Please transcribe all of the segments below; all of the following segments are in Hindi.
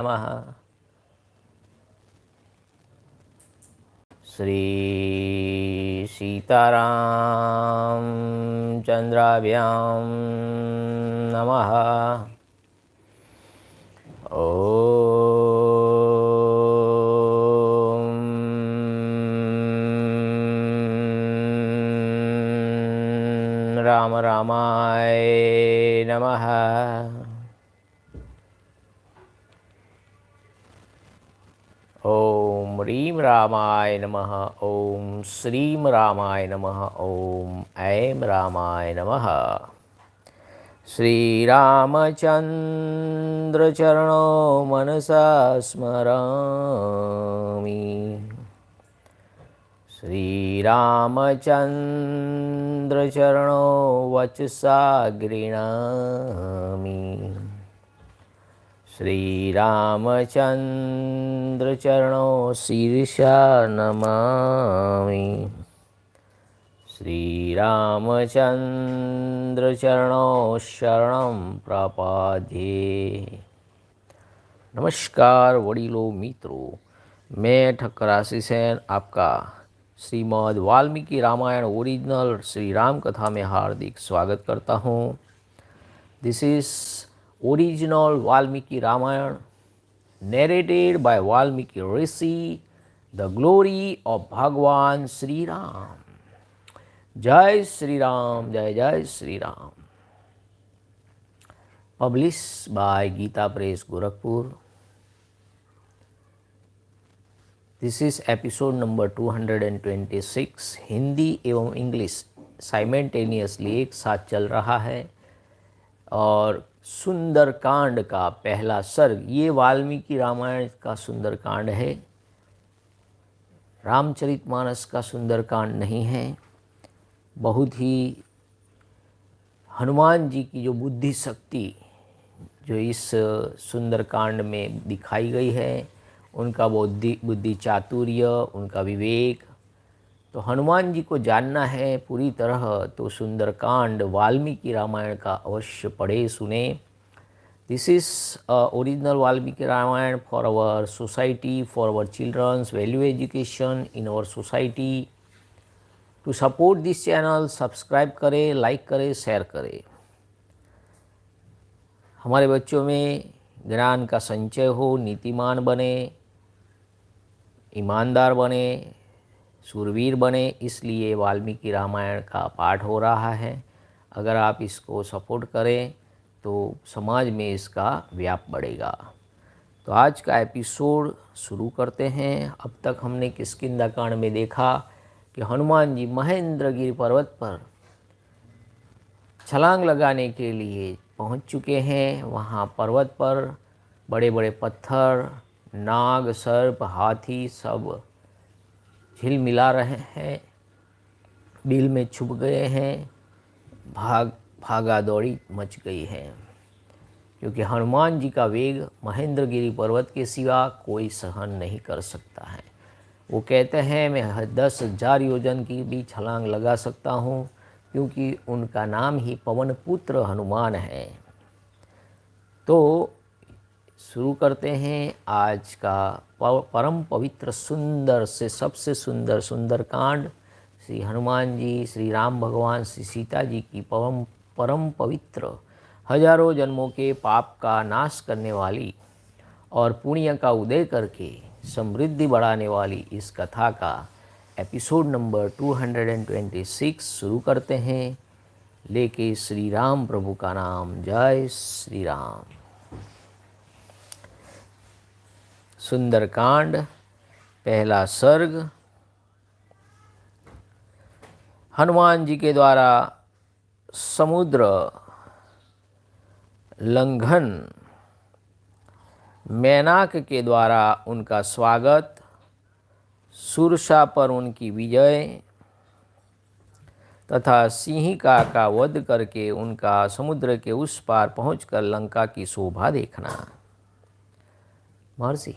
नमः। श्री सीतारामचंद्राभ्यां नमः। राम रामाय नमः। ओम ह्रीं रामाय नमः। ओम श्रीं रामाय नमः। ओम ऐं रामाय नमः। श्रीरामचंद्र चरणो मनसा स्मरामि। श्रीरामचंद्र चरणो वचसा गृह्णामि। श्रीरामचंद्र चरणो शीर्षा नमामि। श्रीरामचंद्र चरणो शरणं प्रपद्ये। नमस्कार वडीलों मित्रों, मैं ठक्कर आशीष आपका श्रीमद वाल्मीकि रामायण ओरिजिनल श्री राम कथा में हार्दिक स्वागत करता हूँ। This is original Valmiki Ramayana narrated by Valmiki Rishi, the glory of Bhagwan Sri Ram. Jai Sri Ram, Jai Jai Sri Ram. Published by Gita Press Gorakhpur. This is episode number 226. Hindi एवं इंग्लिश साइमल्टेनियसली एक साथ चल रहा है और सुंदरकांड का पहला सर्ग, ये वाल्मीकि रामायण का सुंदरकांड है, रामचरितमानस का सुंदरकांड नहीं है। बहुत ही हनुमान जी की जो बुद्धि शक्ति जो इस सुंदरकांड में दिखाई गई है, उनका बुद्धि चातुर्य, उनका विवेक, तो हनुमान जी को जानना है पूरी तरह तो सुंदरकांड वाल्मीकि रामायण का अवश्य पढ़े सुने। This is original Valmiki Ramayana for our society, for our childrens value education in our society. To support this channel subscribe करें, लाइक करें, शेयर करें। हमारे बच्चों में ज्ञान का संचय हो, नीतिमान बने, ईमानदार बने, सूरवीर बने, इसलिए वाल्मीकि रामायण का पाठ हो रहा है। अगर आप इसको सपोर्ट करें तो समाज में इसका व्याप बढ़ेगा। तो आज का एपिसोड शुरू करते हैं। अब तक हमने किष्किंधा में देखा कि हनुमान जी महेंद्रगिरी पर्वत पर छलांग लगाने के लिए पहुंच चुके हैं। वहां पर्वत पर बड़े बड़े पत्थर, नाग, सर्प, हाथी सब झिलमिला रहे हैं, बिल में छुप गए हैं, भागा दौड़ी मच गई है, क्योंकि हनुमान जी का वेग महेंद्रगिरी पर्वत के सिवा कोई सहन नहीं कर सकता है। वो कहते हैं मैं 10,000 योजन की भी छलांग लगा सकता हूँ, क्योंकि उनका नाम ही पवन पुत्र हनुमान है। तो शुरू करते हैं आज का परम पवित्र सुंदर से सबसे सुंदर सुंदरकांड। श्री हनुमान जी, श्री राम भगवान, श्री सीता जी की परम पवित्र हजारों जन्मों के पाप का नाश करने वाली और पुण्य का उदय करके समृद्धि बढ़ाने वाली इस कथा का एपिसोड नंबर 226 शुरू करते हैं। लेके श्री राम प्रभु का नाम। जय श्री राम। सुंदरकांड पहला सर्ग। हनुमान जी के द्वारा समुद्र लंघन, मैनाक के द्वारा उनका स्वागत, सुरसा पर उनकी विजय तथा सिंहिका का वध करके उनका समुद्र के उस पार पहुंचकर लंका की शोभा देखना। महर्षि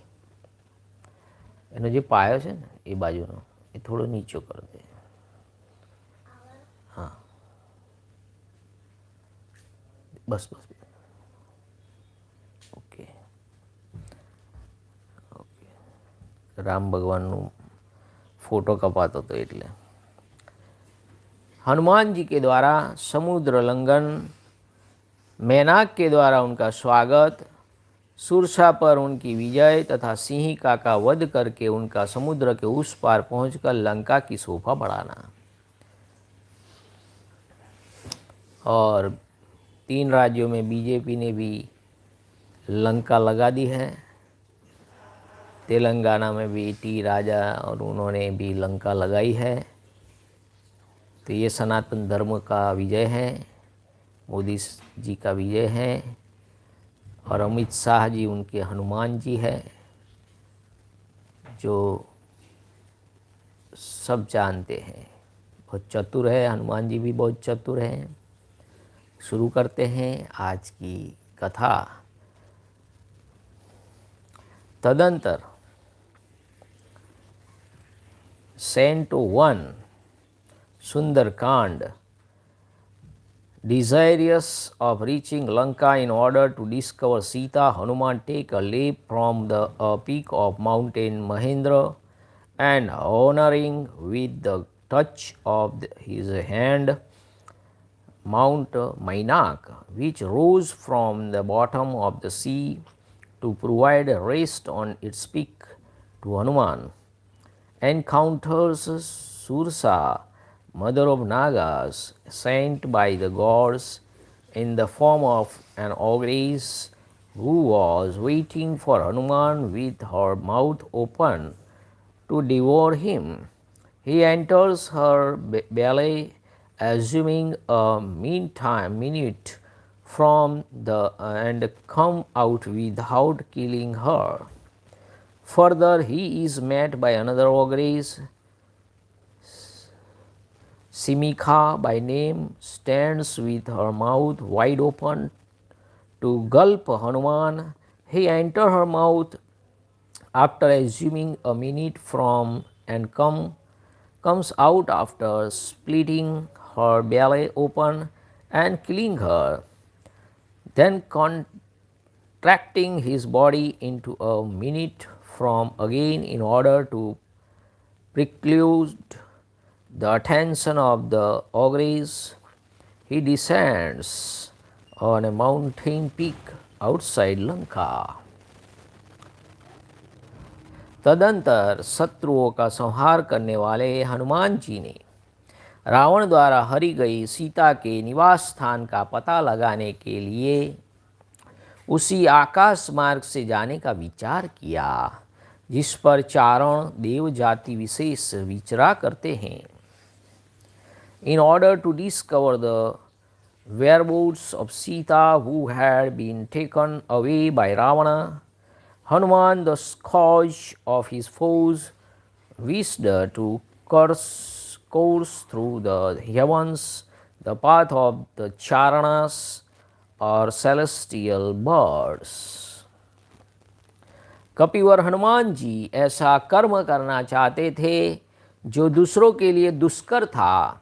એનો જે પાયો છે ને એ બાજુનો એ થોડો નીચો કરી દે। હા બસ બસ ઓકે। राम भगवान फोटो कपातो तो एटले हनुमान जी के द्वारा समुद्र लंघन, मैनाक के द्वारा उनका स्वागत, सुरसा पर उनकी विजय तथा सिंहिका का वध करके उनका समुद्र के उस पार पहुंचकर लंका की शोभा बढ़ाना। और 3 राज्यों में बीजेपी ने भी लंका लगा दी है। तेलंगाना में भी टी राजा और उन्होंने भी लंका लगाई है। तो ये सनातन धर्म का विजय है, मोदी जी का विजय है। और अमित शाह जी उनके हनुमान जी है, जो सब जानते हैं, बहुत चतुर है। हनुमान जी भी बहुत चतुर हैं। शुरू करते हैं आज की कथा। तदंतर Canto01 Sundarakānda, desirous of reaching Lanka in order to discover Sita, Hanuman take a leap from the peak of mountain Mahendra and honoring with the touch of his hand Mount Mainak, which rose from the bottom of the sea to provide rest on its peak to Hanuman, encounters Sursa, mother of Nagas, sent by the gods in the form of an ogress who was waiting for Hanuman with her mouth open to devour him. He enters her belly, assuming a minute from the and come out without killing her. Further, he is met by another ogress, Simikha by name, stands with her mouth wide open to gulp Hanuman. He enters her mouth after assuming a minute from and comes out after splitting her belly open and killing her, then contracting his body into a minute from again in order to preclude the attention of the ogress. He descends on a mountain peak outside Lanka. तदंतर शत्रुओं का संहार करने वाले हनुमान जी ने रावण द्वारा हरी गई सीता के निवास स्थान का पता लगाने के लिए उसी आकाश मार्ग से जाने का विचार किया जिस पर चारण देव जाति विशेष विचरा करते हैं। In order to discover the whereabouts of Sita who had been taken away by Ravana, Hanuman, the scourge of his foes, wished to course through the heavens, the path of the Charanas or celestial birds. कपिवर Hanuman ji ऐसा कर्म करना चाहते थे जो दूसरों के लिए दुष्कर था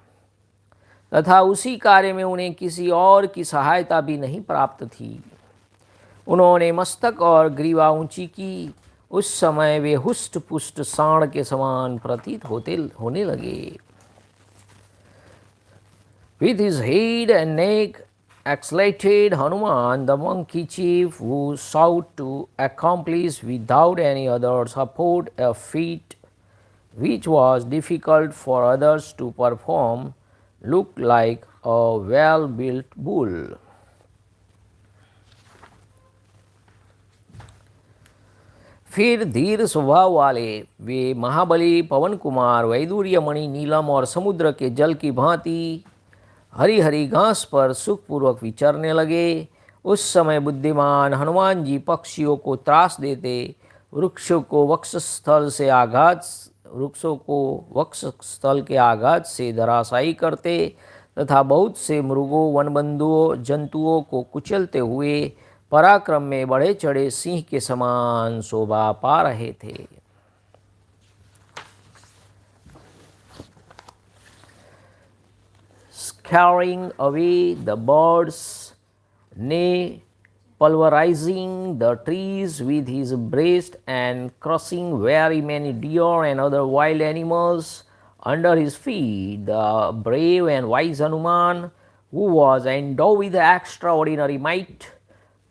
तथा उसी कार्य में उन्हें किसी और की सहायता भी नहीं प्राप्त थी। उन्होंने मस्तक और ग्रीवा ऊंची की। उस समय वे हुष्ट पुष्ट सांड के समान प्रतीत होने लगे। With his head and neck exalted, Hanuman, the monkey chief, who sought to accomplish without any other support a feat which was difficult for others to perform, looked like a well-built bull. फिर धीर स्वभाव वाले वे महाबली पवन कुमार वैदूर्य मणि नीलम और समुद्र के जल की भांति हरी हरी घास पर सुखपूर्वक विचरने लगे। उस समय बुद्धिमान हनुमान जी पक्षियों को त्रास देते, वृक्षों को वक्षस्थल के आघात से धराशायी करते तथा बहुत से मृगों वनबंधुओं जंतुओं को कुचलते हुए पराक्रम में बढ़े चढ़े सिंह के समान शोभा पा रहे थे। Scaring away the birds, nay, pulverizing the trees with his breast and crushing very many deer and other wild animals under his feet. The brave and wise Hanuman, who was endowed with extraordinary might,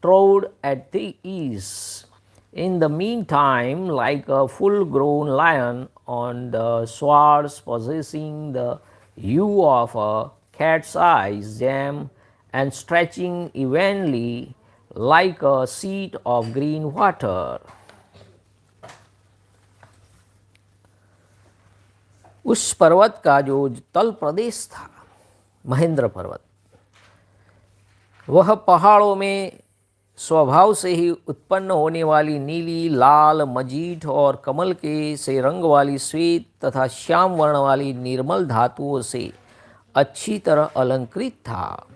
trod at the ease. In the meantime, like a full grown lion on the swords, possessing the hue of a cat's eyes, jam and stretching evenly like a sheet of green water. उस पर्वत का जो तल प्रदेश था, महेंद्र पर्वत, वह पहाड़ों में स्वभाव से ही उत्पन्न होने वाली नीली, लाल, मजीठ और कमल के से रंग वाली श्वेत तथा श्याम वर्ण वाली निर्मल धातुओं से अच्छी तरह अलंकृत था।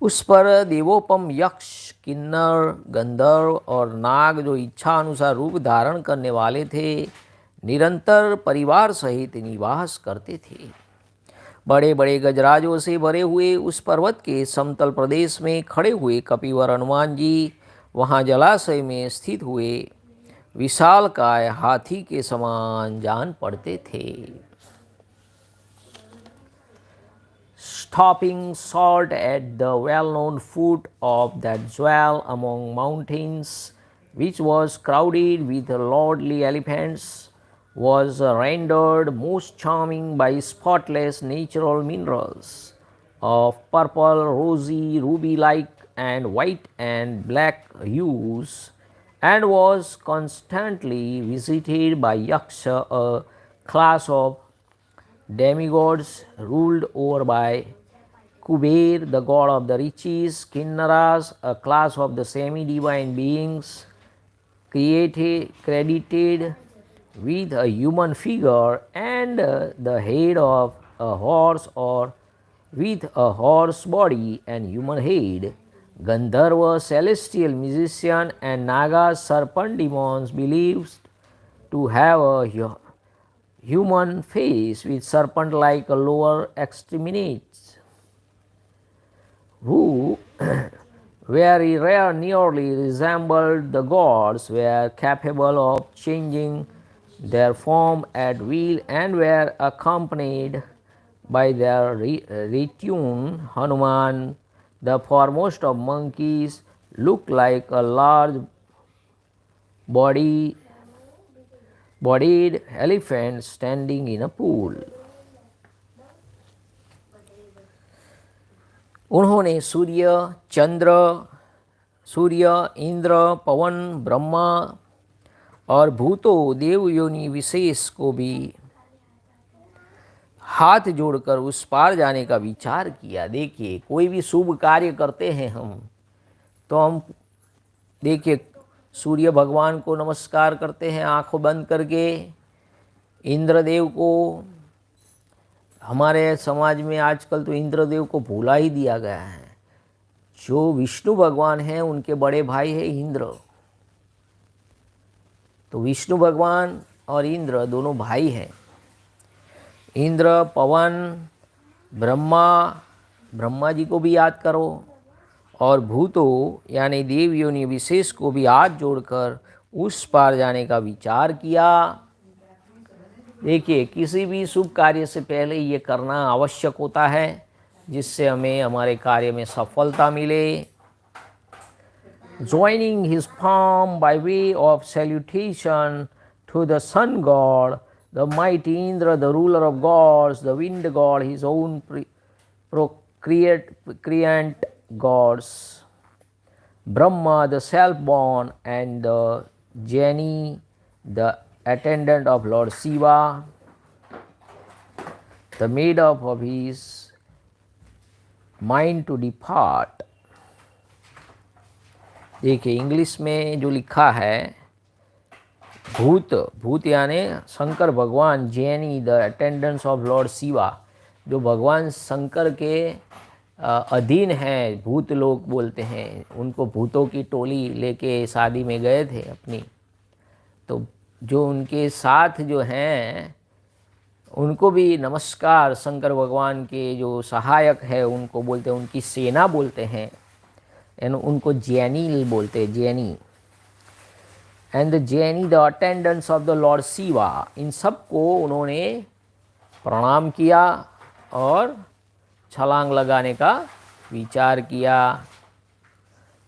उस पर देवोपम यक्ष, किन्नर, गंधर्व और नाग, जो इच्छा अनुसार रूप धारण करने वाले थे, निरंतर परिवार सहित निवास करते थे। बड़े बड़े गजराजों से भरे हुए उस पर्वत के समतल प्रदेश में खड़े हुए कपिवर हनुमान जी वहाँ जलाशय में स्थित हुए विशालकाय हाथी के समान जान पड़ते थे। Stopping short at the well-known foot of that jewel among mountains, which was crowded with lordly elephants, was rendered most charming by spotless natural minerals of purple, rosy, ruby-like, and white and black hues, and was constantly visited by yaksha, a class of demigods ruled over by Kuber, the god of the riches, Kinnaras, a class of the semi-divine beings credited with a human figure and the head of a horse, or with a horse body and human head, Gandharva, celestial musician, and Naga, serpent demons believed to have a human face with serpent-like lower extremities, who very rare nearly resembled the gods, were capable of changing their form at will and were accompanied by their retinue. Hanuman, the foremost of monkeys, looked like a large bodied elephant standing in a pool. उन्होंने सूर्य, इंद्र, पवन, ब्रह्मा और भूतों, देव योनि विशेष को भी हाथ जोड़कर उस पार जाने का विचार किया। देखिए, कोई भी शुभ कार्य करते हैं हम, तो हम देखिए सूर्य भगवान को नमस्कार करते हैं आंखों बंद करके, इंद्रदेव को। हमारे समाज में आजकल तो इंद्रदेव को भूला ही दिया गया है। जो विष्णु भगवान हैं उनके बड़े भाई है इंद्र। तो विष्णु भगवान और इंद्र दोनों भाई हैं। इंद्र, पवन, ब्रह्मा जी को भी याद करो, और भूतों यानी देव योनि विशेष को भी हाथ जोड़कर उस पार जाने का विचार किया। देखिए, किसी भी शुभ कार्य से पहले ये करना आवश्यक होता है, जिससे हमें हमारे कार्य में सफलता मिले। Joining his palm by way of salutation to the sun god, the mighty Indra, the ruler of gods, the wind god, his own procreant gods, Brahma, the self-born, and the Jani, the attendant of Lord Shiva, the made up of his mind to depart. देखिए, इंग्लिश में जो लिखा है, भूत यानी शंकर भगवान, जैनी, the attendants of lord Shiva, जो भगवान शंकर के अधीन हैं, भूत लोग बोलते हैं उनको। भूतों की टोली लेके शादी में गए थे अपनी, तो जो उनके साथ जो हैं उनको भी नमस्कार। शंकर भगवान के जो सहायक है उनको बोलते हैं, उनकी सेना बोलते हैं। उनको जैनी बोलते हैं, जैनी। एंड द जैनी the attendants of the lord Shiva, इन सबको उन्होंने प्रणाम किया और छलांग लगाने का विचार किया।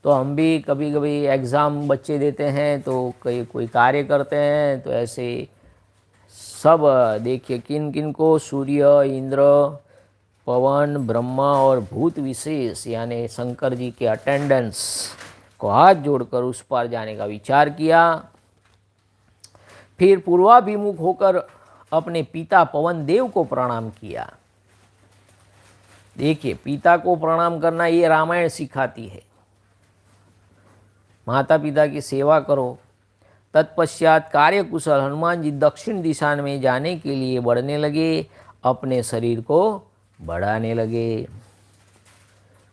तो हम भी कभी कभी एग्ज़ाम बच्चे देते हैं तो कोई कार्य करते हैं, तो ऐसे सब देखिए किन किन को, सूर्य, इंद्र, पवन, ब्रह्मा और भूत विशेष यानी शंकर जी के अटेंडेंस को हाथ जोड़कर उस पार जाने का विचार किया। फिर पूर्वाभिमुख होकर अपने पिता पवन देव को प्रणाम किया। देखिए पिता को प्रणाम करना ये रामायण सिखाती है, माता पिता की सेवा करो। तत्पश्चात कार्यकुशल हनुमान जी दक्षिण दिशा में जाने के लिए बढ़ने लगे, अपने शरीर को बढ़ाने लगे।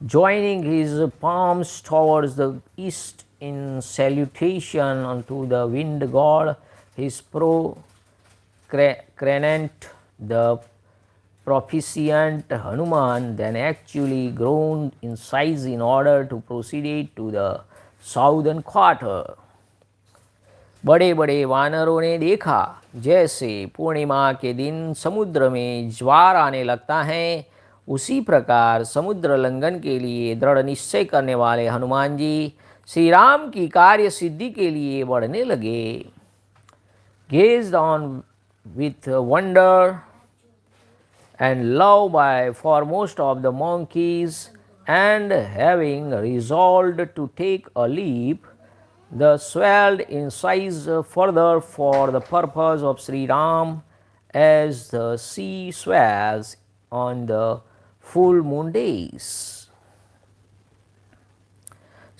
Joining his palms towards the east in salutation unto the wind god, his procreant, the proficient Hanuman then actually grown in size in order to proceed to the southern quarter. बड़े बड़े वानरों ने देखा जैसे पूर्णिमा के दिन समुद्र में ज्वार आने लगता है, उसी प्रकार समुद्र लंघन के लिए दृढ़ निश्चय करने वाले हनुमान जी श्री राम की कार्य सिद्धि के लिए बढ़ने लगे। Gazed on with wonder and love by foremost of the monkeys, and having resolved to take a leap, the swelled in size further for the purpose of Sri Ram, as the sea swells on the full moon days.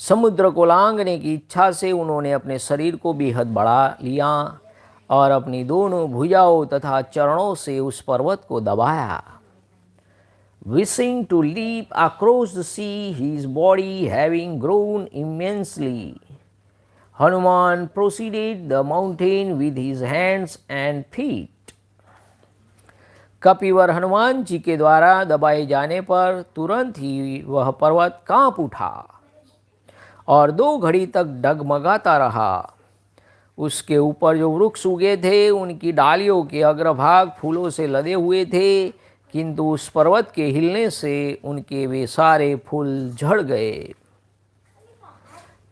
समुद्र को लांघने की इच्छा से उन्होंने अपने शरीर को बेहद बढ़ा लिया और अपनी दोनों भुजाओं तथा चरणों से उस पर्वत को दबाया। Wishing to leap across the sea, his body having grown immensely, Hanuman proceeded the mountain with his hands and feet. कपिवर Hanuman ji के द्वारा दबाए जाने पर तुरंत ही वह पर्वत कांप उठा और 2 घड़ी तक डगमगाता रहा। उसके ऊपर जो वृक्ष उगे थे उनकी डालियों के अग्रभाग फूलों से लदे हुए थे, किंतु उस पर्वत के हिलने से उनके वे सारे फूल झड़ गए।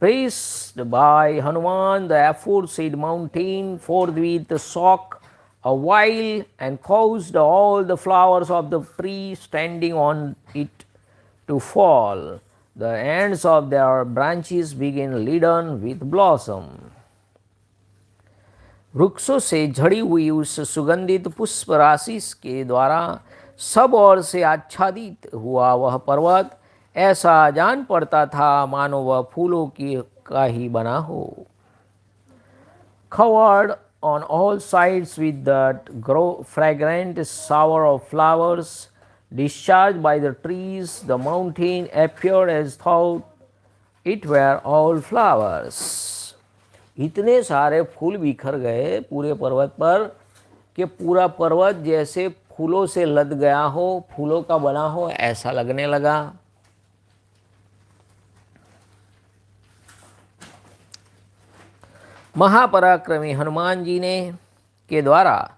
Praised by Hanuman, the aforesaid mountain forthwith shook a while and caused all the flowers of the tree standing on it to fall. The ends of their branches began laden with blossom. वृक्षों से झड़ी हुई उस सुगंधित पुष्प राशि के द्वारा सब ओर से आच्छादित हुआ वह पर्वत ऐसा जान पड़ता था मानो वह फूलों की का ही बना हो। Covered on all sides with that fragrant shower of flowers discharged by the trees, the mountain appeared as though it were all flowers. इतने सारे फूल बिखर गए पूरे पर्वत पर कि पूरा पर्वत जैसे फूलों से लद गया हो, फूलों का बना हो, ऐसा लगने लगा। महापराक्रमी हनुमान जी ने के द्वारा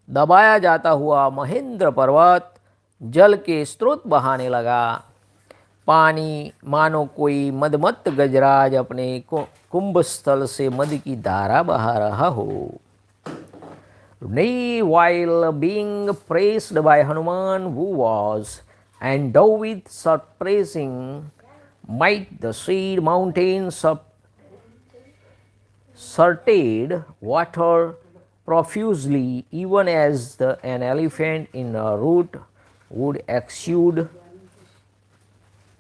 दबाया जाता हुआ महेंद्र पर्वत जल के स्रोत बहाने लगा। पानी मानो कोई मदमत्त गजराज अपने कुंभ स्थल से मद की धारा बहा रहा हो। Nay, while being praised by Hanuman, who was endowed with surpassing might, the said mountain surted water profusely, even as an elephant in a root would exude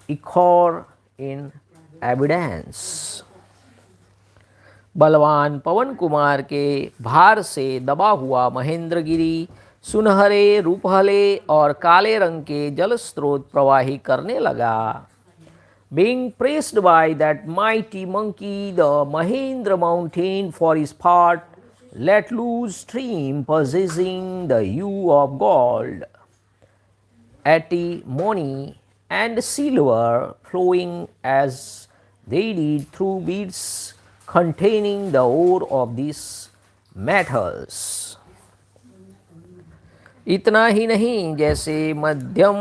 ichor in abundance. बलवान पवन कुमार के भार से दबा हुआ महेंद्रगिरी सुनहरे, रूपहले और काले रंग के जल स्रोत प्रवाहित करने लगा। Being praised by that mighty monkey, the Mahendra mountain for his part let loose stream possessing the hue of gold, antimony and silver flowing as they did through beads containing the ore of these metals. इतना ही नहीं, जैसे मध्यम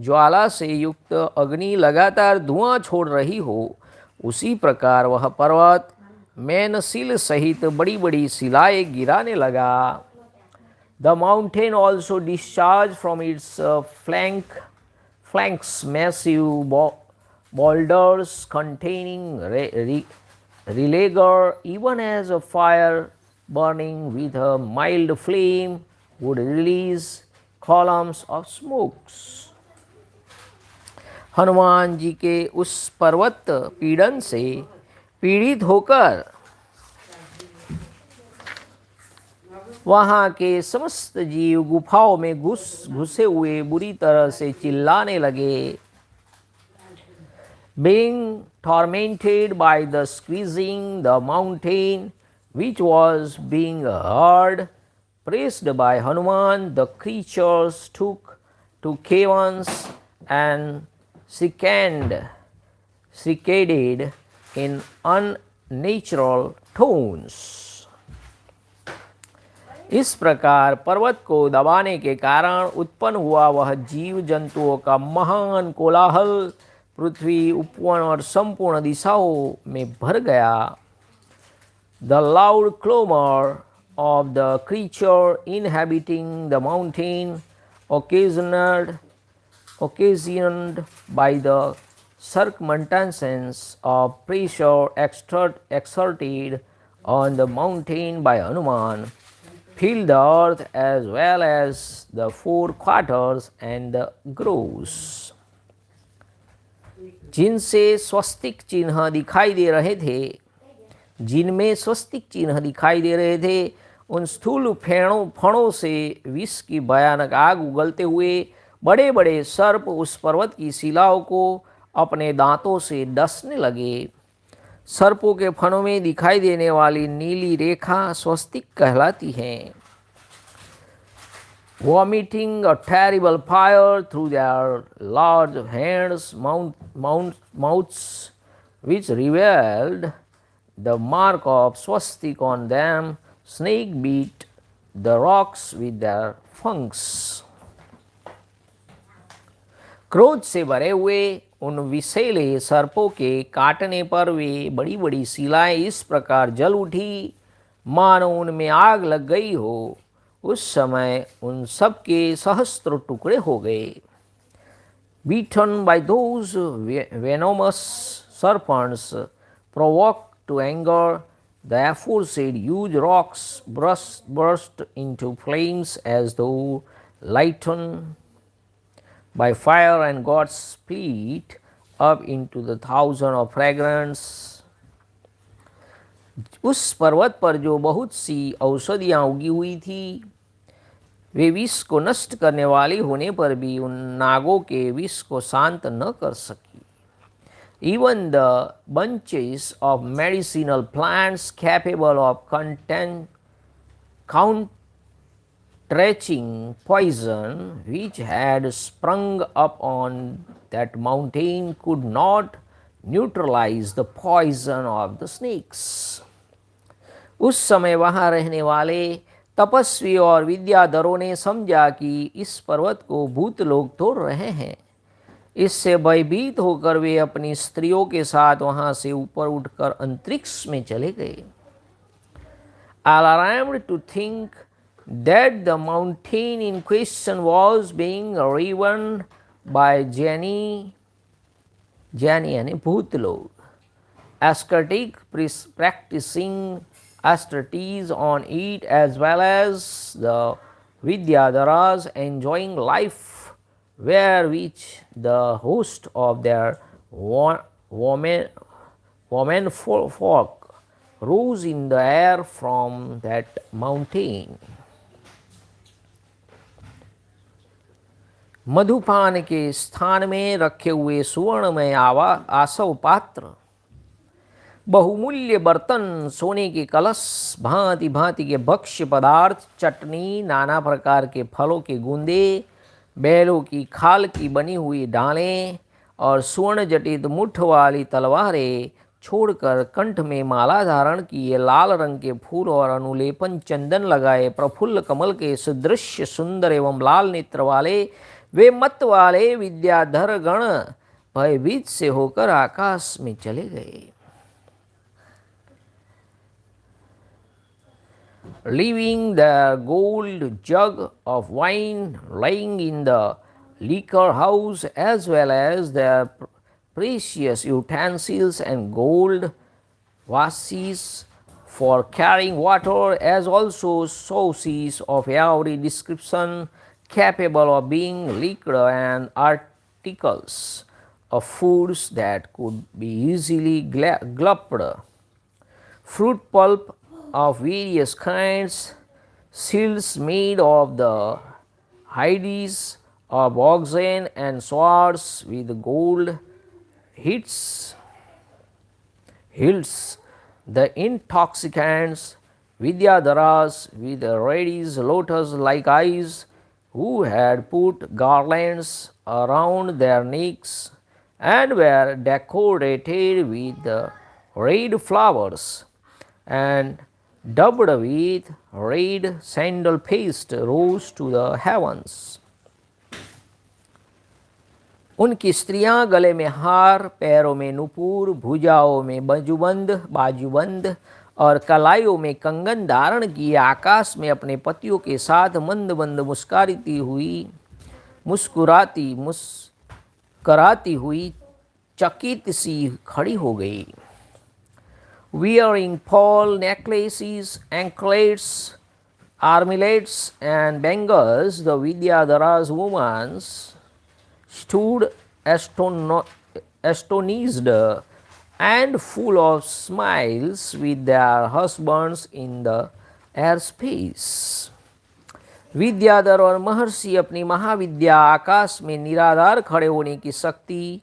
ज्वाला से युक्त अग्नि लगातार धुआं छोड़ रही हो, उसी प्रकार वह पर्वत मैनशील सहित बड़ी बड़ी शिलाएं गिराने लगा. The mountain also discharged from its flanks massive boulders containing religor, even as a fire burning with a mild flame would release columns of smokes. Hanuman ji के उस पर्वत पीड़न से पीड़ित होकर वहाँ के समस्त जीव गुफाओं में घुसे हुए बुरी तरह से चिल्लाने लगे. Being tormented by the squeezing, the mountain, which was being heard, pressed by Hanuman, the creatures took to caverns and cicaded in unnatural tones. इस प्रकार पर्वत को दबाने के कारण उत्पन्न हुआ वह जीव जंतुओं का महान कोलाहल पृथ्वी, उपवन और संपूर्ण दिशाओं में भर गया. The loud clamor of the creature inhabiting the mountain, occasioned by the circumstances of pressure exerted on the mountain by Hanuman, filled the earth as well as the four quarters and the groves. जिनसे स्वस्तिक चिन्ह दिखाई दे रहे थे, जिनमें स्वस्तिक चिन्ह दिखाई दे रहे थे, उन स्थूल फणों से विष की भयानक आग उगलते हुए बड़े बड़े सर्प उस पर्वत की शिलाओं को अपने दांतों से डसने लगे. सर्पों के फणों में दिखाई देने वाली नीली रेखा स्वस्तिक कहलाती है. Vomiting a terrible fire through their large hands, mouths, which revealed the mark of swastik on them, snake beat the rocks with their fangs. क्रोध से भरे हुए उन विषैले सर्पों के काटने पर वे बड़ी बड़ी शिलाएं इस प्रकार जल उठी मानो उनमें आग लग गई हो. उस समय उन सब के सहस्त्र टुकड़े हो गए. Beaten by those venomous serpents, provoked to anger, the aforesaid huge rocks burst into flames as though lightened by fire and got split up into the thousand of fragments. उस पर्वत पर जो बहुत सी औषधियाँ उगी हुई थी, वे विष को नष्ट करने वाली होने पर भी उन नागों के विष को शांत न कर सकी. Even the bunches of medicinal plants capable of counteraacting poison which had sprung up on that mountain could not neutralize the poison of the snakes. उस समय वहाँ रहने वाले तपस्वी और विद्याधरों ने समझा कि इस पर्वत को भूत लोग तोड़ रहे हैं. इससे भयभीत होकर वे अपनी स्त्रियों के साथ वहाँ से ऊपर उठकर अंतरिक्ष में चले गए. Alarmed to think that the mountain in question was being riven by Jani यानी भूत लोग, ascetic practicing austerities on it, as well as the Vidyadharas enjoying life, where which the host of their women folk rose in the air from that mountain. मधुपान के स्थान में रखे हुए सुवर्णमय आसव पात्र, बहुमूल्य बर्तन, सोने के कलश, भांति भांति के भक्ष्य पदार्थ, चटनी, नाना प्रकार के फलों के गूंदे, बैलों की खाल की बनी हुई डालें, और स्वर्ण जटित मुठ वाली तलवारें छोड़कर कंठ में माला धारण किए, लाल रंग के फूल और अनुलेपन चंदन लगाए, प्रफुल्ल कमल के सदृश सुंदर एवं लाल नेत्र वाले वे मत वाले विद्याधर गण भयभीत से होकर आकाश में चले गए। Leaving their gold jug of wine lying in the liquor house, as well as their precious utensils and gold vases for carrying water, as also sauces of every description capable of being licked, and articles of foods that could be easily gulped, fruit pulp of various kinds, shields made of the hides of oxen, and swords with gold hilts. The intoxicants, Vidyadharas with reddish lotus-like eyes, who had put garlands around their necks and were decorated with the red flowers and dubbed with red sandal paste, rose to the heavens. उनकी स्त्रियां गले में हार, पैरों में नुपुर, भुजाओं में बाजूबंद और कलाइयों में कंगन धारण किए आकाश में अपने पतियों के साथ मंद मंद मुस्कुराती हुई चकित सी खड़ी हो गई। Wearing pearl necklaces, anklets, armlets, and bangles, the Vidyadhara's women stood astonished and full of smiles with their husbands in the airspace. Vidyadhar और महर्षि अपनी महाविद्या आकाश में निराधार खड़े होने की शक्ति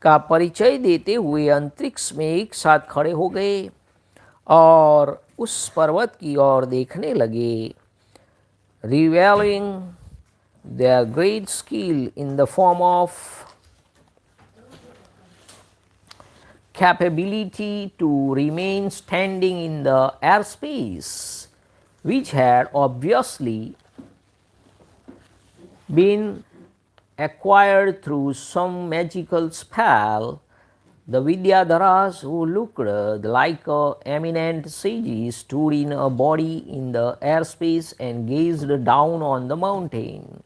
का परिचय देते हुए अंतरिक्ष में एक साथ खड़े हो गए और उस पर्वत की ओर देखने लगे। revealing their great skill in the form of capability to remain standing in the airspace, which had obviously been acquired through some magical spell. The Vidyadharas, who looked like eminent sages, stood in a body in the airspace and gazed down on the mountain.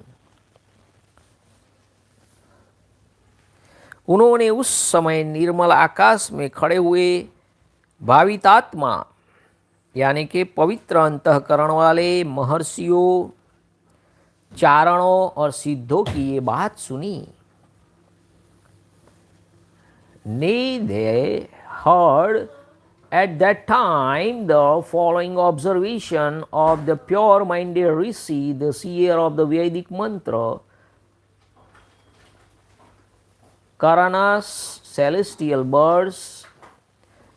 उन्होंने उस समय निर्मल आकाश में खड़े हुए भावितात्मा यानी कि पवित्र अंतःकरण वाले महर्षियों, चारणों और सिद्धों की ये बात सुनी। Nay, they heard at that time the following observation of the pure-minded Rishi, the seer of the Vedic mantra: Karanas, celestial birds,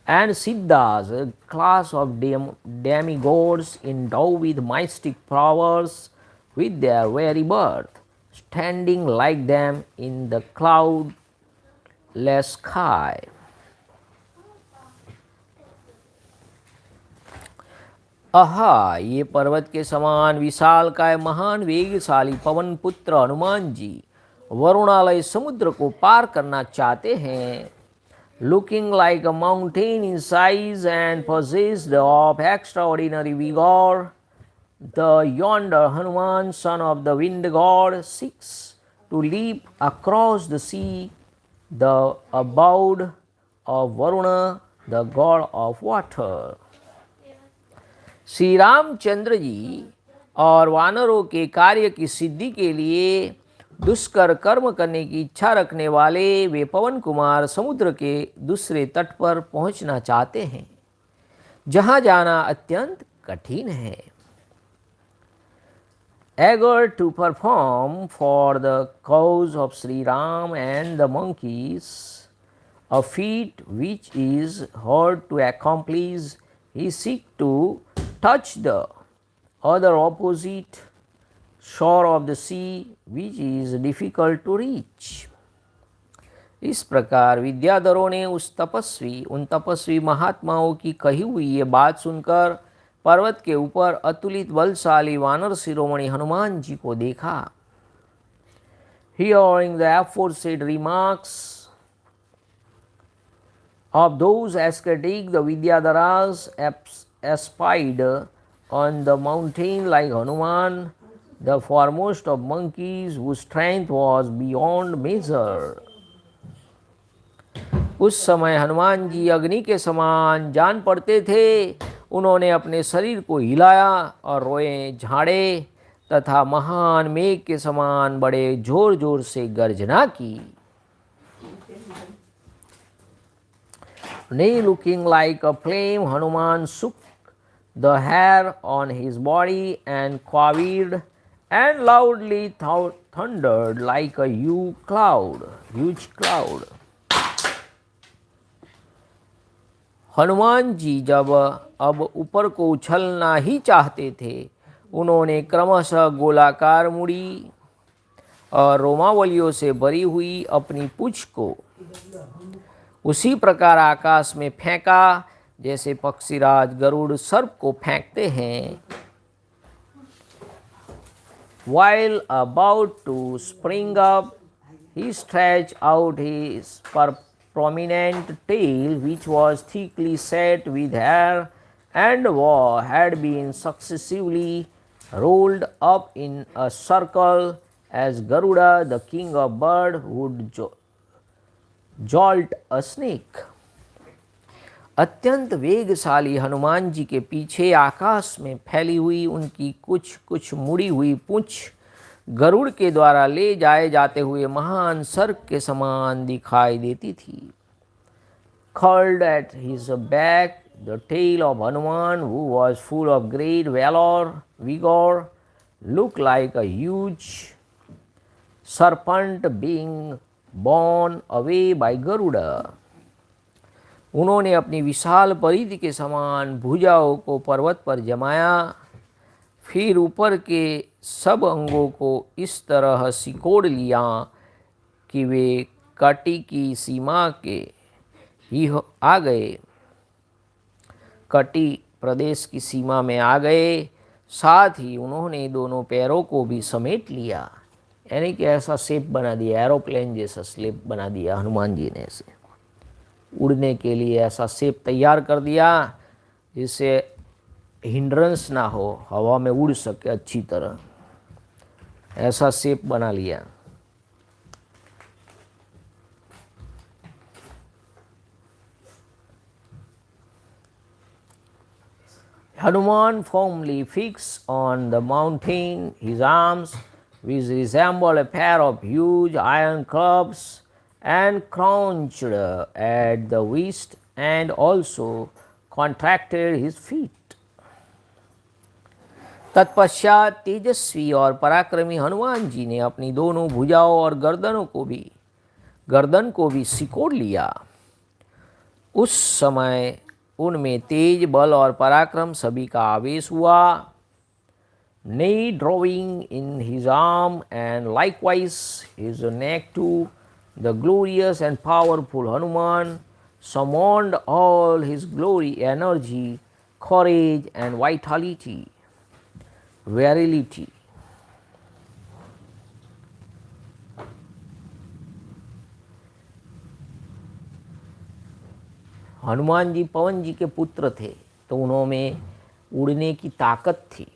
and Siddhas, a class of demigods endowed with mystic powers, with their very birth, standing like them in the cloudless sky. आहा, ये पर्वत के समान विशालकाय महान वेगशाली पवन पुत्र हनुमान जी वरुणालय समुद्र को पार करना चाहते हैं। Looking like a mountain in size and possessed of extraordinary vigor, the yonder Hanuman, son of the wind god, seeks to leap across the sea, the abode of Varuna, the god of water. Shri Ramchandra ji और वानरों के कार्य की सिद्धि के लिए दुष्कर कर्म करने की इच्छा रखने वाले वे पवन कुमार समुद्र के दूसरे तट पर पहुंचना चाहते हैं, जहां जाना अत्यंत कठिन है। Eager to perform for the cause of Sri Ram and the monkeys, a feat which is hard to accomplish, he seeks to touch the other opposite shore of the sea, which is difficult to reach. इस प्रकार विद्याधरों ने उन तपस्वी महात्माओं की कही हुई ये बात सुनकर पर्वत के ऊपर अतुलित बलशाली वानर शिरोमणि हनुमान जी को देखा। Hearing the aforesaid remarks of those ascetic, the Vidyadharas espied on the mountain like Hanuman, the foremost of monkeys, whose strength was beyond measure. उस समय हनुमान जी अग्नि के समान जान पड़ते थे। उन्होंने अपने शरीर को हिलाया और रोए झाड़े तथा महान मेघ के समान बड़े जोर जोर से गर्जना की। Nay, looking like a flame, Hanuman shook the hair on his body and quavered and loudly thundered like a huge cloud. Hanuman ji जब अब ऊपर को उछलना ही चाहते थे, उन्होंने क्रमशः गोलाकार मुड़ी और रोमावलियों से भरी हुई अपनी पूंछ को उसी प्रकार आकाश में फेंका जैसे पक्षीराज गरुड़ सर्प को फेंकते हैं। While about to spring up, he stretched out his prominent tail, which was thickly set with hair and had been successively rolled up in a circle as Garuda, the king of birds, would jolt a snake. अत्यंत वेगशाली हनुमान जी के पीछे आकाश में फैली हुई उनकी कुछ मुड़ी हुई पूंछ गरुड़ के द्वारा ले जाए जाते हुए महान सर्प के समान दिखाई देती थी। Curled at his back, the tail of Hanuman, who was full of great vigor, looked like a huge serpent being borne away by Garuda. उन्होंने अपनी विशाल परिधि के समान भुजाओं को पर्वत पर जमाया, फिर ऊपर के सब अंगों को इस तरह सिकोड़ लिया कि वे कटी की सीमा के ही आ गए, कटी प्रदेश की सीमा में आ गए। साथ ही उन्होंने दोनों पैरों को भी समेट लिया, यानी कि ऐसा शेप बना दिया, एरोप्लेन जैसा शेप बना दिया हनुमान जी ने। ऐसे उड़ने के लिए ऐसा शेप तैयार कर दिया जिससे हिंड्रेंस ना हो, हवा में उड़ सके अच्छी तरह, ऐसा शेप बना लिया। Hanuman firmly fixed on the mountain his arms, which resembled a pair of huge iron clubs, and crouched at the wrist and also contracted his feet. तत्पश्चात तेजस्वी और पराक्रमी हनुमान जी ने अपनी दोनों भुजाओं और गर्दन को भी सिकोड़ लिया। उस समय उनमें तेज, बल और पराक्रम सभी का आवेश हुआ। Nay, drawing in his arm and likewise his neck too, the glorious and powerful Hanuman summoned all his glory, energy, courage and virility. Hanuman ji पवन जी के पुत्र थे, तो उन्होंने उड़ने की ताकत थी।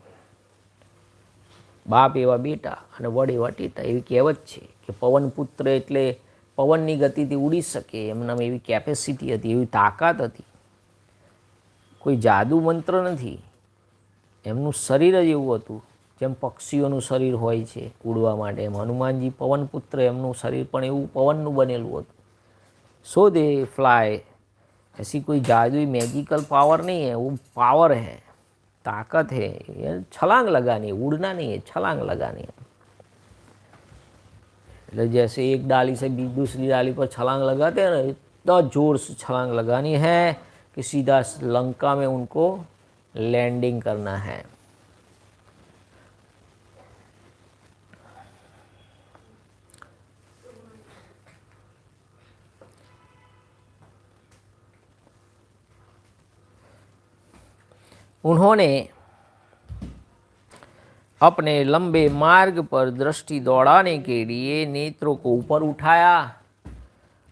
बाप एवा बेटा અને વડ એવા ટેટા, એવી કહેવત છે કે પવન પુત્ર એટલે પવનની ગતિથી ઉડી શકે, એમનામાં એવી કેપેસિટી હતી, એવી તાકાત હતી। કોઈ જાદુ મંત્ર નથી, એમનું શરીર જ એવું હતું જેમ પક્ષીઓનું શરીર હોય છે ઉડવા માટે, એમ હનુમાનજી પવન પુત્ર એમનું શરીર પણ એવું પવનનું બનેલું હતું। सो दे फ्लाई, ऐसी कोई जादुई मैजिकल पावर नहीं है, वो पावर है, ताकत है। छलांग लगानी, उड़ना नहीं है, छलांग लगानी है। એટલે जैसे एक डाली से दूसरी डाली पर छलांग लगाते हैं ना, इतना जोर से छलांग लगानी है कि सीधा लंका में उनको लैंडिंग करना है। उन्होंने अपने लंबे मार्ग पर दृष्टि दौड़ाने के लिए नेत्रों को ऊपर उठाया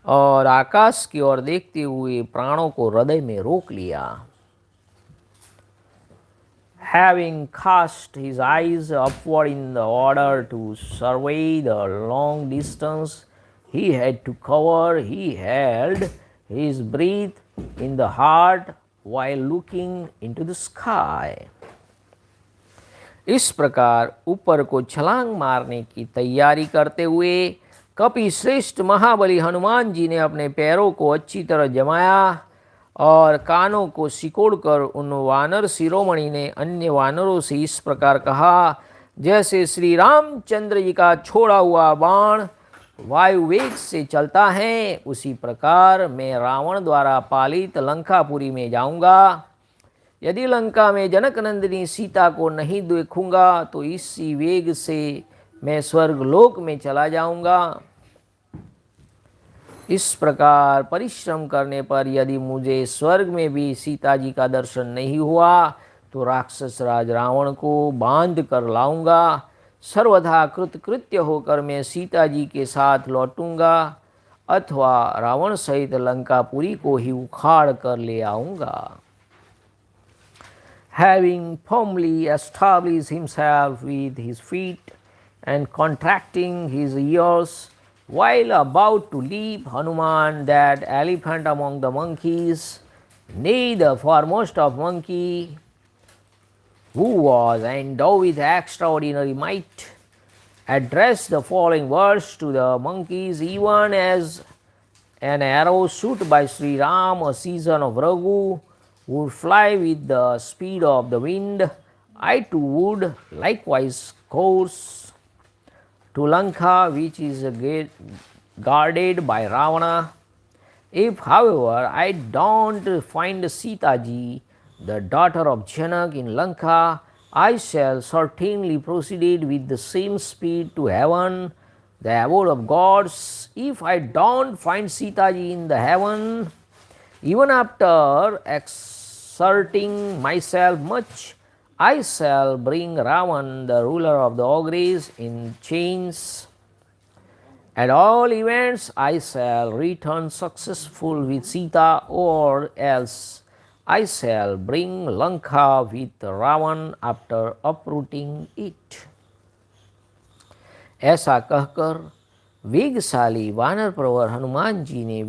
और आकाश की ओर देखते हुए प्राणों को हृदय में रोक लिया। Having cast his eyes upward in the order to survey the long distance he had to cover, he held his breath in the heart while looking into the sky. इस प्रकार ऊपर को छलांग मारने की तैयारी करते हुए कपि श्रेष्ठ महाबली हनुमान जी ने अपने पैरों को अच्छी तरह जमाया और कानों को सिकोड़कर उन वानर शिरोमणि ने अन्य वानरों से इस प्रकार कहा, जैसे श्री रामचंद्र जी का छोड़ा हुआ बाण वायु वेग से चलता है, उसी प्रकार मैं रावण द्वारा पालित लंकापुरी में जाऊंगा। यदि लंका में जनक नंदिनी सीता को नहीं देखूंगा तो इसी वेग से मैं स्वर्गलोक में चला जाऊंगा। इस प्रकार परिश्रम करने पर यदि मुझे स्वर्ग में भी सीता जी का दर्शन नहीं हुआ तो राक्षस राज रावण को बांध कर लाऊंगा। सर्वथा कृतकृत्य होकर मैं सीता जी के साथ लौटूंगा अथवा रावण सहित लंकापुरी को ही उखाड़ कर ले आऊंगा। Having firmly established himself with his feet and contracting his ears, while about to leap Hanuman, that elephant among the monkeys, nay, the foremost of monkey, who was endowed with extraordinary might, addressed the following words to the monkeys, even as an arrow shot by Sri Ram, a season of Raghu, would fly with the speed of the wind, I too would likewise course to Lanka, which is guarded by Ravana. If, however, I don't find Sita ji, the daughter of Janak, in Lanka, I shall certainly proceed with the same speed to heaven, the abode of gods. If I don't find Sita ji in the heaven, even after exerting myself much, I shall bring Ravan, the ruler of the ogres, in chains. At all events, I shall return successful with Sita, or else I shall bring Lanka with Ravan after uprooting it. ऐसा कहकर वेगशाली वानर प्रवर हनुमान जी ने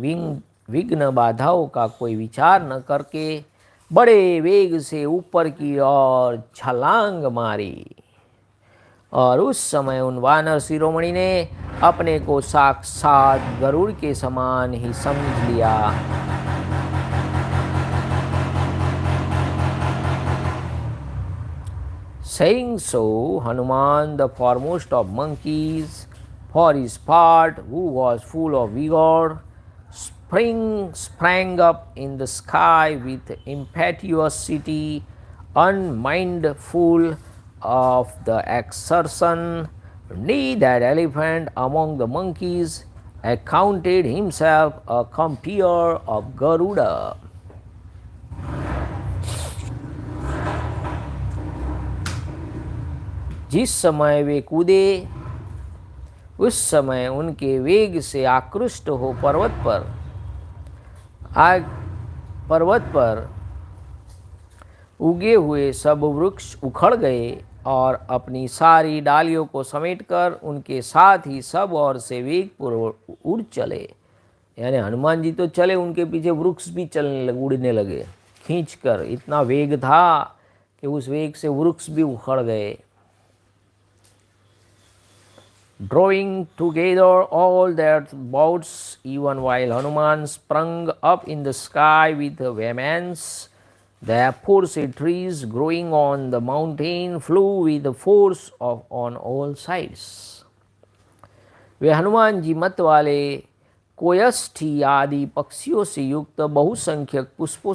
विघ्न बाधाओं का कोई विचार न करके बड़े वेग से ऊपर की ओर छलांग मारी और उस समय उन वानर शिरोमणि ने अपने को साक्षात गरुड़ के समान ही समझ लिया। Saying so, Hanuman, the foremost of monkeys, for his part, who was full of vigor, sprang up in the sky with impetuosity, unmindful of the exertion. Nay, that elephant among the monkeys accounted himself a compeer of Garuda. जिस समय वे कूदे उस समय उनके वेग से आकृष्ट हो पर्वत पर उगे हुए सब वृक्ष उखड़ गए और अपनी सारी डालियों को समेटकर उनके साथ ही सब ओर से वेगपूर्वक उड़ चले। यानी हनुमान जी तो चले, उनके पीछे वृक्ष भी उड़ने लगे खींचकर। इतना वेग था कि उस वेग से वृक्ष भी उखड़ गए। Drawing together all their boats, even while Hanuman sprung up in the sky with vehemence, the aforesaid trees growing on the mountain flew with the force of on all sides. वे हनुमान जी मत वाले कोयष्ठी आदि पक्षियों से युक्त बहुसंख्यक पुष्प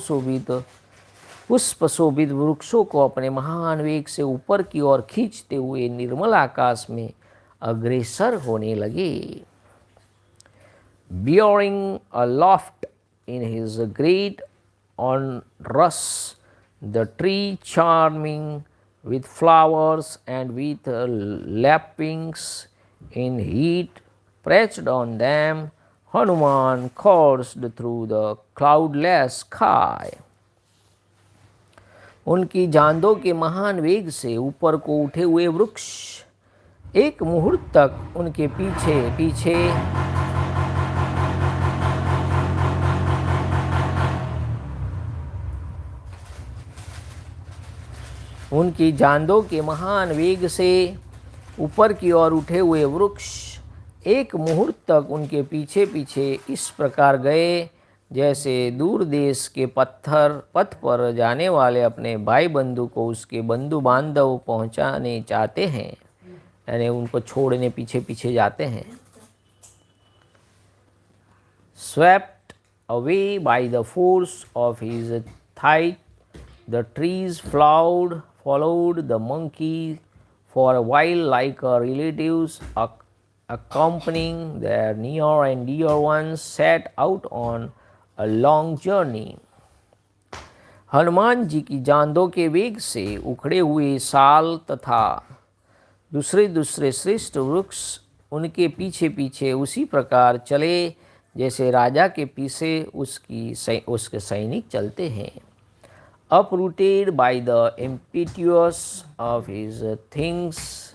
शोभित वृक्षों को अपने महान वेग से ऊपर की ओर खींचते हुए निर्मल आकाश में अग्रसर होने लगे। Bearing aloft in his great onerous the tree charming with flowers and with lappings in heat perched on them, Hanuman coursed through the cloudless sky. उनकी जांदों के महान वेग से ऊपर को उठे हुए वृक्ष एक मुहूर्त तक उनके पीछे पीछे उनकी जांदों के महान वेग से ऊपर की ओर उठे हुए वृक्ष एक मुहूर्त तक उनके पीछे पीछे इस प्रकार गए जैसे दूर देश के पथ पर जाने वाले अपने भाई बंधु को उसके बंधु बांधव पहुंचाने चाहते हैं, यानी उनको छोड़ने पीछे पीछे जाते हैं. Swept away by the force of his thigh, the trees followed the monkey for a while like relatives accompanying their near and dear ones set out on a long journey. Hanuman ji की जांदों के वेग से उखड़े हुए साल तथा दूसरे दूसरे श्रेष्ठ वृक्ष उनके पीछे पीछे उसी प्रकार चले जैसे राजा के पीछे उसके सैनिक चलते हैं. Uprooted by the impetus of his things,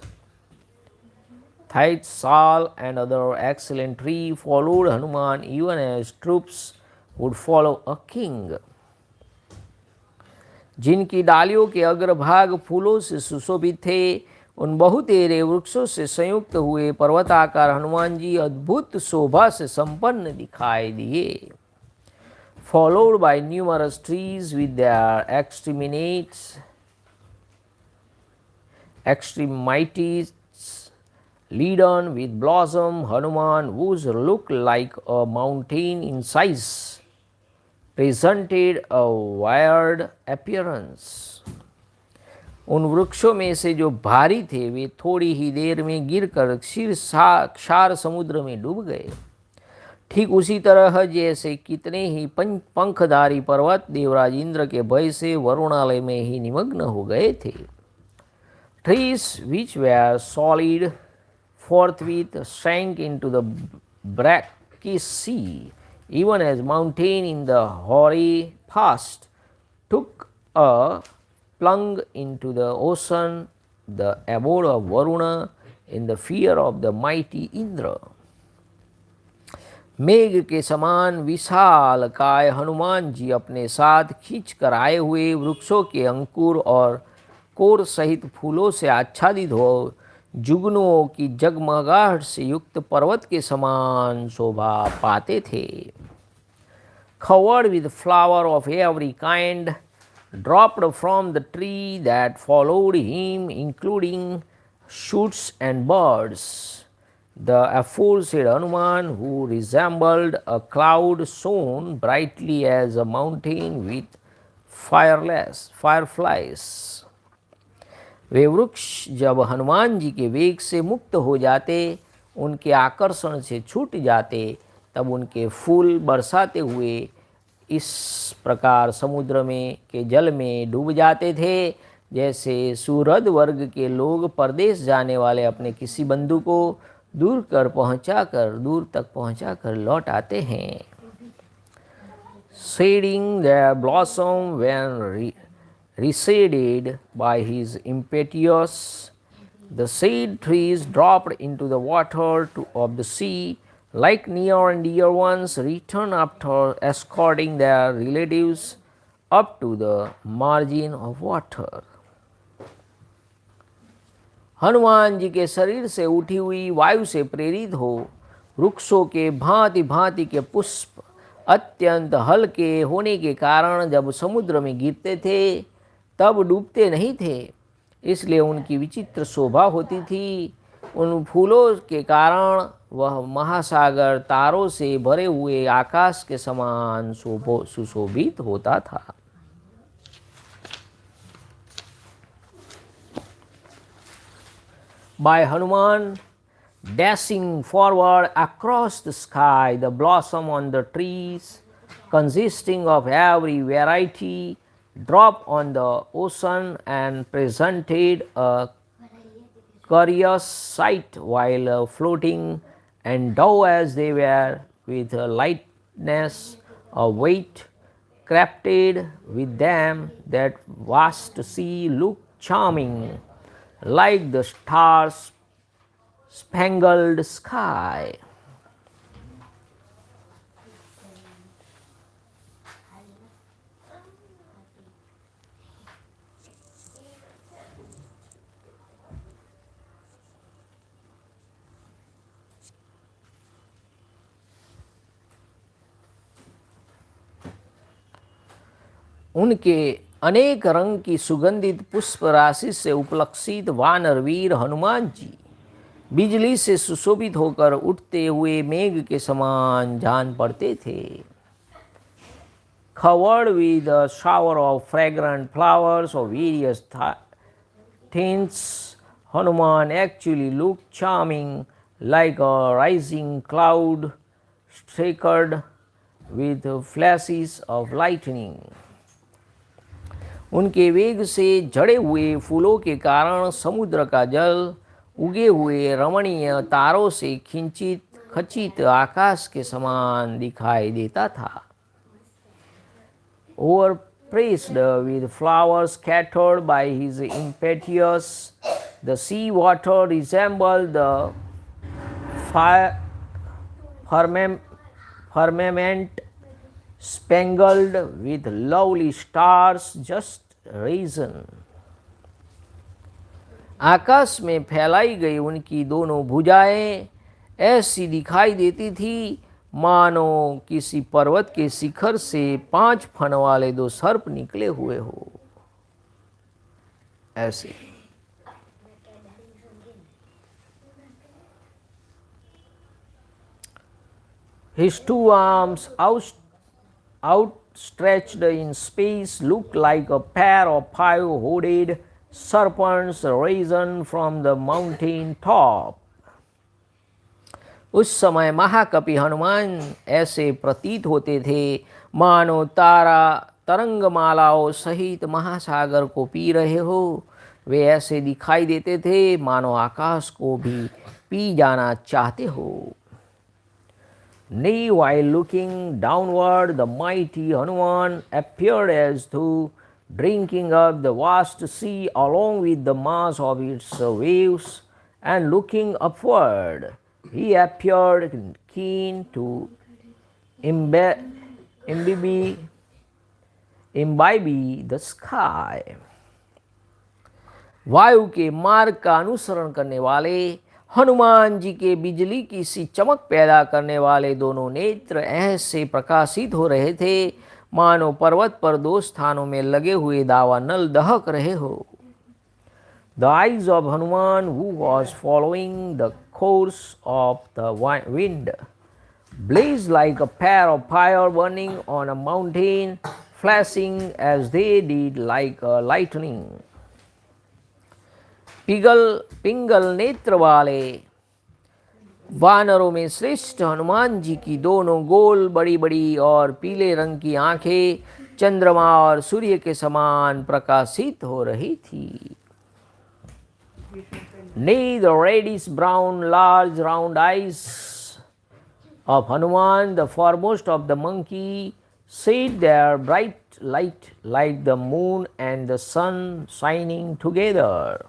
thight sal and other excellent tree followed Hanuman even as troops would follow a king. जिनकी डालियों के अग्रभाग फूलों से सुशोभित थे, उन बहुतेरे वृक्षों से संयुक्त हुए पर्वताकार हनुमान जी अद्भुत शोभा से संपन्न दिखाई दिए. Followed by numerous trees with their extremities laden with blossom, Hanuman, whose looked like a mountain in size, presented a weird appearance. उन वृक्षों में से जो भारी थे वे थोड़ी ही देर में गिरकर क्षार समुद्र में डूब गए. ठीक उसी तरह जैसे कितने ही पंखधारी पर्वत देवराज इंद्र के भय से वरुणालय में ही निमग्न हो गए थे. Trees which were solid forthwith sank into the brackish sea, even as mountain in the hoary past took a plunge into the ocean, the abode of Varuna, in the fear of the mighty Indra. मेघ के समान विशाल काय हनुमान जी अपने साथ खींच कर आए हुए वृक्षों के अंकुर और कोर सहित फूलों से आच्छादित हो जुगनुओं की जगमगाहट से युक्त पर्वत के समान शोभा पाते थे. Covered with flower of every kind, dropped from the tree that followed him, including shoots and birds. The aforesaid Hanuman, who resembled a cloud, shone brightly as a mountain with fireflies. वे वृक्ष जब हनुमान जी के वेग से मुक्त हो जाते, उनके आकर्षण से छूट जाते, तब उनके फूल बरसाते हुए इस प्रकार समुद्र में के जल में डूब जाते थे जैसे सुहृद वर्ग के लोग परदेश जाने वाले अपने किसी बंधु को दूर तक पहुंचाकर लौट आते हैं. Shading their blossom when receded by his impetus, the shade trees dropped into the water of the sea like near and dear ones return after escorting their relatives up to the margin of water. Hanuman ji के शरीर से उठी हुई वायु से प्रेरित हो वृक्षों के भांति भांति के पुष्प अत्यंत हल्के होने के कारण जब समुद्र में गिरते थे तब डूबते नहीं थे, इसलिए उनकी विचित्र शोभा होती थी. उन फूलों के कारण वह महासागर तारों से भरे हुए आकाश के समान सुशोभित होता था. By Hanuman dashing forward across the sky, the blossom on the trees, consisting of every variety, dropped on the ocean and presented a curious sight while floating, and though as they were with a lightness of weight crafted with them, that vast sea looked charming, like the stars spangled sky. उनके अनेक रंग की सुगंधित पुष्प राशि से उपलक्षित वानर वीर हनुमान जी बिजली से सुशोभित होकर उठते हुए मेघ के समान जान पड़ते थे. Covered with a shower of fragrant flowers of various tints, Hanuman actually looked charming, like a rising cloud streaked with flashes of lightning. उनके वेग से झड़े हुए फूलों के कारण समुद्र का जल उगे हुए रमणीय तारों से खचित आकाश के समान दिखाई देता था. Overpressed with flowers scattered by his impetus, the sea water resembled the firmament spangled with lovely stars just risen. आकाश में फैलाई गई उनकी दोनों भुजाएं ऐसी दिखाई देती थी मानो किसी पर्वत के शिखर से 5 फन वाले 2 सर्प निकले हुए हो. ऐसे His 2 arms outstretched in space looked like a pair of 5-hooded serpents risen from the mountain top. उस समय महाकपि हनुमान ऐसे प्रतीत होते थे मानो तारा तरंगमालाओं सहित महासागर को पी रहे हो. वे ऐसे दिखाई देते थे मानो आकाश को भी पी जाना चाहते हो. Nay, while looking downward, the mighty Hanuman appeared as though drinking up the vast sea along with the mass of its waves, and looking upward, he appeared keen to imbibe the sky. वायु के मार्ग का अनुसरण करने वाले हनुमान जी के बिजली की सी चमक पैदा करने वाले दोनों नेत्र ऐसे प्रकाशित हो रहे थे मानो पर्वत पर 2 स्थानों में लगे हुए दावानल दहक रहे हो. The eyes of Hanuman, who was following the course of the wind, blazed like a pair of fire burning on a mountain, flashing as they did like lightning. पिंगल नेत्र वाले वानरों में श्रेष्ठ हनुमान जी की दोनों गोल बड़ी बड़ी और पीले रंग की आंखें चंद्रमा और सूर्य के समान प्रकाशित हो रही थी. Nay, the reddish brown large round eyes of Hanuman, the foremost of the monkey, shed their bright light like the moon and the sun shining together.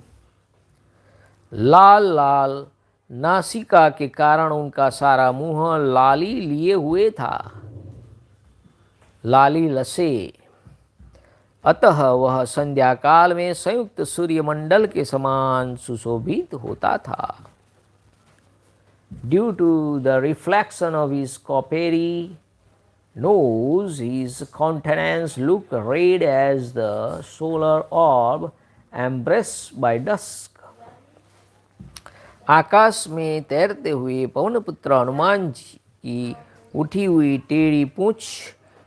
लाल लाल नासिका के कारण उनका सारा मुंह लाली लिए हुए था, लाली लसे. अतः वह संध्या काल में संयुक्त सूर्यमंडल के समान सुशोभित होता था. Due to the reflection of his coppery nose, his countenance looked red as the solar orb embraced by dusk. आकाश में तैरते हुए पवनपुत्र हनुमान जी की उठी हुई टेढ़ी पूंछ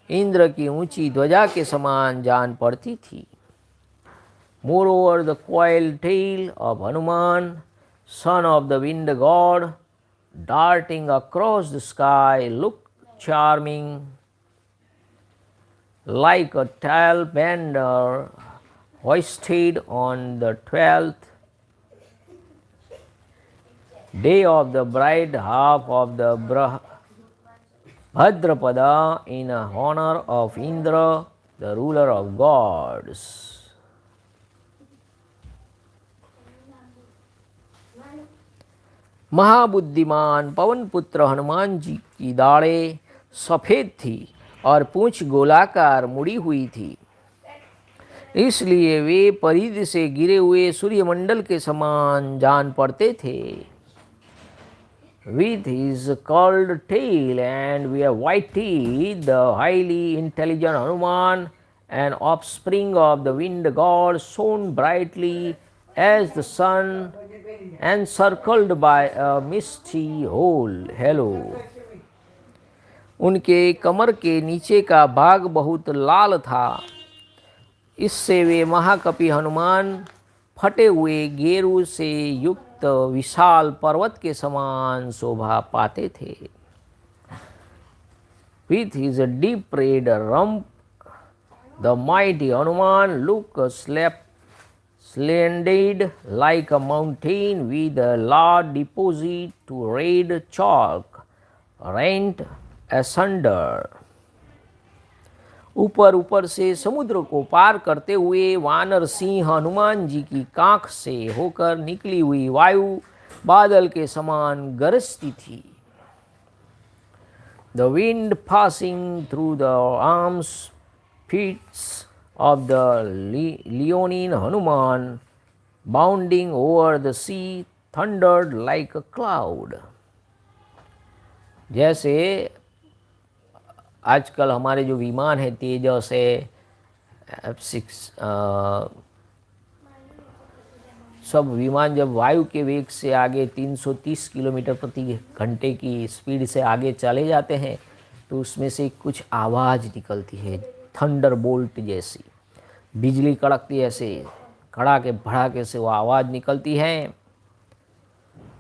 इंद्र की ऊंची ध्वजा के समान जान पड़ती थी. Moreover, the coiled tail of Hanuman, son of the wind god, darting across the sky, looked charming, like a tail banner hoisted on the 12th day of the bride half of the Bhadrapada in honor of Indra, the ruler of gods. महाबुद्धिमान पवन पुत्र हनुमान जी की दाढ़ें सफ़ेद थी और पूंछ गोलाकार मुड़ी हुई थी, इसलिए वे परिधि से गिरे हुए सूर्यमंडल के समान जान पड़ते थे। With his curled tail and with white teeth, the highly intelligent Hanuman, an offspring of the wind god, shone brightly as the sun, encircled by a misty halo. उनके कमर के नीचे का भाग बहुत लाल था, इससे वे महाकपि हनुमान फटे हुए गेरू से युक्त विशाल पर्वत के समान शोभा पाते थे। With his deep red rump, the mighty Hanuman looked splendid like a mountain with a large deposit to red chalk rent asunder. ऊपर ऊपर से समुद्र को पार करते हुए वानर सिंह हनुमान जी की कांख से होकर निकली हुई वायु बादल के समान गरजती थी। The wind passing through the arms pits of the leonine Hanuman, bounding over the sea, thundered like a cloud. जैसे आजकल हमारे जो विमान है तेजस है, F6 सब विमान जब वायु के वेग से आगे 330 किलोमीटर प्रति घंटे की स्पीड से आगे चले जाते हैं तो उसमें से कुछ आवाज़ निकलती है, थंडर बोल्ट जैसी, बिजली कड़कती ऐसे कड़ाके भड़ाके से वो आवाज़ निकलती है।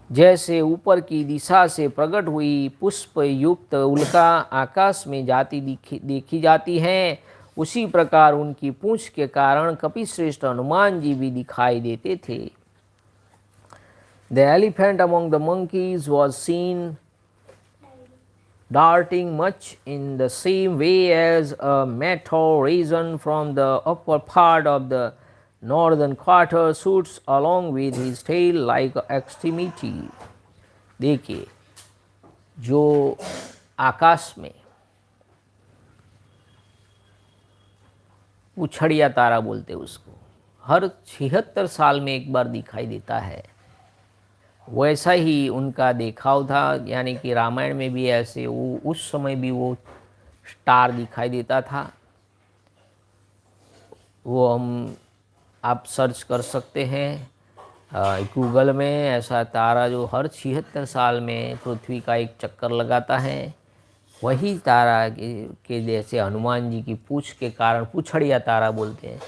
जैसे ऊपर की दिशा से प्रकट हुई पुष्प युक्त उल्का आकाश में जाती देखी जाती हैं, उसी प्रकार उनकी पूंछ के कारण कपिश्रेष्ठ हनुमान जी भी दिखाई देते थे। The elephant among the monkeys was seen darting much in the same way as a meteor risen from the upper part of the northern quarter shoots along with his tail like extremity. देखिए, जो आकाश में उछड़िया तारा बोलते उसको हर 76 साल में एक बार दिखाई देता है, वैसा ही उनका देखाव था। यानी कि रामायण में भी ऐसे वो उस समय भी वो स्टार दिखाई देता था। वो आप सर्च कर सकते हैं गूगल में, ऐसा तारा जो हर 76 साल में पृथ्वी का एक चक्कर लगाता है, वही तारा के जैसे हनुमान जी की पूंछ के कारण पूछड़िया तारा बोलते हैं।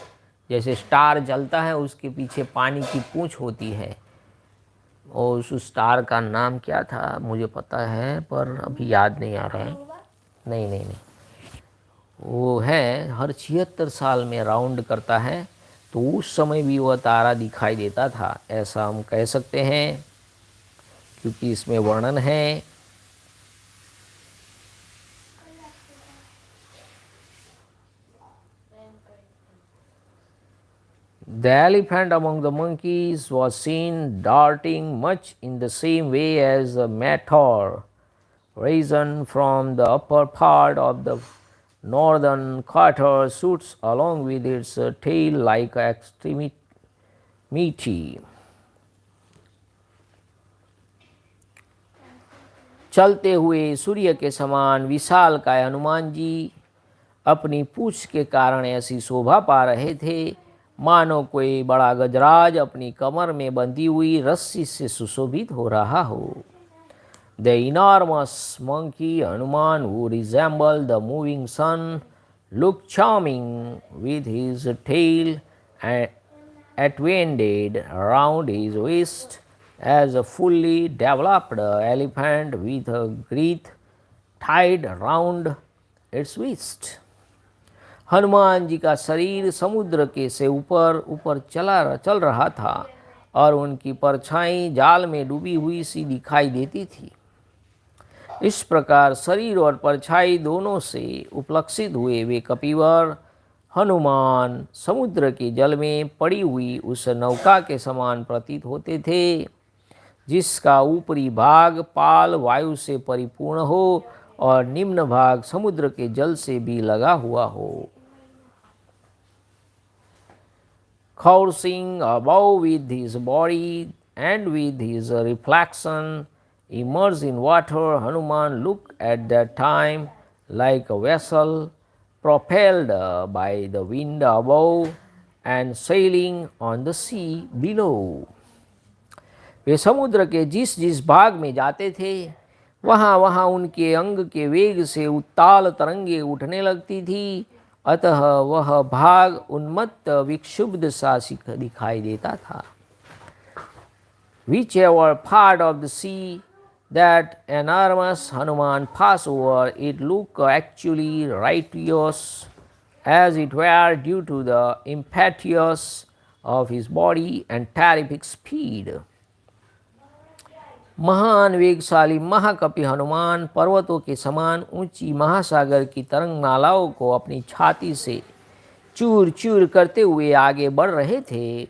जैसे स्टार जलता है उसके पीछे पानी की पूंछ होती है, और उस स्टार का नाम क्या था मुझे पता है पर अभी याद नहीं आ रहा है। नहीं, वो है हर 76 साल में राउंड करता है, तो उस समय भी वह तारा दिखाई देता था, ऐसा हम कह सकते हैं, क्योंकि इसमें वर्णन है। The elephant among the monkeys was seen darting much in the same way as a meteor risen from the upper part of the northern quarter shoots along with its tail like extremity. चलते हुए सूर्य के समान विशाल काय हनुमान जी अपनी पूंछ के कारण ऐसी शोभा पा रहे थे, मानो कोई बड़ा गजराज अपनी कमर में बंधी हुई रस्सी से सुशोभित हो रहा हो। The enormous monkey Hanuman, who resembled the moving sun, looked charming with his tail atwined around his waist as a fully developed elephant with a wreath tied round its waist. Hanuman ji का शरीर समुद्र के से ऊपर ऊपर चल रहा था और उनकी परछाई जाल में डूबी हुई सी दिखाई देती थी। इस प्रकार शरीर और परछाई दोनों से उपलक्षित हुए वे कपिवर हनुमान समुद्र के जल में पड़ी हुई उस नौका के समान प्रतीत होते थे, जिसका ऊपरी भाग पाल वायु से परिपूर्ण हो और निम्न भाग समुद्र के जल से भी लगा हुआ हो। Coursing above with his body and with his reflection immersed in water, Hanuman looked at that time like a vessel propelled by the wind above and sailing on the sea below. वे समुद्र के जिस जिस भाग में जाते थे वहाँ वहाँ उनके अंग के वेग से उत्ताल तरंगे उठने लगती थी, अतः वह भाग उन्मत्त विक्षुब्ध सा दिखाई देता था। Whichever part of the sea that enormous Hanuman passed over, it looked actually righteous, as it were due to the impetus of his body and terrific speed. महान वेगशाली महाकपि हनुमान पर्वतों के समान ऊंची महासागर की तरंगमालाओं को अपनी छाती से चूर चूर करते हुए आगे बढ़ रहे थे।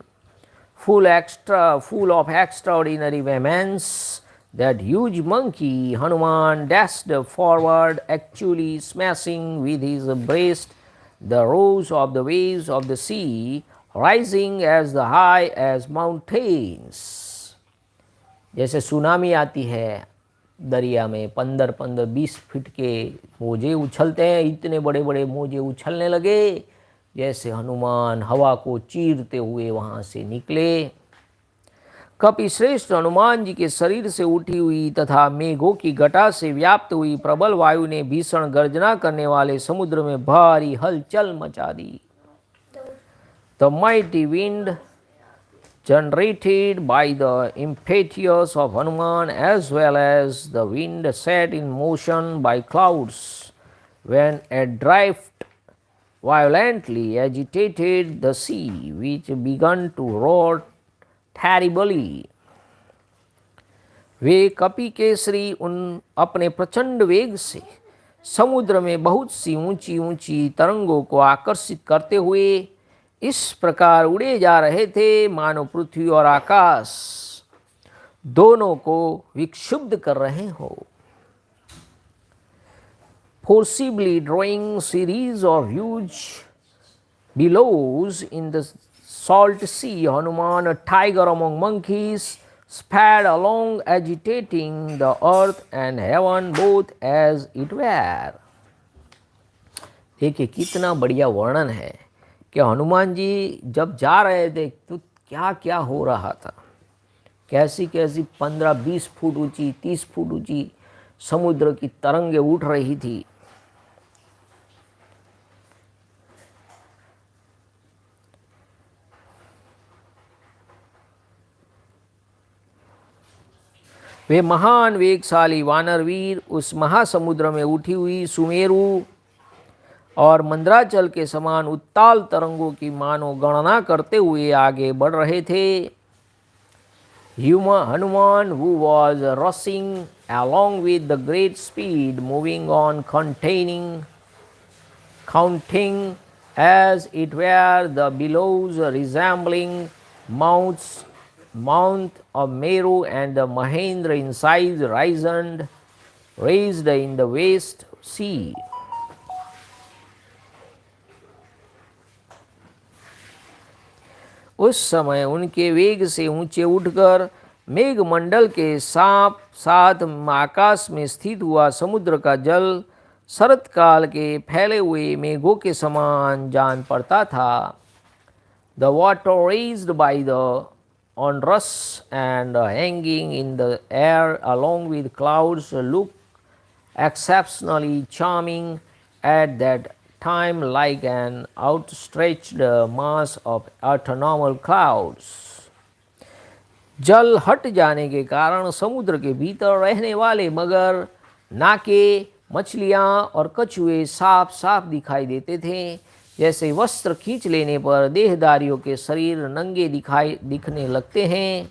full of extraordinary vehemence, that huge monkey Hanuman dashed forward, actually smashing with his breast the roars of the waves of the sea, rising as high as mountains. जैसे सुनामी आती है दरिया में 15-20 फीट के मोजे उछलते हैं, इतने बड़े बड़े मोजे उछलने लगे जैसे हनुमान हवा को चीरते हुए वहाँ से निकले। कपि श्रेष्ठ हनुमान जी के शरीर से उठी हुई तथा मेघों की घटा से व्याप्त हुई प्रबल वायु ने भीषण गर्जना करने वाले समुद्र में भारी हलचल मचा दी। The mighty wind generated by the impetus of Hanuman, as well as the wind set in motion by clouds when adrift, violently agitated the sea, which began to roar terribly. वे कपि केसरी उन अपने प्रचंड वेग से समुद्र में बहुत सी ऊंची ऊंची तरंगों को आकर्षित करते हुए इस प्रकार उड़े जा रहे थे मानो पृथ्वी और आकाश दोनों को विक्षुब्ध कर रहे हो। Forcibly drawing series of huge billows in the salt sea, Hanuman, a tiger among monkeys, sped along, agitating the earth and heaven both as it were. देखिए कितना बढ़िया वर्णन है कि हनुमान जी जब जा रहे थे तो क्या क्या हो रहा था, कैसी कैसी 15-20 फुट ऊंची 30 फुट ऊंची समुद्र की तरंगे उठ रही थी। वे महान वेगशाली वानरवीर उस महासमुद्र में उठी हुई सुमेरु और मंद्राचल के समान उत्ताल तरंगों की मानो गणना करते हुए आगे बढ़ रहे थे। Hanuman, who was rushing along with the great speed, moving on, counting as it were the billows resembling mount of Meru and the Mahendra in size raised in the west sea. उस समय उनके वेग से ऊंचे उठकर मेघमंडल के साथ आकाश में स्थित हुआ समुद्र का जल शरत काल के फैले हुए मेघों के समान जान पड़ता था। The water raised by the onrush and hanging in the air along with clouds looked exceptionally charming at that time, like an outstretched mass of autumnal clouds. जल हट जाने के कारण समुद्र के भीतर रहने वाले मगर, नाके, मछलियाँ और कछुए साफ साफ दिखाई देते थे, जैसे वस्त्र खींच लेने पर देहधारियों के शरीर नंगे दिखने लगते हैं।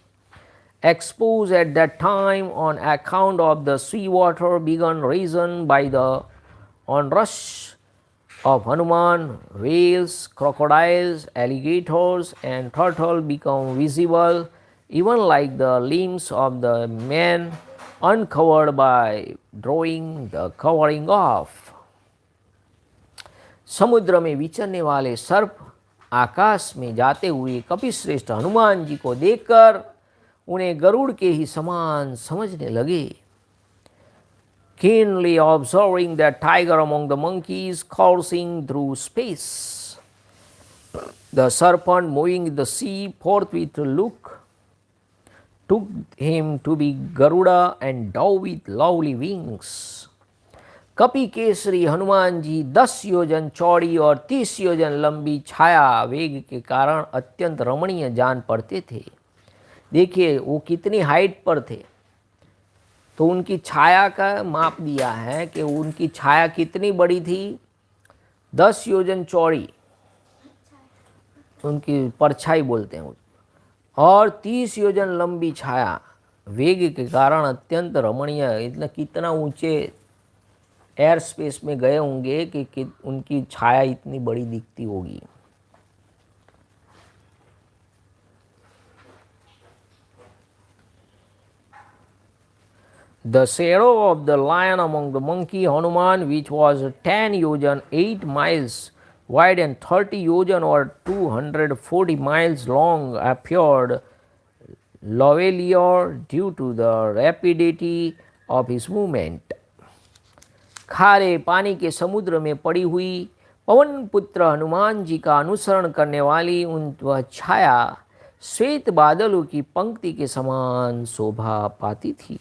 Exposed at that time on account of the sea water begun risen by the onrush of Hanuman, whales, crocodiles, alligators, and turtle become visible, even like the limbs of the man uncovered by drawing the covering off. समुद्र में विचरने वाले सर्प आकाश में जाते हुए कपिश्रेष्ठ हनुमान जी को देखकर उन्हें गरुड़ के ही समान समझने लगे। Keenly observing that tiger among the monkeys coursing through space, the serpent moving in the sea forthwith took him to be Garuda and dove with lovely wings. कपि केसरी हनुमान जी 10 योजन चौड़ी और 30 योजन लंबी छाया वेग के कारण अत्यंत रमणीय जान पड़ते थे। देखिए वो कितनी हाइट पर थे, तो उनकी छाया का माप दिया है कि उनकी छाया कितनी बड़ी थी, 10 योजन चौड़ी उनकी परछाई बोलते हैं, और 30 योजन लंबी छाया वेग के कारण अत्यंत रमणीय। इतना कितना ऊंचे एयर स्पेस में गए होंगे कि उनकी छाया इतनी बड़ी दिखती होगी। The shadow of the lion among the monkey Hanuman, which was 10 yojan 8 miles wide and 30 yojan or 240 miles long, appeared lovelier due to the rapidity of his movement. खारे पानी के समुद्र में पड़ी हुई पवन पुत्र हनुमान जी का अनुसरण करने वाली वह छाया श्वेत बादलों की पंक्ति के समान शोभा पाती थी।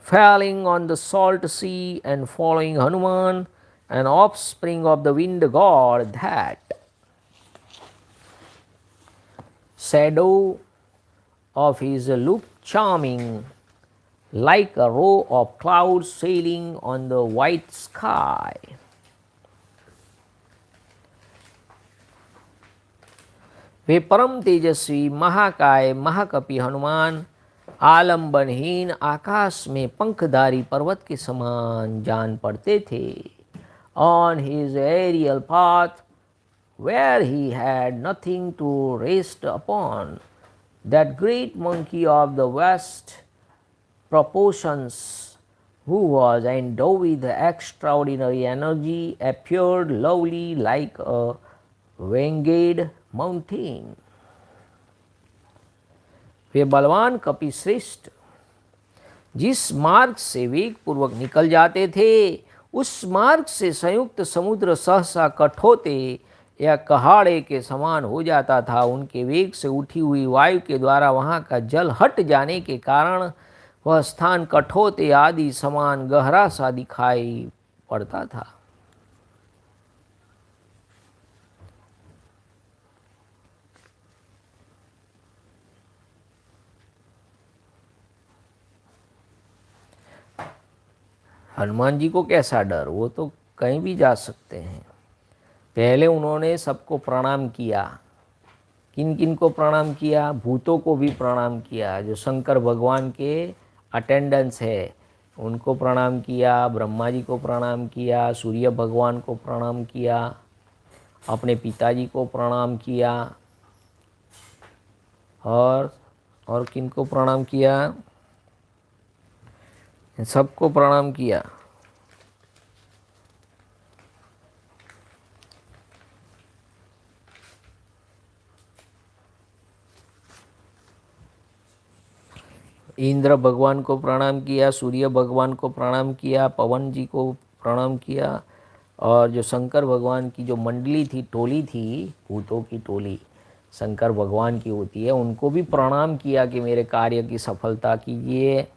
Falling on the salt sea and following Hanuman, an offspring of the wind god, that shadow of his look charming, like a row of clouds sailing on the white sky. वे परम तेजस्वी महाकाय महाकपि हनुमान आलंबनहीन आकाश में पंखधारी पर्वत के समान जान पड़ते थे। On his aerial path, where he had nothing to rest upon, that great monkey of the vast proportions, who was endowed with extraordinary energy, appeared lovely like a winged mountain. वे बलवान कपि श्रेष्ठ जिस मार्ग से वेग पूर्वक निकल जाते थे, उस मार्ग से संयुक्त समुद्र सहसा कठोते या कहाड़े के समान हो जाता था। उनके वेग से उठी हुई वायु के द्वारा वहाँ का जल हट जाने के कारण वह स्थान कठोते आदि समान गहरा सा दिखाई पड़ता था। हनुमान जी को कैसा डर, वो तो कहीं भी जा सकते हैं। पहले उन्होंने सबको प्रणाम किया। किन किन को प्रणाम किया? भूतों को भी प्रणाम किया, जो शंकर भगवान के अटेंडेंस है उनको प्रणाम किया, ब्रह्मा जी को प्रणाम किया, सूर्य भगवान को प्रणाम किया, अपने पिताजी को प्रणाम किया, और किन को प्रणाम किया? सबको प्रणाम किया। इंद्र भगवान को प्रणाम किया, सूर्य भगवान को प्रणाम किया, पवन जी को प्रणाम किया, और जो शंकर भगवान की जो मंडली थी, टोली थी, भूतों की टोली शंकर भगवान की होती है, उनको भी प्रणाम किया कि मेरे कार्य की सफलता कीजिए।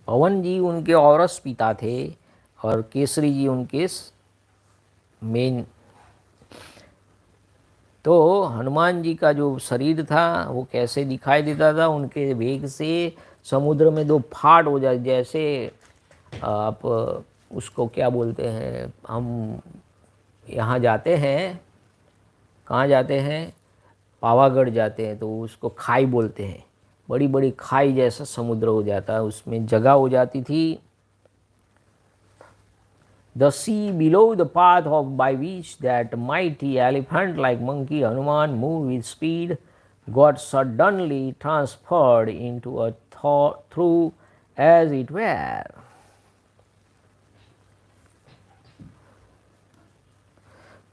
पवन जी उनके औरस पिता थे और केसरी जी उनके मेन। तो हनुमान जी का जो शरीर था वो कैसे दिखाई देता था? उनके वेग से समुद्र में दो फाट हो जाए, जैसे आप उसको क्या बोलते हैं, हम यहाँ जाते हैं, कहाँ जाते हैं, पावागढ़ जाते हैं, तो उसको खाई बोलते हैं, बड़ी बड़ी खाई जैसा समुद्र हो जाता है, उसमें जगह हो जाती थी। The sea below the path of by which that mighty elephant-like monkey Hanuman moved with speed got suddenly transferred into a through as it were.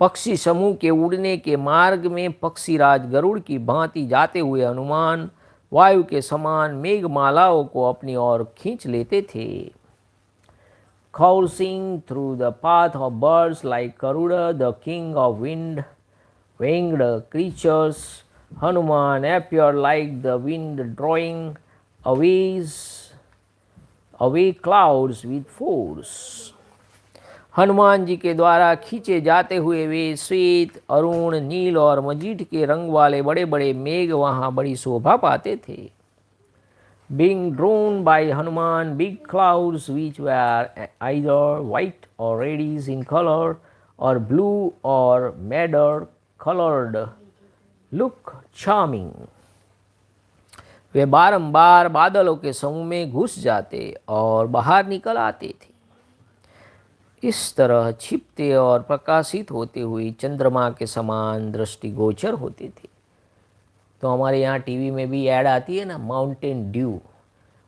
पक्षी समूह के उड़ने के मार्ग में पक्षीराज गरुड़ की भांति जाते हुए हनुमान वायु के समान मेघमालाओं को अपनी ओर खींच लेते थे। Coursing through the path of birds like Garuda, the king of winged creatures, Hanuman appeared like the wind drawing away clouds with force. Hanuman ji के द्वारा खींचे जाते हुए वे श्वेत, अरुण, नील और मजीठ के रंग वाले बड़े बड़े मेघ वहाँ बड़ी शोभा पाते थे। Being drawn by Hanuman, big clouds which were either white or reddish in color or blue or madder colored look charming. वे बारंबार बादलों के समूह में घुस जाते और बाहर निकल आते थे। इस तरह छिपते और प्रकाशित होते हुए चंद्रमा के समान दृष्टिगोचर होते थे। तो हमारे यहाँ टीवी में भी ऐड आती है ना, माउंटेन ड्यू,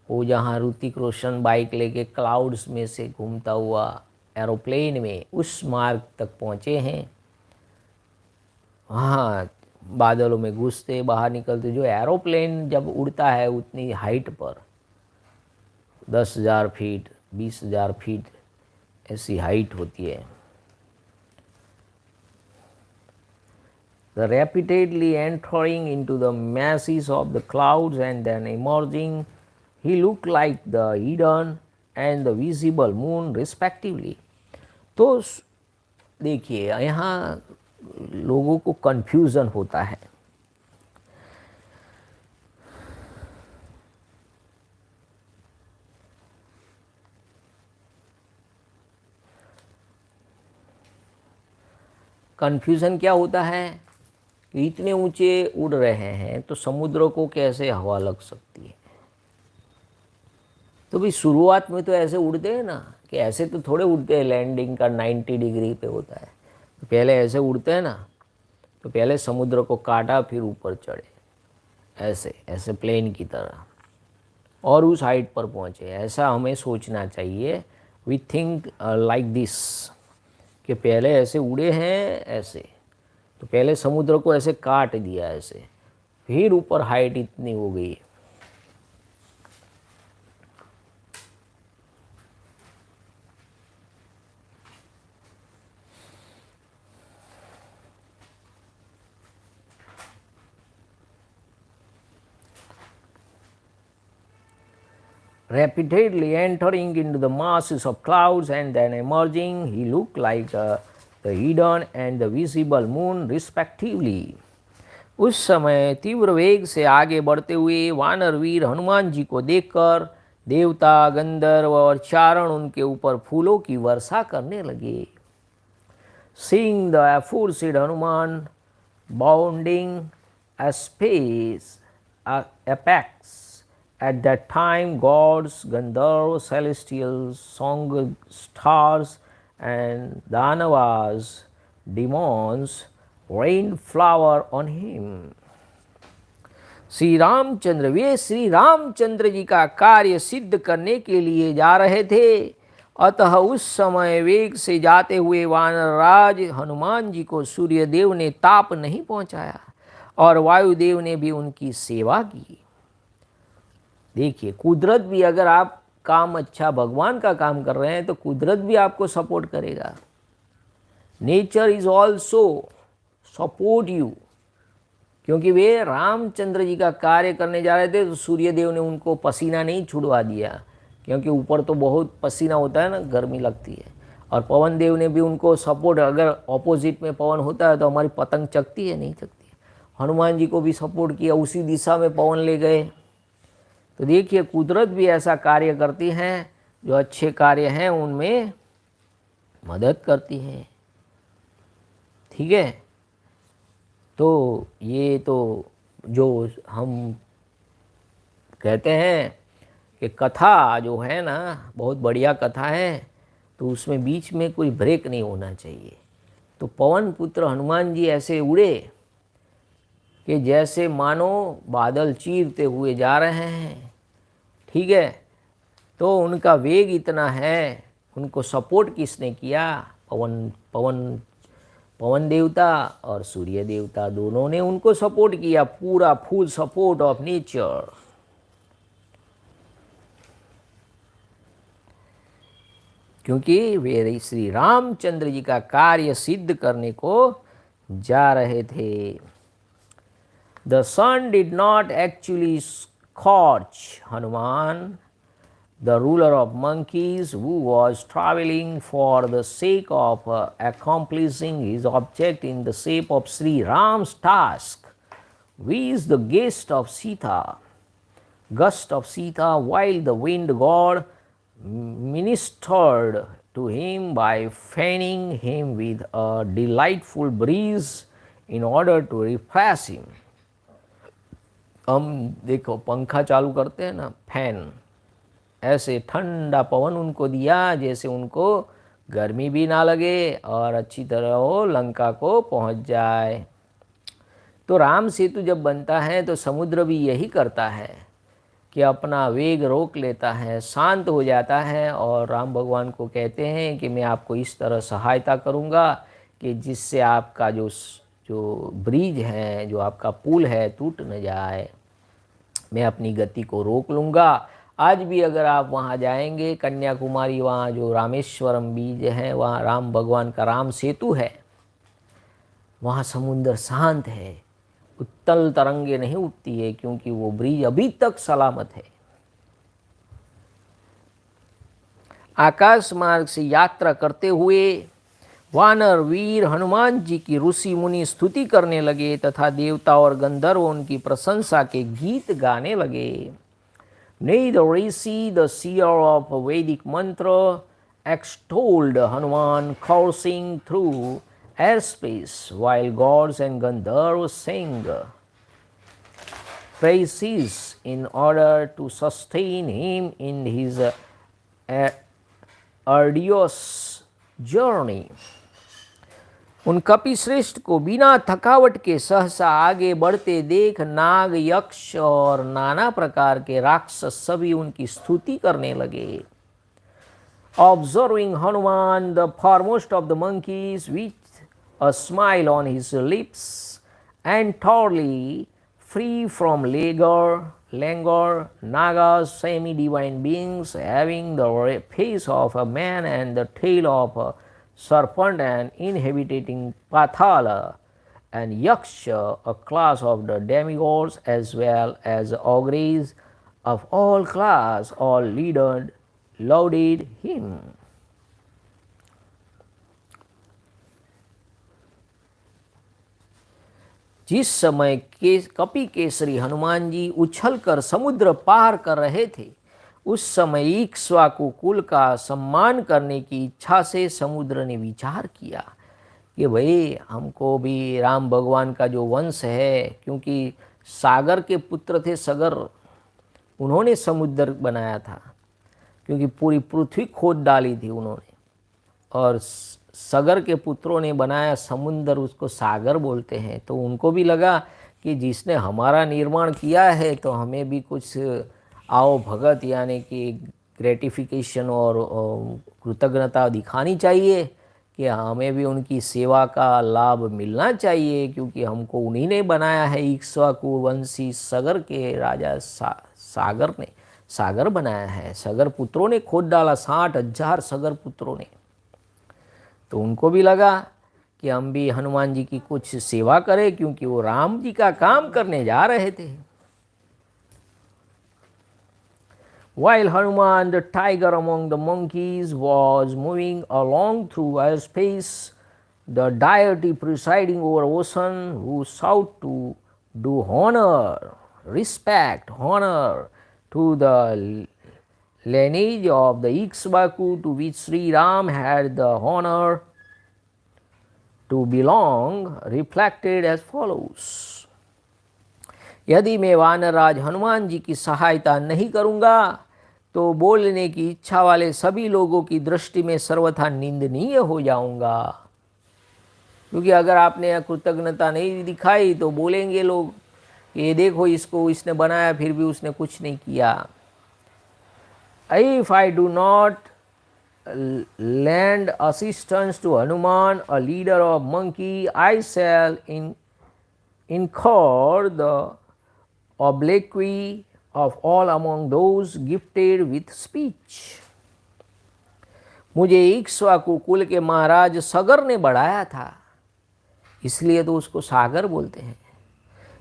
वो जहाँ ऋतिक रोशन बाइक लेके क्लाउड्स में से घूमता हुआ एरोप्लेन में उस मार्ग तक पहुँचे हैं। हाँ, बादलों में घुसते बाहर निकलते, जो एरोप्लेन जब उड़ता है उतनी हाइट पर 10,000 फीट 20,000 फीट ऐसी हाइट होती है। The repeatedly entering into the masses of the clouds and then emerging, he looked like the hidden and the visible moon respectively. तो देखिए यहाँ लोगों को कंफ्यूजन होता है। कंफ्यूजन क्या होता है कि इतने ऊंचे उड़ रहे हैं तो समुद्र को कैसे हवा लग सकती है। तो भाई शुरुआत में तो ऐसे उड़ते हैं ना, कि ऐसे तो थोड़े उड़ते हैं, लैंडिंग का 90 डिग्री पे होता है, तो पहले ऐसे उड़ते हैं ना, तो पहले समुद्र को काटा फिर ऊपर चढ़े, ऐसे ऐसे प्लेन की तरह, और उस हाइट पर पहुँचे। ऐसा हमें सोचना चाहिए। वी थिंक लाइक दिस, कि पहले ऐसे उड़े हैं ऐसे, तो पहले समुद्र को ऐसे काट दिया ऐसे, फिर ऊपर हाइट इतनी हो गई। Repeatedly entering into the masses of clouds and then emerging, he looked like the hidden and the visible moon respectively. उस समय तीव्र वेग से आगे बढ़ते हुए वानर वीर हनुमान जी को देखकर देवता, गंधर्व और चारण उनके ऊपर फूलों की वर्षा करने लगे। Seeing the aforesaid Hanuman bounding apex, at that time gods, Gandharvas, celestials, song stars and Danavas, demons, rained flower on him. Shri Ramchandra, वे श्री रामचंद्र जी का कार्य सिद्ध करने के लिए जा रहे थे, अतः उस समय वेग से जाते हुए वानरराज हनुमान जी को सूर्यदेव ने ताप नहीं पहुंचाया और वायुदेव ने भी उनकी सेवा की। देखिए, कुदरत भी, अगर आप काम अच्छा भगवान का काम कर रहे हैं तो कुदरत भी आपको सपोर्ट करेगा। Nature is also support you, क्योंकि वे रामचंद्र जी का कार्य करने जा रहे थे तो सूर्यदेव ने उनको पसीना नहीं छुड़वा दिया, क्योंकि ऊपर तो बहुत पसीना होता है ना, गर्मी लगती है। और पवन देव ने भी उनको सपोर्ट, अगर ऑपोजिट में पवन होता है तो हमारी पतंग चकती है, नहीं चकती है। हनुमान जी को भी सपोर्ट किया, उसी दिशा में पवन ले गए। तो देखिए कुदरत भी ऐसा कार्य करती हैं, जो अच्छे कार्य हैं उनमें मदद करती हैं। ठीक है, तो ये तो जो हम कहते हैं कि कथा जो है ना बहुत बढ़िया कथा है, तो उसमें बीच में कोई ब्रेक नहीं होना चाहिए। तो पवन पुत्र हनुमान जी ऐसे उड़े कि जैसे मानो बादल चीरते हुए जा रहे हैं। ठीक है, तो उनका वेग इतना है, उनको सपोर्ट किसने किया? पवन पवन पवन देवता और सूर्य देवता दोनों ने उनको सपोर्ट किया, पूरा फुल सपोर्ट ऑफ नेचर। क्योंकि वे श्री रामचंद्र जी का कार्य सिद्ध करने को जा रहे थे। The sun did not actually scorch Hanuman, the ruler of monkeys, who was traveling for the sake of accomplishing his object in the shape of Sri Ram's task, who is the guest of Sita, while the wind god ministered to him by fanning him with a delightful breeze in order to refresh him. हम देखो पंखा चालू करते हैं ना, फैन, ऐसे ठंडा पवन उनको दिया जैसे उनको गर्मी भी ना लगे और अच्छी तरह वो लंका को पहुंच जाए। तो राम सेतु जब बनता है तो समुद्र भी यही करता है कि अपना वेग रोक लेता है, शांत हो जाता है और राम भगवान को कहते हैं कि मैं आपको इस तरह सहायता करूंगा कि जिससे आपका जो ब्रिज है, जो आपका पुल है, टूट न जाए। मैं अपनी गति को रोक लूँगा। आज भी अगर आप वहाँ जाएंगे कन्याकुमारी, वहाँ जो रामेश्वरम बीच है, वहाँ राम भगवान का राम सेतु है, वहाँ समुद्र शांत है, उत्तल तरंगे नहीं उठती है, क्योंकि वो ब्रिज अभी तक सलामत है। आकाश मार्ग से यात्रा करते हुए वानर वीर हनुमान जी की ऋषि मुनि स्तुति करने लगे तथा देवता और गंधर्व उनकी प्रशंसा के गीत गाने लगे। Neither rishi, the seer of Vedic mantra, extolled Hanuman coursing through airspace, while gods and Gandharvas sang praises in order to sustain him in his arduous journey. उन कपि श्रेष्ठ को बिना थकावट के सहसा आगे बढ़ते देख नाग, यक्ष और नाना प्रकार के राक्षस सभी उनकी स्तुति करने लगे। Observing Hanuman, the foremost of the monkeys, with a smile on his lips, entirely free from languor, nagas, semi-divine beings, having the face of a man and the tail of a serpent, and inhabiting Pathala, and Yaksha, a class of the demigods, as well as ogres of all class, all lauded him. जिस समय कपि केसरी हनुमान जी उछलकर समुद्र पार कर रहे थे, उस समय इक्ष्वाकु कुल का सम्मान करने की इच्छा से समुद्र ने विचार किया कि भाई हमको भी राम भगवान का जो वंश है, क्योंकि सागर के पुत्र थे सगर, उन्होंने समुद्र बनाया था, क्योंकि पूरी पृथ्वी खोद डाली थी उन्होंने, और सगर के पुत्रों ने बनाया समुद्र, उसको सागर बोलते हैं। तो उनको भी लगा कि जिसने हमारा निर्माण किया है तो हमें भी कुछ आओ भगत यानी कि ग्रेटिफिकेशन और कृतज्ञता दिखानी चाहिए कि हमें भी उनकी सेवा का लाभ मिलना चाहिए, क्योंकि हमको उन्हीं ने बनाया है। इक्ष्वाकु वंशी सगर के राजा सागर ने सागर बनाया है, सगर पुत्रों ने खोद डाला, 60,000 सगर पुत्रों ने। तो उनको भी लगा कि हम भी हनुमान जी की कुछ सेवा करें, क्योंकि वो राम जी का काम करने जा रहे थे। While Hanuman, the tiger among the monkeys, was moving along through airspace, the deity presiding over ocean, who sought to do honor, respect, honor to the lineage of the Ikshvaku to which Sri Ram had the honor to belong reflected as follows. यदि मैं वानरराज हनुमान जी की सहायता नहीं करूँगा तो बोलने की इच्छा वाले सभी लोगों की दृष्टि में सर्वथा निंदनीय हो जाऊँगा, क्योंकि अगर आपने कृतज्ञता नहीं दिखाई तो बोलेंगे लोग कि ये देखो इसको इसने बनाया फिर भी उसने कुछ नहीं किया. If I do not lend assistance to Hanuman, a leader of monkey, I shall incur the obloquy of all among those gifted with speech. मुझे इक्ष्वाकु कुल के महाराज सगर ने बढ़ाया था, इसलिए तो उसको सागर बोलते हैं.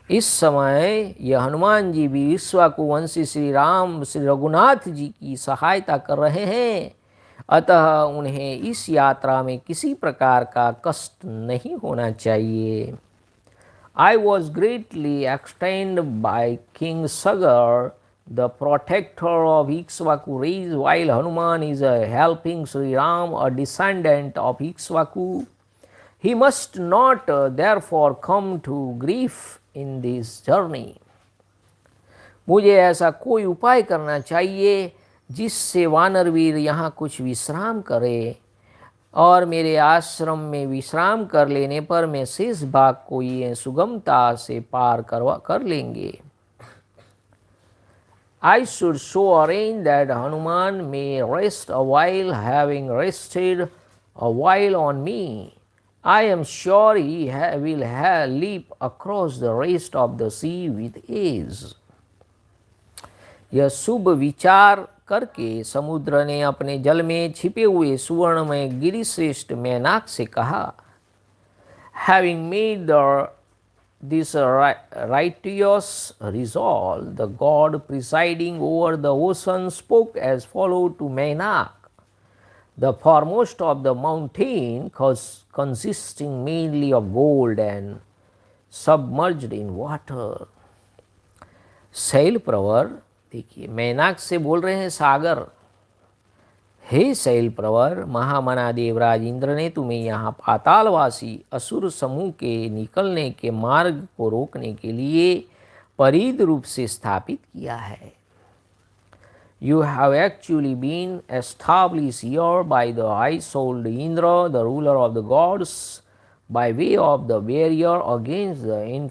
इस समय यह हनुमान जी भी इक्ष्वाकु वंशी श्री राम श्री रघुनाथ जी की सहायता कर रहे हैं, अतः उन्हें इस यात्रा में किसी प्रकार का कष्ट नहीं होना चाहिए. I was greatly extended by King Sagar, the protector of Ikshvaku race, while Hanuman is helping Sri Ram, a descendant of Ikshvaku. He must not therefore come to grief in this journey. मुझे ऐसा कोई उपाय करना चाहिए जिससे वानरवीर यहाँ कुछ विश्राम करे, और मेरे आश्रम में विश्राम कर लेने पर मैं शेष भाग को ये सुगमता से पार कर लेंगे. I should so arrange that Hanuman may rest a while, having rested a while on me. I am sure he will leap across the rest of the sea with ease. यह शुभ विचार करके समुद्र ने अपने जल में छिपे हुए सुवर्ण में गिरिश्रेष्ठ मैनाक से कहा. Having made this righteous resolve, the god presiding over the ocean spoke as follows to Mainak, the foremost of the mountain, consisting mainly of gold and submerged in water. शैल प्रवर, देखिए मैनाक से बोल रहे हैं सागर. हे शैल प्रवर, महामना देवराज इंद्र ने तुम्हें यहाँ पातालवासी असुर समूह के निकलने के मार्ग को रोकने के लिए परिद रूप से स्थापित किया है. You have actually been established here by the high-souled Indra, the ruler of the gods, by way of the barrier against the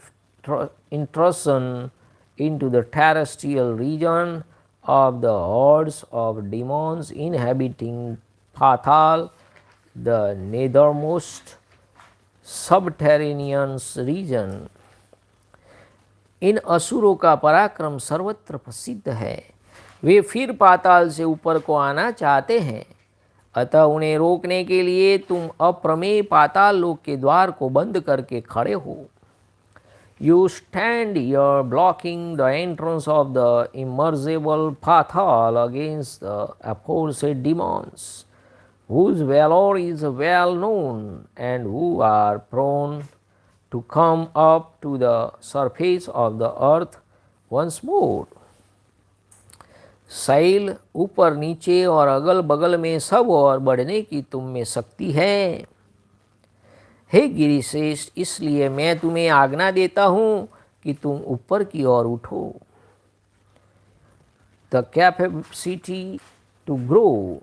intrusion into the terrestrial region of the hordes of demons inhabiting Patal, the nethermost subterranean region. इन असुरों का पराक्रम सर्वत्र प्रसिद्ध है. वे फिर पाताल से ऊपर को आना चाहते हैं, अतः उन्हें रोकने के लिए तुम अप्रमेय पाताल लोक के द्वार को बंद करके खड़े हो. You stand here blocking the entrance of the immersible Patal against the aforesaid demons, whose valor is well known and who are prone to come up to the surface of the earth once more. शैल, ऊपर नीचे और अगल बगल में सब और बढ़ने की तुम में शक्ति है. हे गिरिश्रेष्ठ, इसलिए मैं तुम्हें आज्ञा देता हूँ कि तुम ऊपर की ओर उठो. The capacity to grow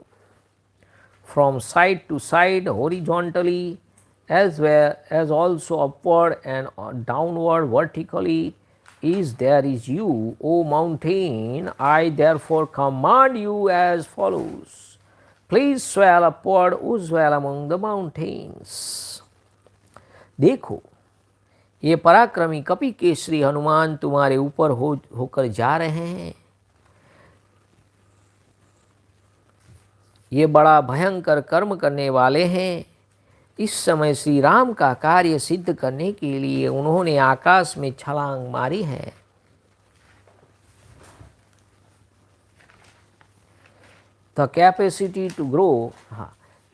from side to side horizontally as well as also upward and downward vertically is there is you, O mountain. I therefore command you as follows. Please swell upward, O swell among the mountains. देखो, ये पराक्रमी कपि केसरी हनुमान तुम्हारे ऊपर होकर जा रहे हैं. ये बड़ा भयंकर कर्म करने वाले हैं. इस समय श्री राम का कार्य सिद्ध करने के लिए उन्होंने आकाश में छलांग मारी है. The capacity to grow.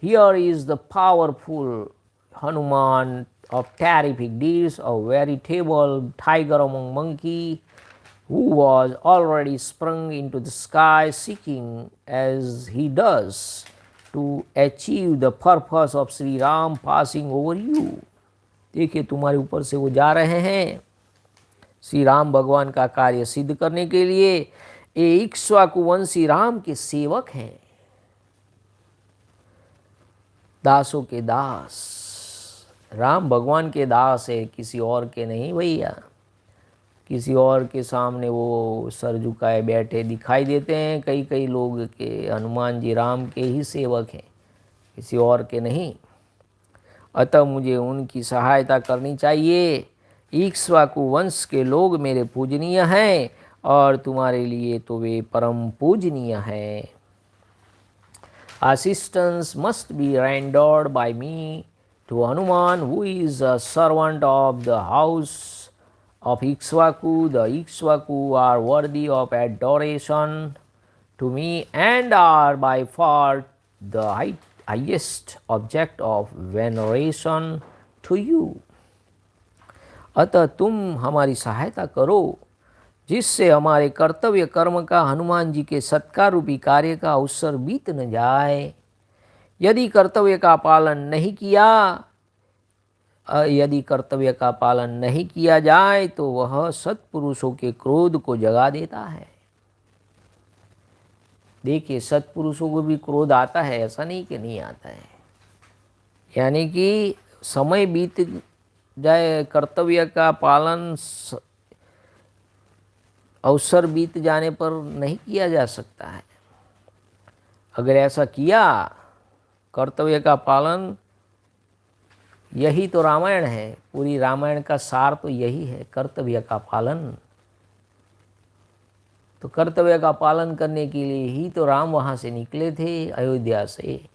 Here is the powerful Hanuman of terrific deeds, a veritable tiger among monkey, who was already sprung into the sky seeking as he does to achieve the purpose of Sri Ram passing over you। देखिए तुम्हारे ऊपर से वो जा रहे हैं श्री राम भगवान का कार्य सिद्ध करने के लिए। ये इक्ष्वाकु वंशी राम के सेवक हैं, दासों के दास, राम भगवान के दास है, किसी और के नहीं भैया। किसी और के सामने वो सर झुकाए बैठे दिखाई देते हैं कई कई लोग के हनुमान जी राम के ही सेवक हैं, किसी और के नहीं। अतः मुझे उनकी सहायता करनी चाहिए। इक्ष्वाकु वंश के लोग मेरे पूजनीय हैं और तुम्हारे लिए तो वे परम पूजनीय हैं। Assistance must be rendered by me to Hanuman, who is a servant of the house of Ikshvaku. The Ikshvaku are worthy of adoration to me and are by far the highest object of veneration to you। अतः तुम हमारी सहायता करो जिससे हमारे कर्तव्य कर्म का हनुमान जी के सत्कार रूपी कार्य का अवसर बीत न जाए। यदि कर्तव्य का पालन नहीं किया जाए तो वह सत्पुरुषों के क्रोध को जगा देता है। देखिए सत्पुरुषों को भी क्रोध आता है, ऐसा नहीं कि नहीं आता है। यानी कि समय बीत जाए, कर्तव्य का पालन अवसर बीत जाने पर नहीं किया जा सकता है। अगर ऐसा किया, कर्तव्य का पालन, यही तो रामायण है, पूरी रामायण का सार तो यही है, कर्तव्य का पालन। तो कर्तव्य का पालन करने के लिए ही तो राम वहाँ से निकले थे अयोध्या से।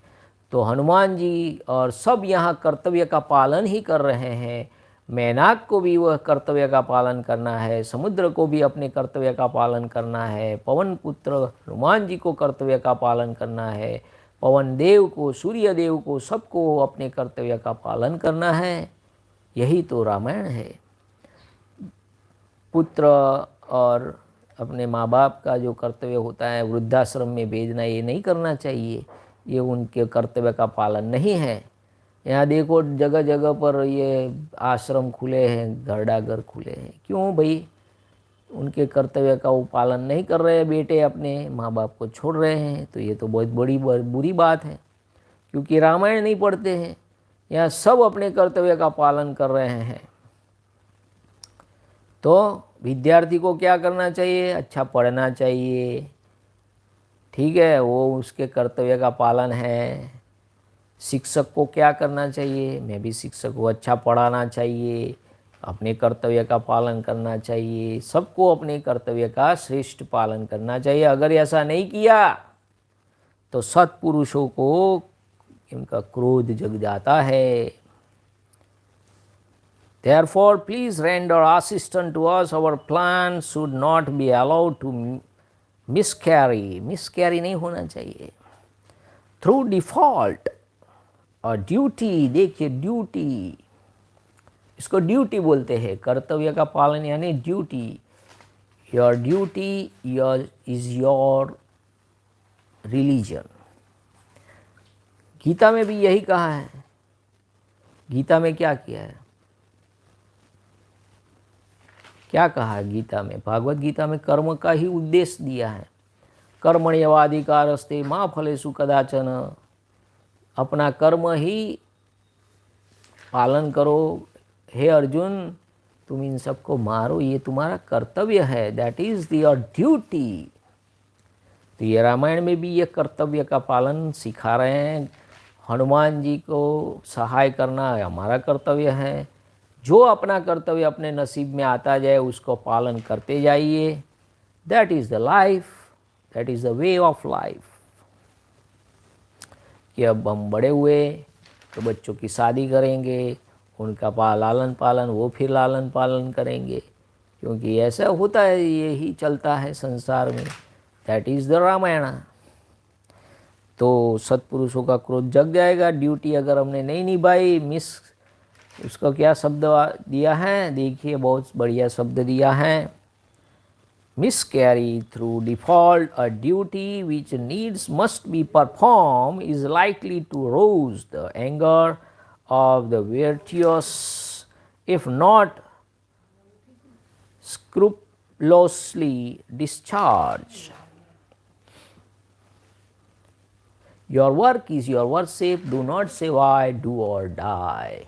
तो हनुमान जी और सब यहाँ कर्तव्य का पालन ही कर रहे हैं। मैनाक को भी वह कर्तव्य का पालन करना है, समुद्र को भी अपने कर्तव्य का पालन करना है, पवन पुत्र हनुमान जी को कर्तव्य का पालन करना है, पवन देव को, सूर्य देव को, सबको अपने कर्तव्य का पालन करना है। यही तो रामायण है। पुत्र और अपने माँ बाप का जो कर्तव्य होता है वृद्धाश्रम में भेजना, ये नहीं करना चाहिए, ये उनके कर्तव्य का पालन नहीं है। यहाँ देखो जगह जगह पर ये आश्रम खुले हैं, घर खुले हैं। क्यों भाई? उनके कर्तव्य का वो पालन नहीं कर रहे हैं, बेटे अपने माँ बाप को छोड़ रहे हैं। तो ये तो बहुत बड़ी बुरी बात है, क्योंकि रामायण नहीं पढ़ते हैं। यहाँ सब अपने कर्तव्य का पालन कर रहे हैं। तो विद्यार्थी को क्या करना चाहिए? अच्छा पढ़ना चाहिए, ठीक है, वो उसके कर्तव्य का पालन है। शिक्षक को क्या करना चाहिए? मैं भी शिक्षक को अच्छा पढ़ाना चाहिए, अपने कर्तव्य का पालन करना चाहिए। सबको अपने कर्तव्य का श्रेष्ठ पालन करना चाहिए। अगर ऐसा नहीं किया तो सत्पुरुषों को इनका क्रोध जग जाता है। Therefore, please render assistance to us. Our plan should not be allowed to miscarry. Miscarry नहीं होना चाहिए। Through default और ड्यूटी, देखिए ड्यूटी, इसको ड्यूटी बोलते हैं। कर्तव्य का पालन यानी duty. Your duty is your religion. Gita में भी यही कहा है। गीता में क्या किया है? क्या कहा है गीता में? भागवत गीता में कर्म का ही उद्देश्य दिया है। कर्मण्येवाधिकारस्ते मा फलेषु कदाचन। अपना कर्म ही पालन करो। हे अर्जुन, तुम इन सबको मारो, ये तुम्हारा कर्तव्य है। That is your duty. तो ये रामायण में भी ये कर्तव्य का पालन सिखा रहे हैं। हनुमान जी को सहाय करना हमारा कर्तव्य है। जो अपना कर्तव्य अपने नसीब में आता जाए उसको पालन करते जाइए। That is the life, that is the way of life. कि अब हम बड़े हुए तो बच्चों की शादी करेंगे, उनका लालन पालन, वो फिर लालन पालन करेंगे, क्योंकि ऐसा होता है, यही चलता है संसार में। That is the Ramayana. तो सत्पुरुषों का क्रोध जग जाएगा। ड्यूटी अगर हमने नहीं निभाई, उसका क्या शब्द दिया है? देखिए बहुत बढ़िया शब्द दिया है। miscarry through default a duty which needs must be performed is likely to rouse the anger of the virtuous, if not scrupulously discharged. Your work is your worship, do not say why, do or die.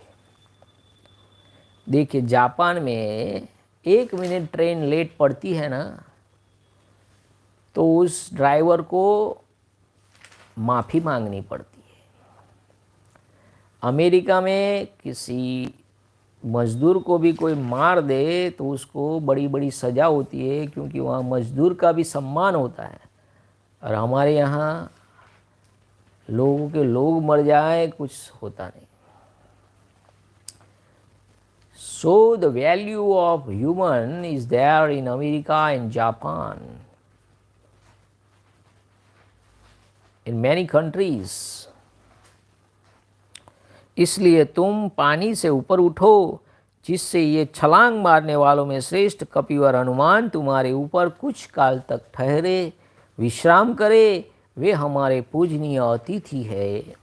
देखिए जापान में 1 मिनट ट्रेन लेट पड़ती है ना तो उस ड्राइवर को माफ़ी मांगनी पड़ती है। अमेरिका में किसी मज़दूर को भी कोई मार दे तो उसको बड़ी बड़ी सज़ा होती है, क्योंकि वहाँ मज़दूर का भी सम्मान होता है। और हमारे यहाँ लोगों के लोग मर जाए कुछ होता नहीं। So the value of human is there in America and Japan, in many countries. इसलिए तुम पानी से ऊपर उठो, जिससे ये छलांग मारने वालों में श्रेष्ठ कपिवर हनुमान तुम्हारे ऊपर कुछ काल तक ठहरे, विश्राम करे। वे हमारे पूजनीय अतिथि है।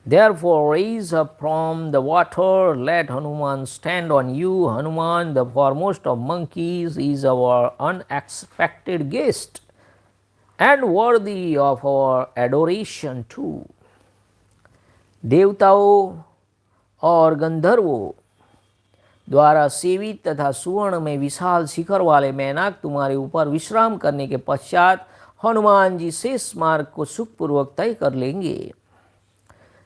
Therefore raise up from the water, let Hanuman stand on you. Hanuman, the foremost of monkeys, is our unexpected guest and worthy of our adoration too. देवताओं और गंधर्वों द्वारा सेवित तथा सुवर्ण में विशाल शिखर वाले मैनाक तुम्हारे ऊपर विश्राम करने के पश्चात हनुमान जी शेष मार्ग को सुखपूर्वक तय कर लेंगे।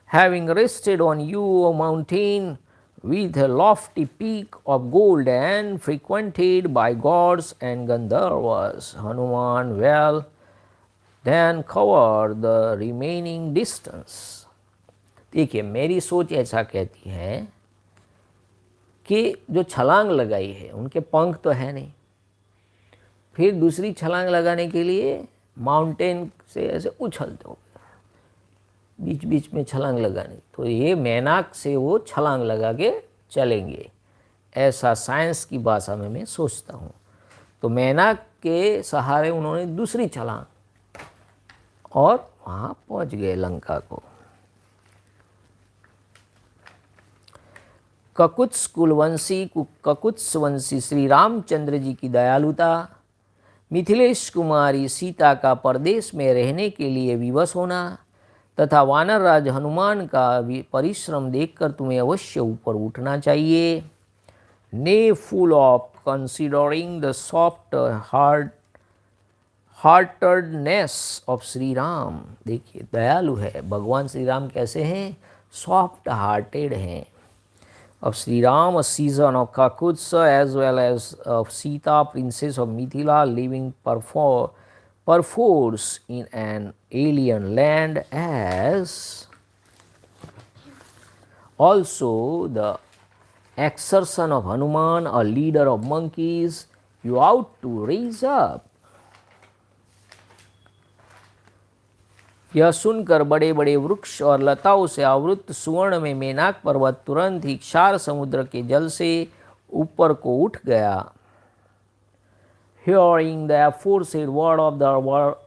Having rested on you, O mountain, with a lofty peak of gold and frequented by gods and Gandharvas, Hanuman will then cover the remaining distance. देखिए मेरी सोच ऐसा कहती है कि जो छलांग लगाई है उनके पंख तो है नहीं, फिर दूसरी छलांग लगाने के लिए माउंटेन से ऐसे उछलते हो, बीच बीच में छलांग लगानी, तो ये मैनाक से वो छलांग लगा के चलेंगे, ऐसा साइंस की भाषा में मैं सोचता हूँ। तो मैनाक के सहारे उन्होंने दूसरी छलांग और वहाँ पहुँच गए लंका को। ककुत्स कुलवंशी ककुत्स वंशी श्री रामचंद्र जी की दयालुता, मिथिलेश कुमारी सीता का परदेश में रहने के लिए विवश होना तथा वानर राज हनुमान का परिश्रम देखकर तुम्हें अवश्य ऊपर उठना चाहिए। ने full of considering the soft heartedness of Shri Ram. देखिए दयालु है भगवान श्री राम, कैसे हैं? सॉफ्ट हार्टेड हैं। Of Sri Ram, a season of Kakutsa, as well as of Sita, princess of Mithila, living perforce in an alien land, as also the exertion of Hanuman, a leader of monkeys, you ought to raise up. यह सुनकर बड़े बड़े वृक्ष और लताओं से आवृत सुवर्ण में मेनाक पर्वत तुरंत ही क्षार समुद्र के जल से ऊपर को उठ गया। Hearing the aforesaid word of the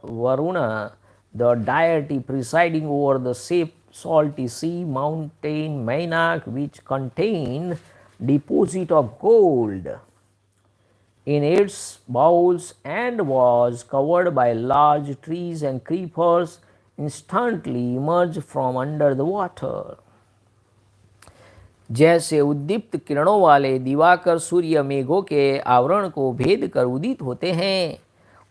Varuna, the deity presiding over the safe salty sea, mountain Mainak, which contained deposit of gold in its bowels and was covered by large trees and creepers, instantly emerged from under the water. जैसे उद्दीप्त किरणों वाले दिवाकर सूर्य मेघों के आवरण को भेद कर उदित होते हैं,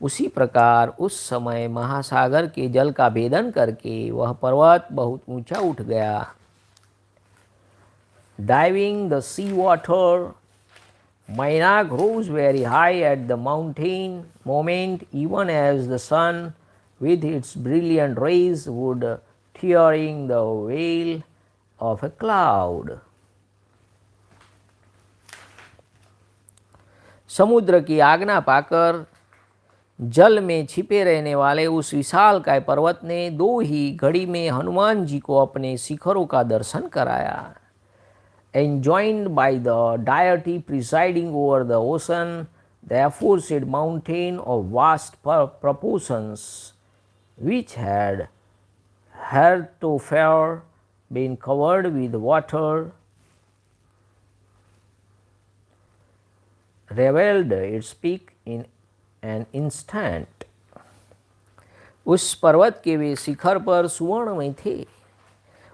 उसी प्रकार उस समय महासागर के जल का भेदन करके वह पर्वत बहुत ऊंचा उठ गया। Diving the sea water, Mainak rose very high at the mountain moment, even as the sun with its brilliant rays would tearing the veil of a cloud. समुद्र की आज्ञा पाकर जल में छिपे रहने वाले उस विशाल काय पर्वत ने दो ही घड़ी में हनुमान जी को अपने शिखरों का दर्शन कराया। Enjoined by the deity presiding over the ocean, The aforesaid mountain of vast proportions, which had heretofore been covered with water, revealed its peak in an instant. उस पर्वत के वे शिखर पर सुवर्णमय थे,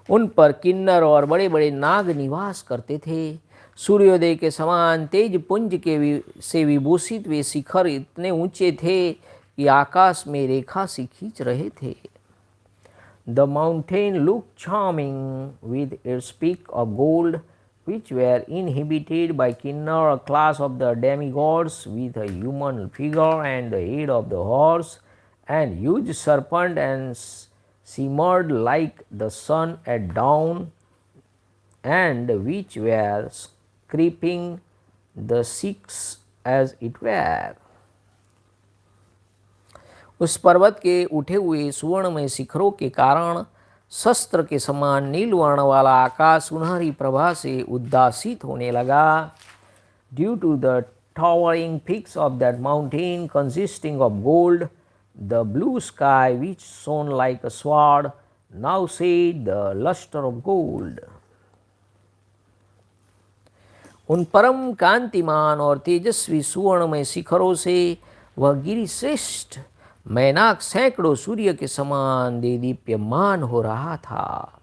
उन पर किन्नर और बड़े बड़े नाग निवास करते थे। सूर्योदय के समान तेज पुंज के से विभूषित वे शिखर इतने ऊंचे थे कि आकाश में रेखा सी खींच रहे थे। The mountain looked charming with its peak of gold, which were inhabited by Kinnor, a class of the demigods with a human figure and the head of the horse, and huge serpent, and shimmered like the sun at dawn, and which were creeping the seas as it were. उस पर्वत के उठे हुए सुवर्णमय शिखरों के कारण शस्त्र के समान नील वर्ण वाला आकाश सुनहरी प्रभा से उद्दासित होने लगा। Due to the towering peaks of that mountain consisting of gold, the blue sky which shone like a sword now shed the luster of gold. उन परम कांतिमान और तेजस्वी सुवर्णमय शिखरों से वह गिरि श्रेष्ठ मैनाक सैकड़ों सूर्य के समान दीप्यमान हो रहा था।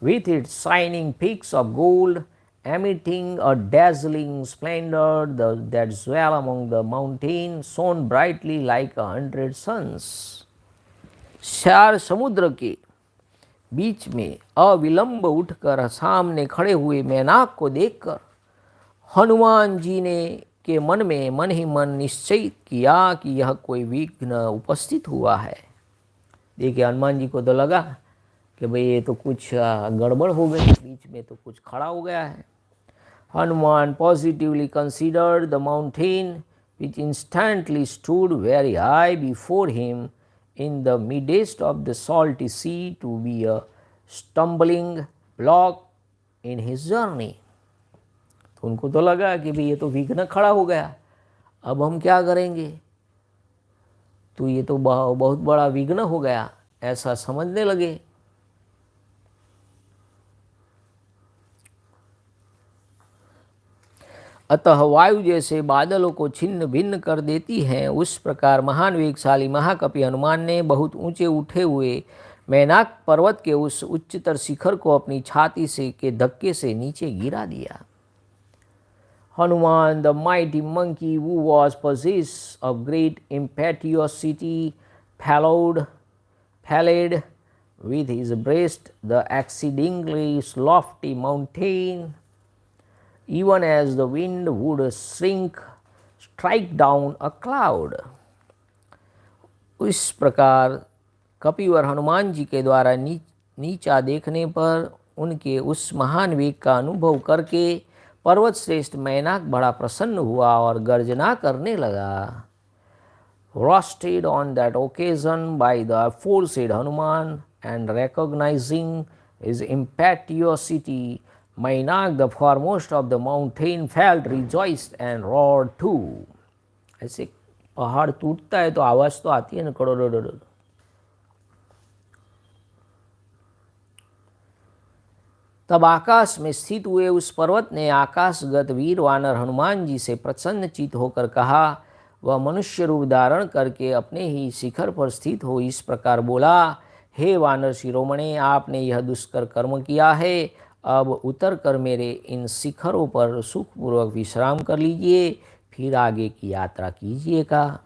With its shining peaks of gold emitting a dazzling splendor, that swell among the mountains shone brightly like 100 suns. चार समुद्र के बीच में अविलंब उठकर सामने खड़े हुए मैनाक को देखकर हनुमान जी ने के मन में मन ही मन निश्चय किया कि यह कोई विघ्न उपस्थित हुआ है। देखिए हनुमान जी को तो लगा कि भाई ये तो कुछ गड़बड़ हो गई, बीच में तो कुछ खड़ा हो गया है। Hanuman positively considered the mountain which instantly stood very high before him in the midst of the salty sea to be a stumbling block in his journey. तो उनको तो लगा कि भाई ये तो विघ्न खड़ा हो गया, अब हम क्या करेंगे, तो ये तो बहुत बड़ा विघ्न हो गया, ऐसा समझने लगे। अतः वायु जैसे बादलों को छिन्न भिन्न कर देती हैं, उस प्रकार महान वेगशाली महाकपि हनुमान ने बहुत ऊंचे उठे हुए मैनाक पर्वत के उस उच्चतर शिखर को अपनी छाती से के धक्के से नीचे गिरा दिया। Hanuman, the mighty monkey who was possessed of great impetuosity, followed with his breast the exceedingly lofty mountain, even as the wind would strike down a cloud. इस प्रकार कपिवर हनुमान जी के द्वारा नीचा देखने पर उनके उस महान वेग का अनुभव करके पर्वत श्रेष्ठ मैनाक बड़ा प्रसन्न हुआ और गर्जना करने लगा। Roused on that occasion by the aforesaid Hanuman and recognizing his impetuosity, Mainak the foremost of the mountain felt rejoiced and roared too. ऐसे पहाड़ टूटता है तो आवाज़ तो आती है ना, कड़ोड़ोड़ोड़। तब आकाश में स्थित हुए उस पर्वत ने आकाशगत वीर वानर हनुमान जी से प्रसन्नचित होकर कहा। वह मनुष्य रूप धारण करके अपने ही शिखर पर स्थित हो इस प्रकार बोला, हे वानर शिरोमणे, आपने यह दुष्कर कर्म किया है, अब उतर कर मेरे इन शिखरों पर सुखपूर्वक विश्राम कर लीजिए, फिर आगे की यात्रा कीजिएगा।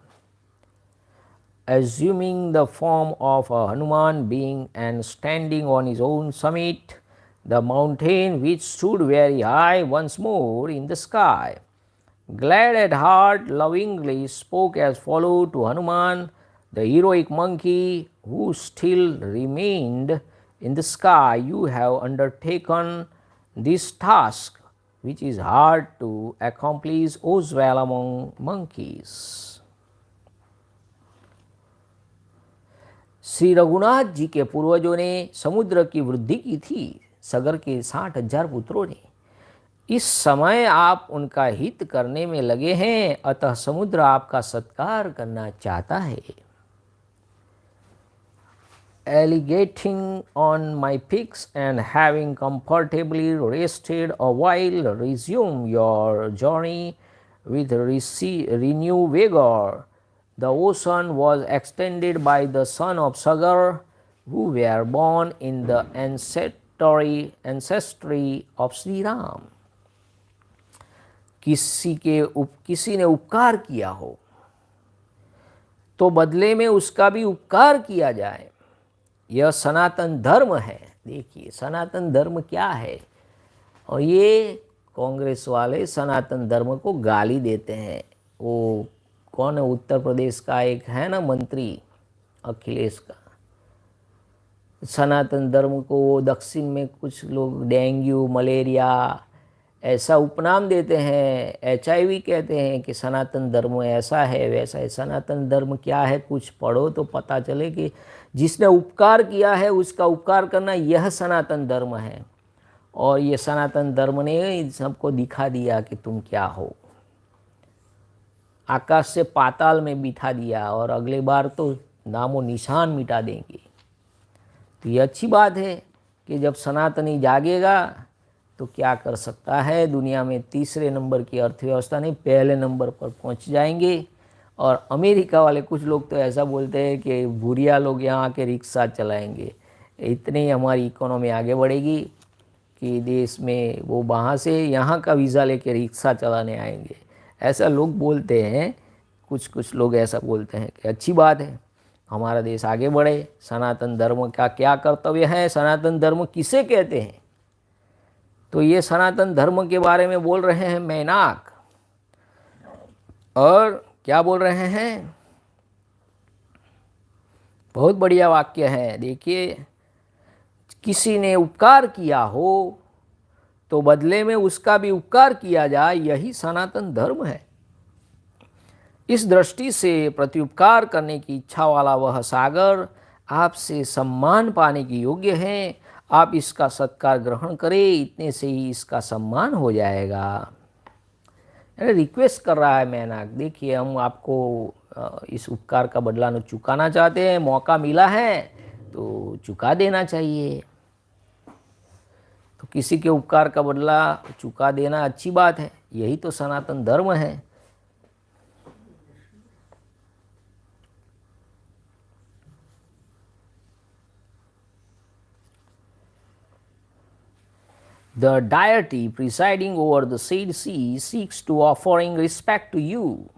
Assuming the form of a Hanuman being and standing on his own summit, the mountain which stood very high once more in the sky, glad at heart, lovingly spoke as followed to Hanuman, the heroic monkey who still remained in the sky. You have undertaken this task, which is hard to accomplish, as well among monkeys. Shri Raghunath ji के पूर्वजों ने समुद्र की वृद्धि की थी। सगर के 60,000 पुत्रों ने इस समय आप उनका हित करने में लगे हैं, अतः समुद्र आपका सत्कार करना चाहता है। Alligating on my peaks and having comfortably rested a while, resume your journey with renewed vigor. The ocean was extended by the son of Sagar, who were born in the ancestry of Sri Ram. किसी ने उपकार किया हो तो बदले में उसका भी उपकार किया जाए, यह सनातन धर्म है। देखिए सनातन धर्म क्या है, और ये कांग्रेस वाले सनातन धर्म को गाली देते हैं। वो कौन है, उत्तर प्रदेश का एक है ना मंत्री अखिलेश का, सनातन धर्म को दक्षिण में कुछ लोग डेंगू मलेरिया ऐसा उपनाम देते हैं, HIV कहते हैं कि सनातन धर्म ऐसा है वैसा है। सनातन धर्म क्या है, कुछ पढ़ो तो पता चले कि जिसने उपकार किया है उसका उपकार करना, यह सनातन धर्म है। और ये सनातन धर्म ने सबको दिखा दिया कि तुम क्या हो, आकाश से पाताल में बिठा दिया और अगले बार तो नामो निशान मिटा देंगे। तो ये अच्छी बात है कि जब सनातनी जागेगा तो क्या कर सकता है, दुनिया में तीसरे नंबर की अर्थव्यवस्था नहीं पहले नंबर पर पहुंच जाएंगे। और अमेरिका वाले कुछ लोग तो ऐसा बोलते हैं कि भूरिया लोग यहाँ आके रिक्शा चलाएंगे, इतनी हमारी इकोनॉमी आगे बढ़ेगी कि देश में वो वहाँ से यहाँ का वीज़ा लेके रिक्शा चलाने आएंगे। ऐसा लोग बोलते हैं, कुछ लोग ऐसा बोलते हैं कि अच्छी बात है हमारा देश आगे बढ़े। सनातन धर्म का क्या कर्तव्य है, सनातन धर्म किसे कहते हैं, तो ये सनातन धर्म के बारे में बोल रहे हैं मैनाक। और क्या बोल रहे हैं, बहुत बढ़िया वाक्य है। देखिए किसी ने उपकार किया हो तो बदले में उसका भी उपकार किया जाए, यही सनातन धर्म है। इस दृष्टि से प्रत्युपकार करने की इच्छा वाला वह सागर आपसे सम्मान पाने की योग्य है। आप इसका सत्कार ग्रहण करें, इतने से ही इसका सम्मान हो जाएगा। रिक्वेस्ट कर रहा है मैनाक, देखिए हम आपको इस उपकार का बदला न चुकाना चाहते हैं, मौका मिला है तो चुका देना चाहिए। तो किसी के उपकार का बदला चुका देना अच्छी बात है, यही तो सनातन धर्म है। The deity presiding over the said sea seeks to offering respect to you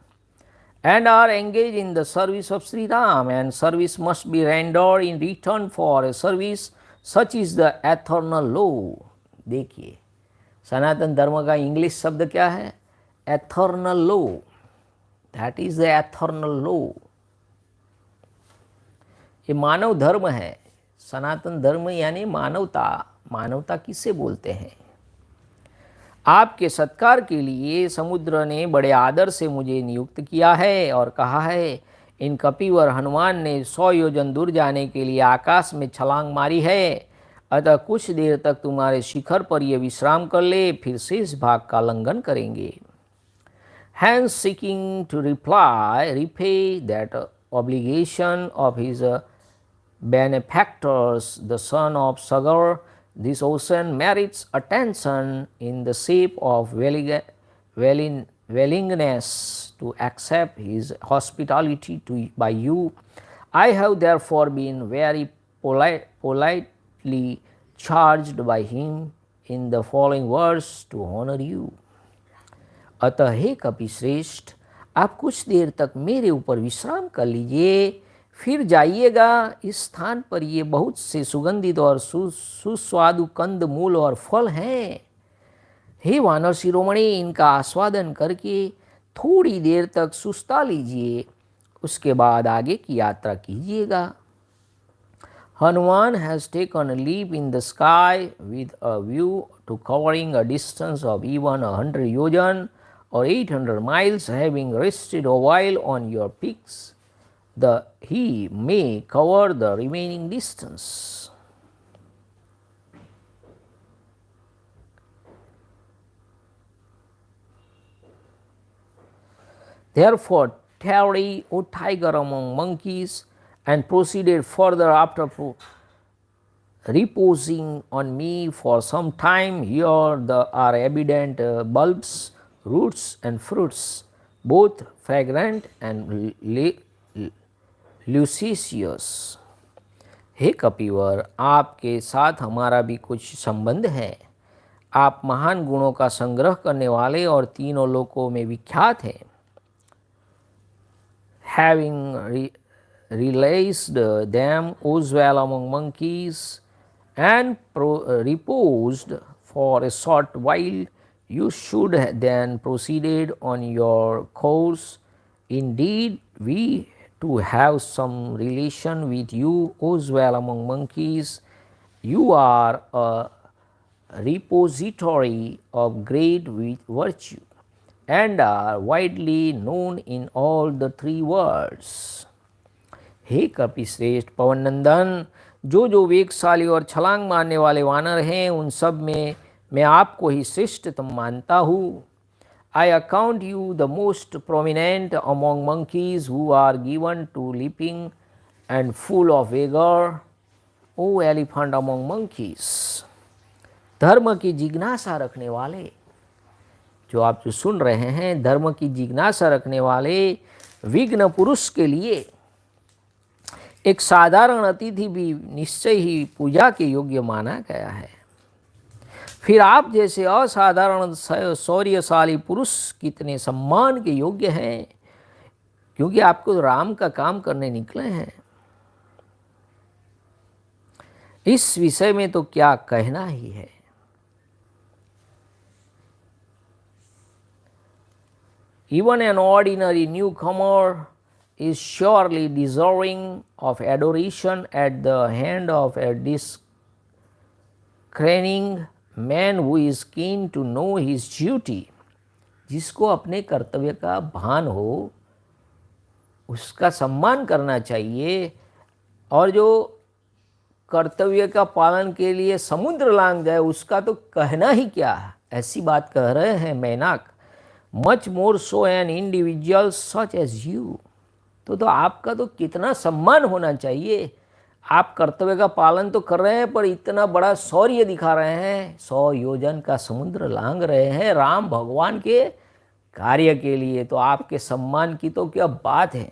and are engaged in the service of Sri Ram, and service must be rendered in return for a service. Such is the eternal law. देखिए सनातन धर्म का इंग्लिश शब्द क्या है, eternal law, that is the eternal law. ये मानव धर्म है, सनातन धर्म यानी मानवता। मानवता किसे बोलते हैं। आपके सत्कार के लिए समुद्र ने बड़े आदर से मुझे नियुक्त किया है और कहा है, इन कपिवर हनुमान ने 100 योजन दूर जाने के लिए आकाश में छलांग मारी है, अतः कुछ देर तक तुम्हारे शिखर पर ये विश्राम कर ले, फिर शेष भाग का लंघन करेंगे। Hence seeking to repay that obligation of his benefactors, the son of Sagar, this ocean merits attention in the shape of willingness to accept his hospitality by you. I have therefore been very politely charged by him in the following words to honor you. अतः हे कपि श्रेष्ठ, आप कुछ देर तक मेरे ऊपर विश्राम कर लीजिए, फिर जाइएगा। इस स्थान पर ये बहुत से सुगंधित और सुस्वादु कंद मूल और फल हैं। हे वानर शिरोमणि, इनका आस्वादन करके थोड़ी देर तक सुस्ता लीजिए, उसके बाद आगे की यात्रा कीजिएगा। Hanuman has taken a leap in the sky with a view to covering a distance of even 100 yojan or 800 miles, having rested a while on your peaks, he may cover the remaining distance. Therefore, tarry, O tiger among monkeys, and proceeded further after reposing on me for some time. Here there are evident bulbs, roots, and fruits, both fragrant and luscious. हे कपिवर, आपके साथ हमारा भी कुछ संबंध है। आप महान गुणों का संग्रह करने वाले और तीनों लोकों में विख्यात हैं। Having realized them as well among monkeys and reposed for a short while, you should then proceed on your course. Indeed, we to have some relation with you as well among monkeys. You are a repository of great virtue and are widely known in all the three worlds. हे कपिश्रेष्ठ पवन नंदन, जो वेगशाली और छलांग मारने वाले वानर हैं, उन सब में मैं आपको ही श्रेष्ठतम मानता हूँ। I account you the most prominent among monkeys who are given to leaping and full of vigor, O elephant among monkeys. धर्म की जिज्ञासा रखने वाले, जो आप जो सुन रहे हैं, धर्म की जिज्ञासा रखने वाले विघ्न पुरुष के लिए एक साधारण अतिथि भी निश्चय ही पूजा के योग्य माना गया है। फिर आप जैसे असाधारण शौर्यशाली पुरुष कितने सम्मान के योग्य हैं, क्योंकि आपको राम का काम करने निकले हैं। इस विषय में तो क्या कहना ही है। Even an ordinary newcomer is surely deserving of adoration at the hand of a discerning man who is keen to know his duty. जिसको अपने कर्तव्य का भान हो, उसका सम्मान करना चाहिए, और जो कर्तव्य का पालन के लिए समुद्र लांघ जाए, उसका तो कहना ही क्या है। ऐसी बात कह रहे हैं Mainak. Much more so an individual such as you. तो आपका तो कितना सम्मान होना चाहिए। आप कर्तव्य का पालन तो कर रहे हैं, पर इतना बड़ा शौर्य दिखा रहे हैं, 100 योजन का समुद्र लांघ रहे हैं राम भगवान के कार्य के लिए, तो आपके सम्मान की तो क्या बात है।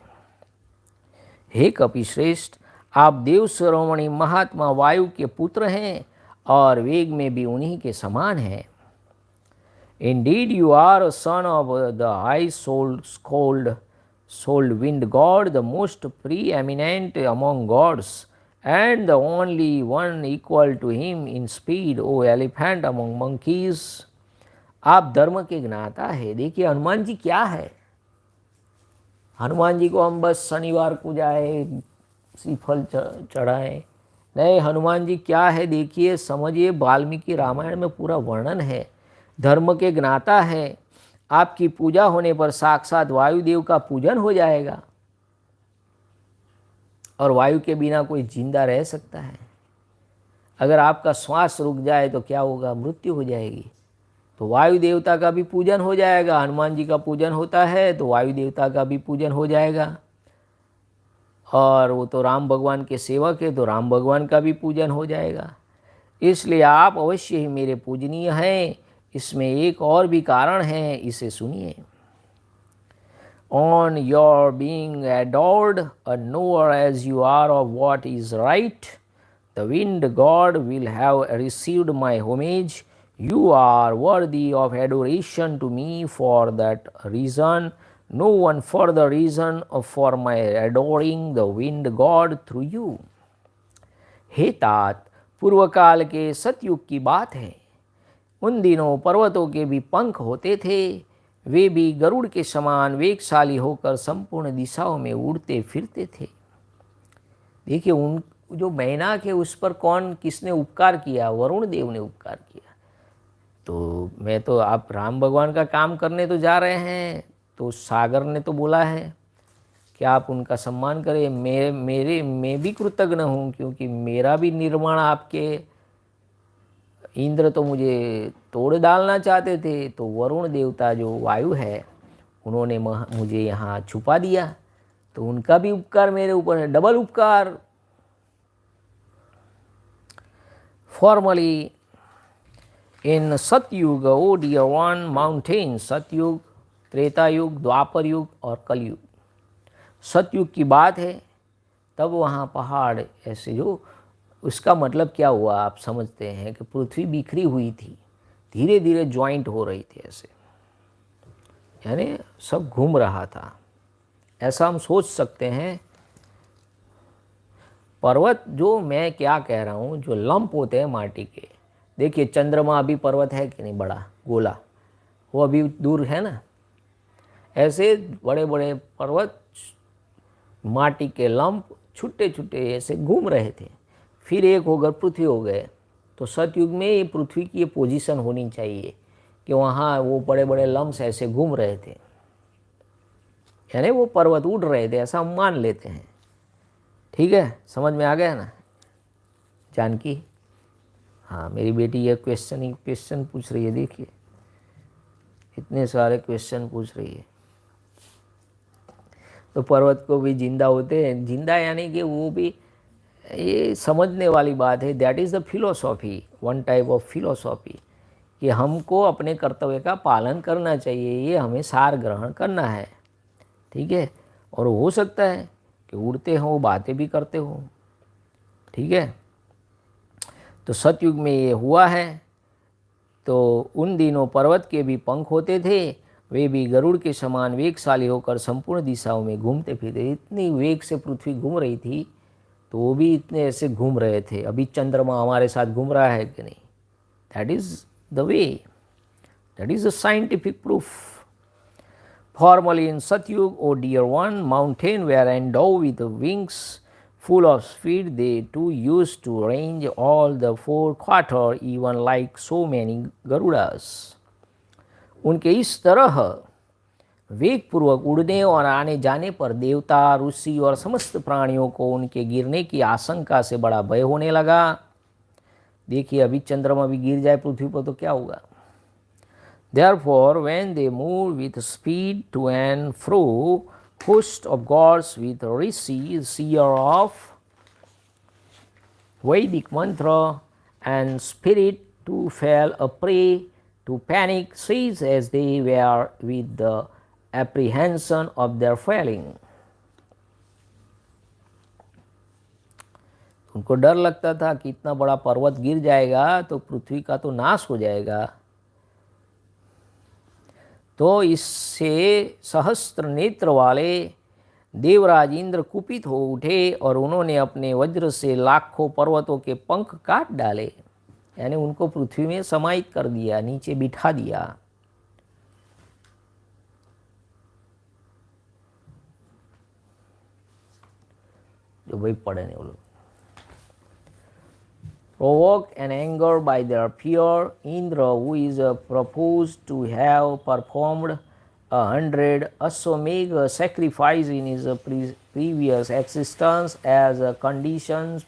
हे कपिश्रेष्ठ, आप देव शिरोमणि महात्मा वायु के पुत्र हैं और वेग में भी उन्हीं के समान हैं। Indeed, you are a son of the high-souled wind god, the most preeminent among gods, and the only one equal to him in speed, O elephant among monkeys. आप धर्म के ज्ञाता है। देखिए हनुमान जी क्या है। हनुमान जी को हम बस शनिवार को जाए श्रीफल चढ़ाएं, नहीं, हनुमान जी क्या है देखिए, समझिए। वाल्मीकि रामायण में पूरा वर्णन है। धर्म के ज्ञाता है। आपकी पूजा होने पर साक्षात वायुदेव का पूजन हो जाएगा, और वायु के बिना कोई जिंदा रह सकता है। अगर आपका श्वास रुक जाए तो क्या होगा, मृत्यु हो जाएगी। तो वायु देवता का भी पूजन हो जाएगा। हनुमान जी का पूजन होता है तो वायु देवता का भी पूजन हो जाएगा, और वो तो राम भगवान के सेवक है, तो राम भगवान का भी पूजन हो जाएगा। इसलिए आप अवश्य ही मेरे पूजनीय हैं। इसमें एक और भी कारण है, इसे सुनिए। On your being adored, a knower as you are of what is right, the wind god will have received my homage. You are worthy of adoration to me for that reason. No one further reason for my adoring the wind god through you. हे तात, पूर्व काल के सतयुग की बात है। उन दिनों पर्वतों के भी पंख होते थे, वे भी गरुड़ के समान वेगशाली होकर संपूर्ण दिशाओं में उड़ते फिरते थे। देखिए उन जो मैनाक है उस पर किसने उपकार किया, वरुण देव ने उपकार किया। तो मैं तो आप राम भगवान का काम करने तो जा रहे हैं, तो सागर ने तो बोला है कि आप उनका सम्मान करें। मैं भी कृतज्ञ हूँ, क्योंकि मेरा भी निर्माण आपके इंद्र तो मुझे तोड़ डालना चाहते थे, तो वरुण देवता जो वायु है उन्होंने मुझे यहाँ छुपा दिया, तो उनका भी उपकार मेरे ऊपर है, डबल उपकार। फॉर्मली इन सतयुग, ओ डियर वन, माउंटेन, सतयुग, त्रेता युग, द्वापर युग और कलयुग। सतयुग की बात है, तब वहाँ पहाड़ ऐसे, जो उसका मतलब क्या हुआ आप समझते हैं कि पृथ्वी बिखरी हुई थी, धीरे धीरे ज्वाइंट हो रही थी ऐसे, यानी सब घूम रहा था, ऐसा हम सोच सकते हैं। पर्वत, जो मैं क्या कह रहा हूँ, जो लंप होते हैं माटी के, देखिए चंद्रमा अभी पर्वत है कि नहीं, बड़ा गोला, वो अभी दूर है ना, ऐसे बड़े बड़े पर्वत माटी के लंप छुट्टे छुट्टे ऐसे घूम रहे थे, फिर एक होकर पृथ्वी हो गए। तो सतयुग में ये पृथ्वी की ये पोजीशन होनी चाहिए कि वहाँ वो बड़े बड़े लम्स ऐसे घूम रहे थे, यानी वो पर्वत उड़ रहे थे, ऐसा हम मान लेते हैं। ठीक है, समझ में आ गया ना जानकी? हाँ, मेरी बेटी ये क्वेश्चन पूछ रही है, देखिए इतने सारे क्वेश्चन पूछ रही है। तो पर्वत को भी जिंदा होते हैं, जिंदा यानी कि वो भी, ये समझने वाली बात है। That is the philosophy, one type of philosophy, कि हमको अपने कर्तव्य का पालन करना चाहिए, ये हमें सार ग्रहण करना है। ठीक है, और हो सकता है कि उड़ते हों, बातें भी करते हों। ठीक है, तो सतयुग में ये हुआ है। तो उन दिनों पर्वत के भी पंख होते थे, वे भी गरुड़ के समान वेगशाली होकर संपूर्ण दिशाओं में घूमते फिरते। इतनी वेग से पृथ्वी घूम रही थी, तो वो भी इतने ऐसे घूम रहे थे। अभी चंद्रमा हमारे साथ घूम रहा है कि नहीं? That is the way, that is the scientific proof. Formerly in Satyug, O dear one, mountain were endowed with wings full of speed. They too used to range all the four quarters, even like so many Garudas. उनके इस तरह वेग पूर्वक उड़ने और आने जाने पर देवता, ऋषि और समस्त प्राणियों को उनके गिरने की आशंका से बड़ा भय होने लगा। देखिए, अभी चंद्रमा भी गिर जाए पृथ्वी पर तो क्या होगा? Therefore, when they moved with speed to and fro, host of gods with rishis, seer of Vedic mantra and spirit to fell a prey to panic, seized as they were with the apprehension of their failing. उनको डर लगता था कि इतना बड़ा पर्वत गिर जाएगा तो पृथ्वी का तो नाश हो जाएगा। तो इससे सहस्त्र नेत्र वाले देवराज इंद्र कुपित हो उठे और उन्होंने अपने वज्र से लाखों पर्वतों के पंख काट डाले, यानी उनको पृथ्वी में समाहित कर दिया, नीचे बिठा दिया। जो भाई पढ़े नहीं वो लोग। Provoked and angered by their fear, Indra, who is proposed to have performed 100 Ashwamedha sacrifice in his previous existence as conditions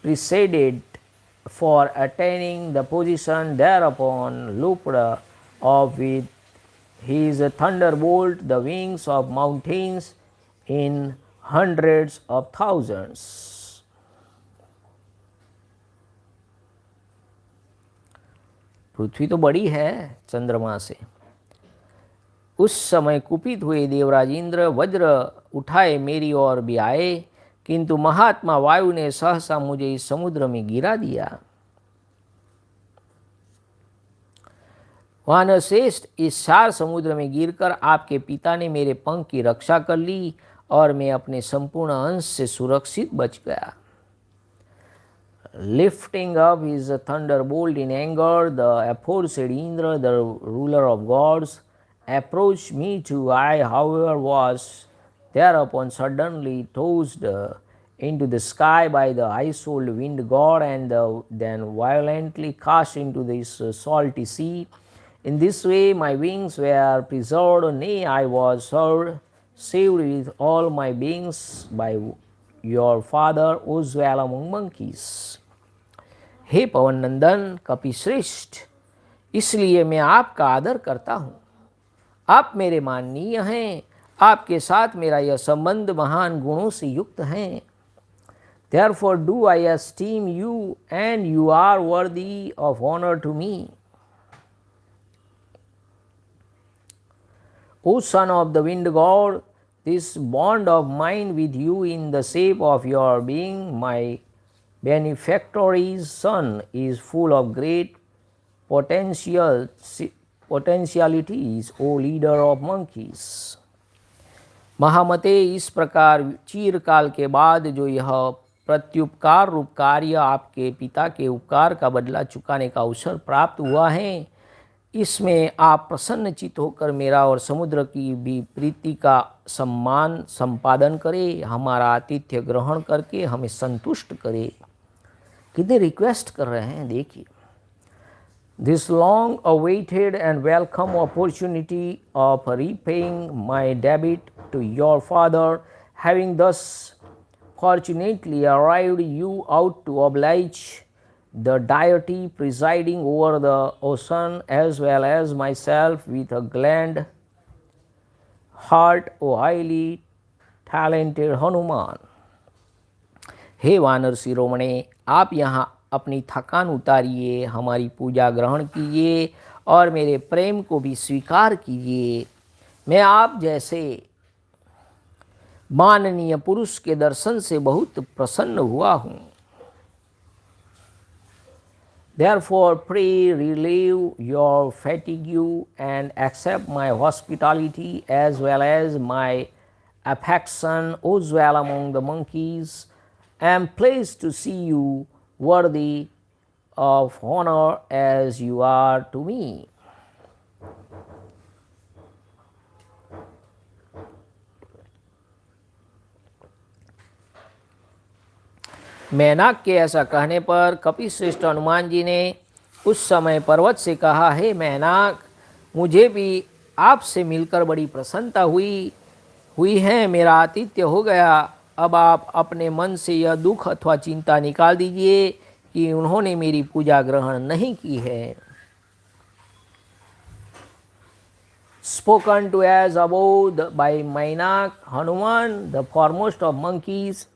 preceded for attaining the position, thereupon looped off with his thunderbolt the wings of mountains in hundreds of thousands. पृथ्वी तो बड़ी है चंद्रमा से। उस समय कुपित हुए देवराज इंद्र वज्र उठाए मेरी ओर भी आए, किंतु महात्मा वायु ने सहसा मुझे इस समुद्र में गिरा दिया। वानर श्रेष्ठ, इस सार समुद्र में गिरकर आपके पिता ने मेरे पंख की रक्षा कर ली और मैं अपने संपूर्ण अंश से सुरक्षित बच गया। Lifting up his thunderbolt in anger, the aforesaid Indra, the ruler of gods, approached me too. I, however, was thereupon suddenly tossed into the sky by the high-souled wind god and then violently cast into this salty sea. In this way my wings were preserved, nay, I was saved with all my beings by your father, who dwell among monkeys. हे पवन नंदन कपिश्रेष्ठ, इसलिए मैं आपका आदर करता हूँ। आप मेरे माननीय हैं, आपके साथ मेरा यह संबंध महान गुणों से युक्त है। Therefore do I esteem you and you are worthy of honor to me. O son of the wind god, this bond of mine with you in the shape of your being my benefactor's son is full of great potentialities, O leader of monkeys. महामते, इस प्रकार चीरकाल के बाद जो यह प्रत्युपकार रूप कार्य आपके पिता के उपकार का बदला चुकाने का अवसर प्राप्त हुआ है, इसमें आप प्रसन्नचित होकर मेरा और समुद्र की भी प्रीति का सम्मान संपादन करें, हमारा आतिथ्य ग्रहण करके हमें संतुष्ट करें। कितने रिक्वेस्ट कर रहे हैं, देखिए। This long awaited and welcome opportunity of repaying my debt to your father, having thus fortunately arrived you out to oblige the deity presiding over the ocean as well as myself with a glad heart, O highly talented Hanuman. हे वानर शिरोमणे, आप यहाँ अपनी थकान उतारिए, हमारी पूजा ग्रहण कीजिए और मेरे प्रेम को भी स्वीकार कीजिए। मैं आप जैसे माननीय पुरुष के दर्शन से बहुत प्रसन्न हुआ हूँ। Therefore pray relieve your fatigue and accept my hospitality as well as my affection, O dwell among the monkeys. I am pleased to see you worthy of honor as you are to me. Mainak के ऐसा कहने पर कपिश्रेष्ठ हनुमान जी ने उस समय पर्वत से कहा, हे मैनाक, मुझे भी आपसे मिलकर बड़ी प्रसन्नता हुई है, मेरा आतिथ्य हो गया। अब आप अपने मन से यह दुख अथवा चिंता निकाल दीजिए कि उन्होंने मेरी पूजा ग्रहण नहीं की है। Spoken to as above by Mainak, Hanuman, the foremost of monkeys,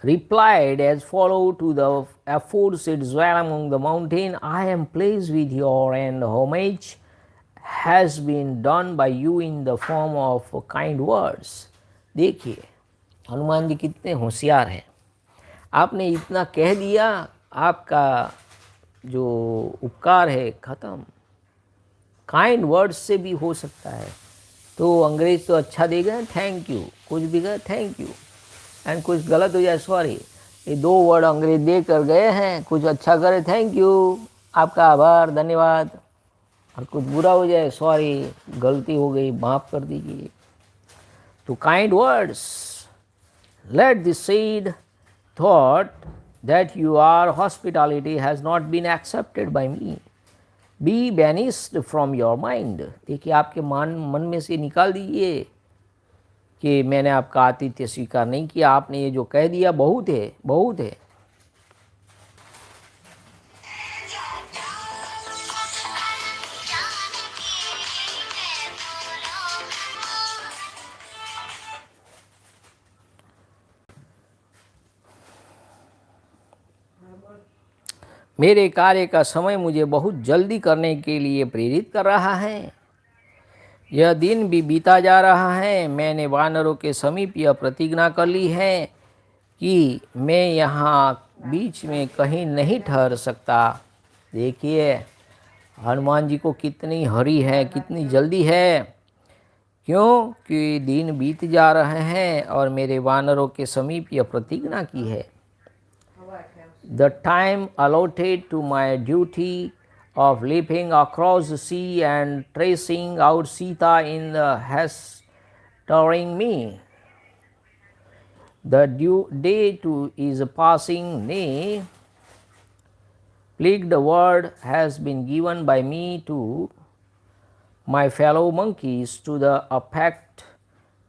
replied as follow to the aforesaid dwell among the mountain, I am pleased with your and homage has been done by you in the form of kind words. देखिए हनुमान जी कितने होशियार हैं। आपने इतना कह दिया, आपका जो उपकार है ख़त्म। काइंड वर्ड्स से भी हो सकता है। तो अंग्रेज तो अच्छा दे गए थैंक यू, कुछ भी गए थैंक यू, एंड कुछ गलत हो जाए सॉरी। ये दो वर्ड अंग्रेज दे कर गए हैं, कुछ अच्छा करे थैंक यू, आपका आभार धन्यवाद, और कुछ बुरा हो जाए सॉरी, गलती हो गई माफ़ कर दीजिए। तो kind words, let this seed thought that your hospitality has not been accepted by me be banished from your mind. देखिए आपके मन में से निकाल दीजिए कि मैंने आपका आतिथ्य स्वीकार नहीं किया, आपने ये जो कह दिया बहुत है, बहुत है। मेरे कार्य का समय मुझे बहुत जल्दी करने के लिए प्रेरित कर रहा है। यह दिन भी बीता जा रहा है। मैंने वानरों के समीप यह प्रतिज्ञा कर ली है कि मैं यहाँ बीच में कहीं नहीं ठहर सकता। देखिए हनुमान जी को कितनी हरी है, कितनी जल्दी है, क्यों कि दिन बीत जा रहे हैं और मेरे वानरों के समीप यह प्रतिज्ञा की है। The time allotted to my duty of leaping across the sea and tracing out Sita in the hastening me. The due day to is passing, nay, plagued word has been given by me to my fellow monkeys to the effect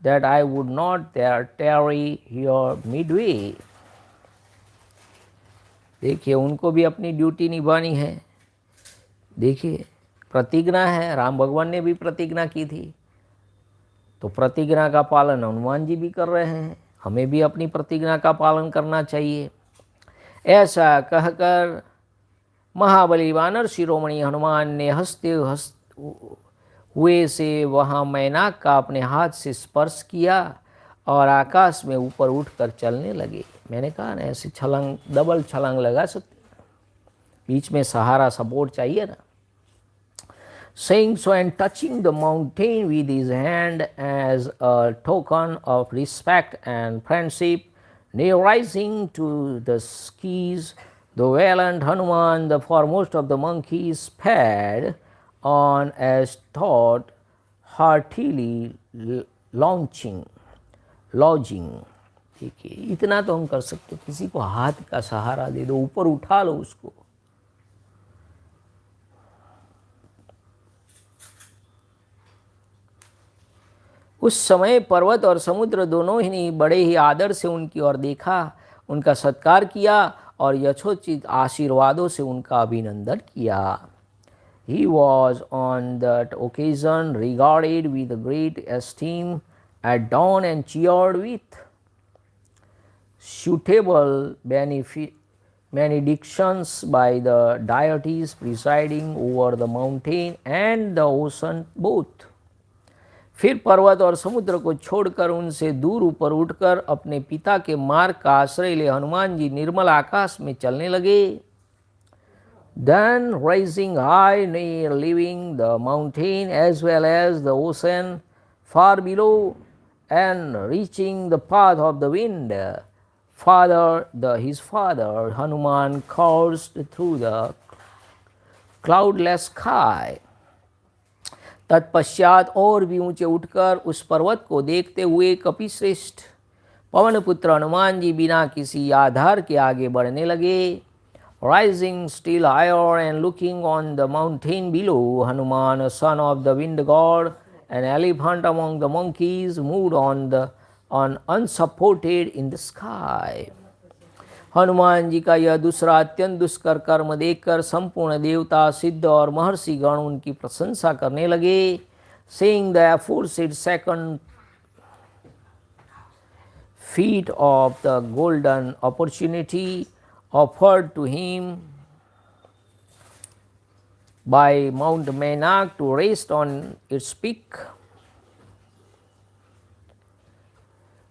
that I would not there tarry here midway. देखिए उनको भी अपनी ड्यूटी निभानी है। देखिए प्रतिज्ञा है, राम भगवान ने भी प्रतिज्ञा की थी, तो प्रतिज्ञा का पालन हनुमान जी भी कर रहे हैं, हमें भी अपनी प्रतिज्ञा का पालन करना चाहिए। ऐसा कहकर महाबली वानर शिरोमणि हनुमान ने हंसते हुए से वहाँ मैनाक का अपने हाथ से स्पर्श किया और आकाश में ऊपर उठकर चलने लगे। मैंने कहा ना, ऐसे छलांग, डबल छलांग लगा सकते, बीच में सहारा सपोर्ट चाहिए ना। Saying so and touching the mountain with his hand as a token of respect and friendship, near rising to the skies, the valiant Hanuman, the foremost of the monkeys, sped on as thought, heartily lodging। ठीक है, इतना तो हम कर सकते, किसी को हाथ का सहारा दे दो, ऊपर उठा लो उसको। उस समय पर्वत और समुद्र दोनों ही बड़े ही आदर से उनकी ओर देखा, उनका सत्कार किया और यथोचित आशीर्वादों से उनका अभिनंदन किया। He was on that occasion regarded with great esteem at dawn and cheered with suitable benedictions by the deities presiding over the mountain and the ocean both। फिर पर्वत और समुद्र को छोड़कर उनसे दूर ऊपर उठकर अपने पिता के मार्ग का आश्रय ले हनुमान जी निर्मल आकाश में चलने लगे। Then rising high near leaving the mountain as well as the ocean far below and reaching the path of the wind, his father Hanuman coursed through the cloudless sky। तत्पश्चात और भी ऊंचे उठकर उस पर्वत को देखते हुए कपिश्रेष्ठ पवन पुत्र हनुमान जी बिना किसी आधार के आगे बढ़ने लगे। Rising still higher and looking on the mountain below, Hanuman, son of the wind god, an elephant among the monkeys, moved on unsupported in the sky। Hanuman ji का यह दूसरा अत्यंत दुष्कर कर्म देखकर संपूर्ण देवता, सिद्ध और महर्षि गण उनकी प्रशंसा करने लगे। Seeing the aforesaid second feat of the golden opportunity offered to him by Mount Mainak to rest on its peak,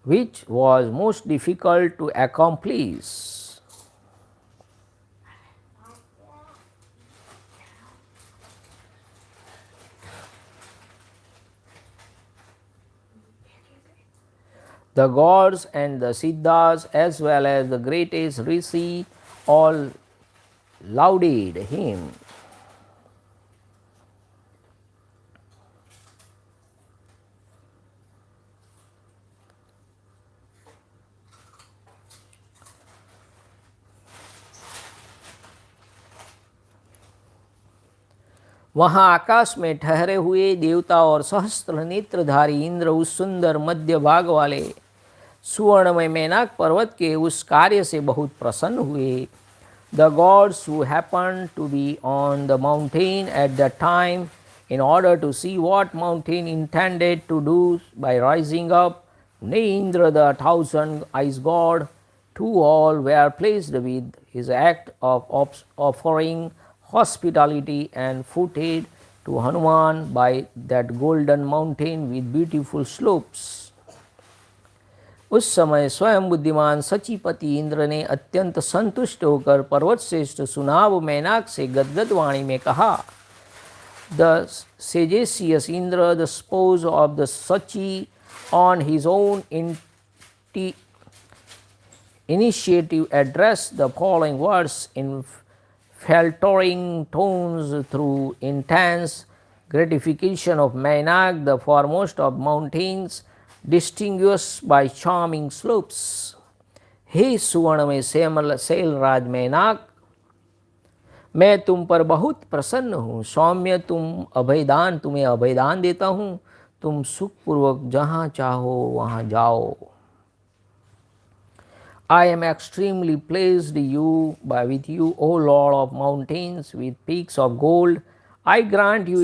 which was most difficult to accomplish। The gods and the siddhas as well as the greatest rishi all lauded him। वहाँ आकाश में ठहरे हुए देवता और सहस्त्र नेत्रधारी इंद्र उस सुंदर मध्य भाग वाले सुवर्णमय मैनाक पर्वत के उस कार्य से बहुत प्रसन्न हुए। The gods who happened to be on the mountain at that time in order to see what mountain intended to do by rising up, nay Indra the thousand-eyed god, too all were pleased with his act of offering hospitality and footed to Hanuman by that golden mountain with beautiful slopes। उस समय स्वयं बुद्धिमान सचीपति इंद्र ने अत्यंत संतुष्ट होकर पर्वत श्रेष्ठ सुनाव मैनाक से गदगद वाणी में कहा। The sagacious Indra, the spouse of the Sachi, on his own initiative addressed the following words in faltering tones through intense gratification of Mainak, the foremost of mountains, distinguished by charming slopes। हे सुवर्ण में शैल राज मैनाक, मैं तुम पर बहुत प्रसन्न हूँ। सौम्य तुम्हें अभयदान देता हूँ, तुम सुखपूर्वक जहाँ चाहो वहाँ जाओ। I am extremely pleased with you, O Lord of mountains, with peaks of gold, I grant you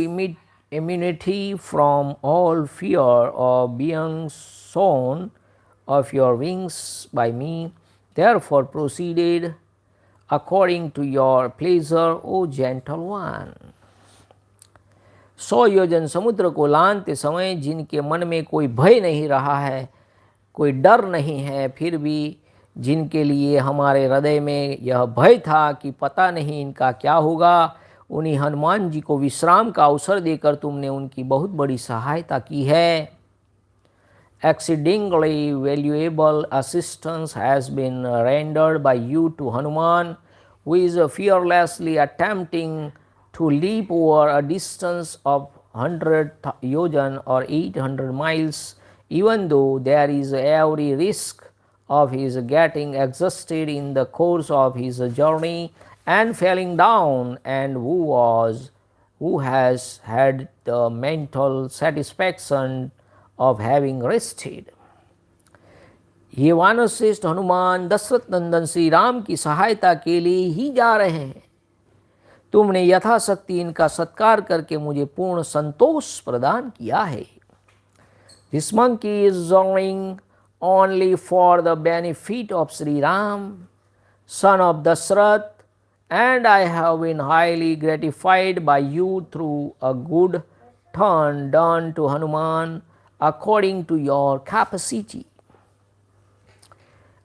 immunity from all fear of being sown of your wings by me. Therefore proceeded according to your pleasure, O gentle one. 100 योजन समुद्र को लानते समय जिनके मन में कोई भय नहीं रहा है, कोई डर नहीं है, फिर भी जिनके लिए हमारे हृदय में यह भय था कि पता नहीं इनका क्या होगा, उन्हीं हनुमान जी को विश्राम का अवसर देकर तुमने उनकी बहुत बड़ी सहायता की है. Exceedingly valuable assistance has been rendered by you to Hanuman, who is fearlessly attempting to leap over a distance of 100 yojan or 800 miles, even though there is every risk of his getting exhausted in the course of his journey and falling down, and who has had the mental satisfaction of having rested. ये वानरश्रेष्ठ हनुमान दशरथ नंदन श्री राम की सहायता के लिए ही जा रहे हैं. तुमने यथाशक्ति इनका सत्कार करके मुझे पूर्ण संतोष प्रदान किया है. This monkey is journeying only for the benefit of Sri Ram, son of Dashrath, and I have been highly gratified by you through a good turn done to Hanuman according to your capacity.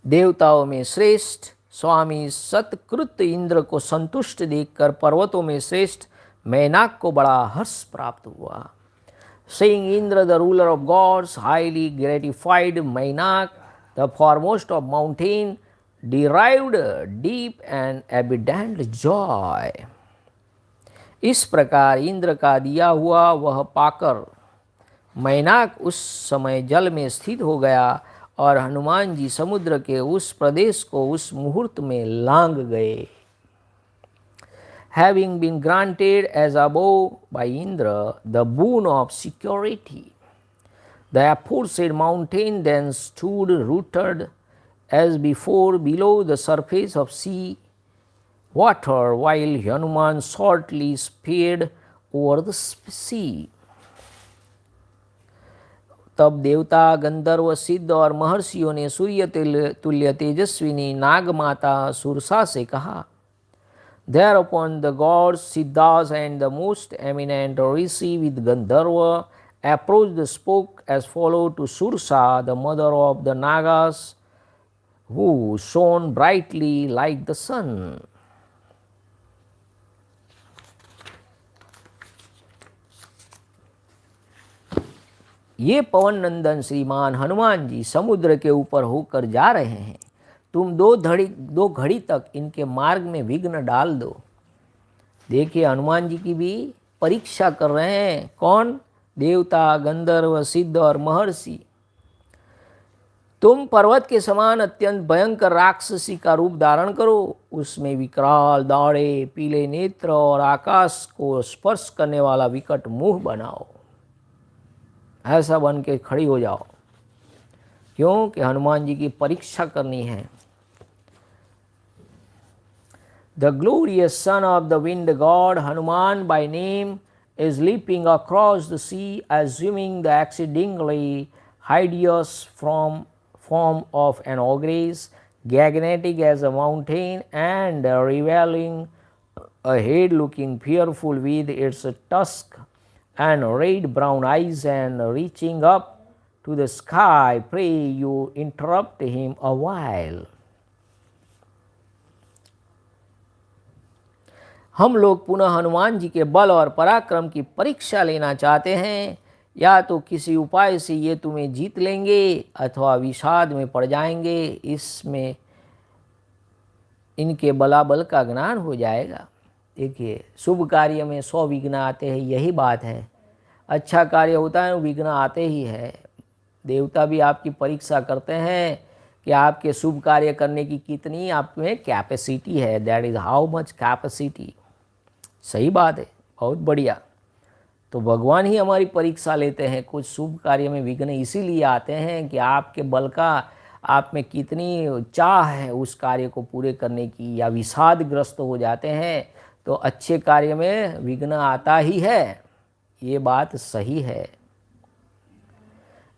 देवताओं में श्रेष्ठ स्वामी सतकृत इंद्र को संतुष्ट देखकर पर्वतों में श्रेष्ठ मैनाक को बड़ा हर्ष प्राप्त हुआ. Seeing Indra, the ruler of gods, highly gratified, Mainak, the foremost of mountain, derived deep and abundant joy. इस प्रकार इंद्र का दिया हुआ वह पाकर मैनाक उस समय जल में स्थित हो गया और हनुमान जी समुद्र के उस प्रदेश को उस मुहूर्त में लांग गए. Having been granted as above by Indra the boon of security, the aforesaid mountain then stood rooted as before below the surface of sea water, while Hanuman shortly sped over the sea. तब देवता गंधर्व सिद्ध और महर्षियों ने सूर्य तुल्य तेजस्विनी नागमाता सुरसा से कहा. Thereupon the gods, Siddhas and the most eminent rishi with Gandharva approached, spoke as follows to Sursa, the mother of the Nagas, who shone brightly like the sun. ये पवन नंदन श्रीमान हनुमान जी समुद्र के ऊपर होकर जा रहे हैं. तुम दो घड़ी तक इनके मार्ग में विघ्न डाल दो. देखिए हनुमान जी की भी परीक्षा कर रहे हैं. कौन? देवता, गंधर्व, सिद्ध और महर्षि. तुम पर्वत के समान अत्यंत भयंकर राक्षसी का रूप धारण करो, उसमें विकराल दाढ़े, पीले नेत्र और आकाश को स्पर्श करने वाला विकट मुंह बनाओ. ऐसा बन के खड़ी हो जाओ. क्यों? कि हनुमान जी की परीक्षा करनी है. The glorious son of the wind god Hanuman by name is leaping across the sea, assuming the exceedingly hideous form of an ogress, gigantic as a mountain, and revealing a head looking fearful with its tusk and red brown eyes, and reaching up to the sky. Pray you interrupt him a while. हम लोग पुनः हनुमान जी के बल और पराक्रम की परीक्षा लेना चाहते हैं. या तो किसी उपाय से ये तुम्हें जीत लेंगे अथवा विषाद में पड़ जाएंगे. इसमें इनके बलाबल का ज्ञान हो जाएगा. देखिए शुभ कार्य में 100 विघ्न आते हैं, यही बात है. अच्छा कार्य होता है विघ्न आते ही है. देवता भी आपकी परीक्षा करते हैं कि आपके शुभ कार्य करने की कितनी आप में कैपेसिटी है. That is how much capacity. सही बात है, बहुत बढ़िया. तो भगवान ही हमारी परीक्षा लेते हैं. कुछ शुभ कार्य में विघ्न इसीलिए आते हैं कि आपके बल का आप में कितनी चाह है उस कार्य को पूरे करने की, या विषादग्रस्त हो जाते हैं तो अच्छे कार्य में विघ्न आता ही है, ये बात सही है।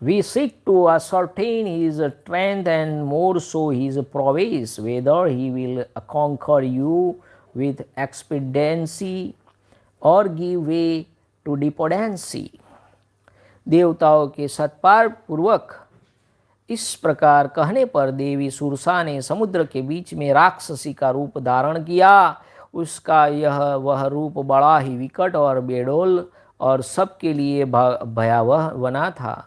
We seek to ascertain his strength and more so his prowess, whether he will conquer you with expediency or give way to despondency. देवताओं के सत्कार पूर्वक इस प्रकार कहने पर देवी सुरसा ने समुद्र के बीच में राक्षसी का रूप धारण किया। उसका वह रूप बड़ा ही विकट और बेडौल और सबके लिए भयावह बना था।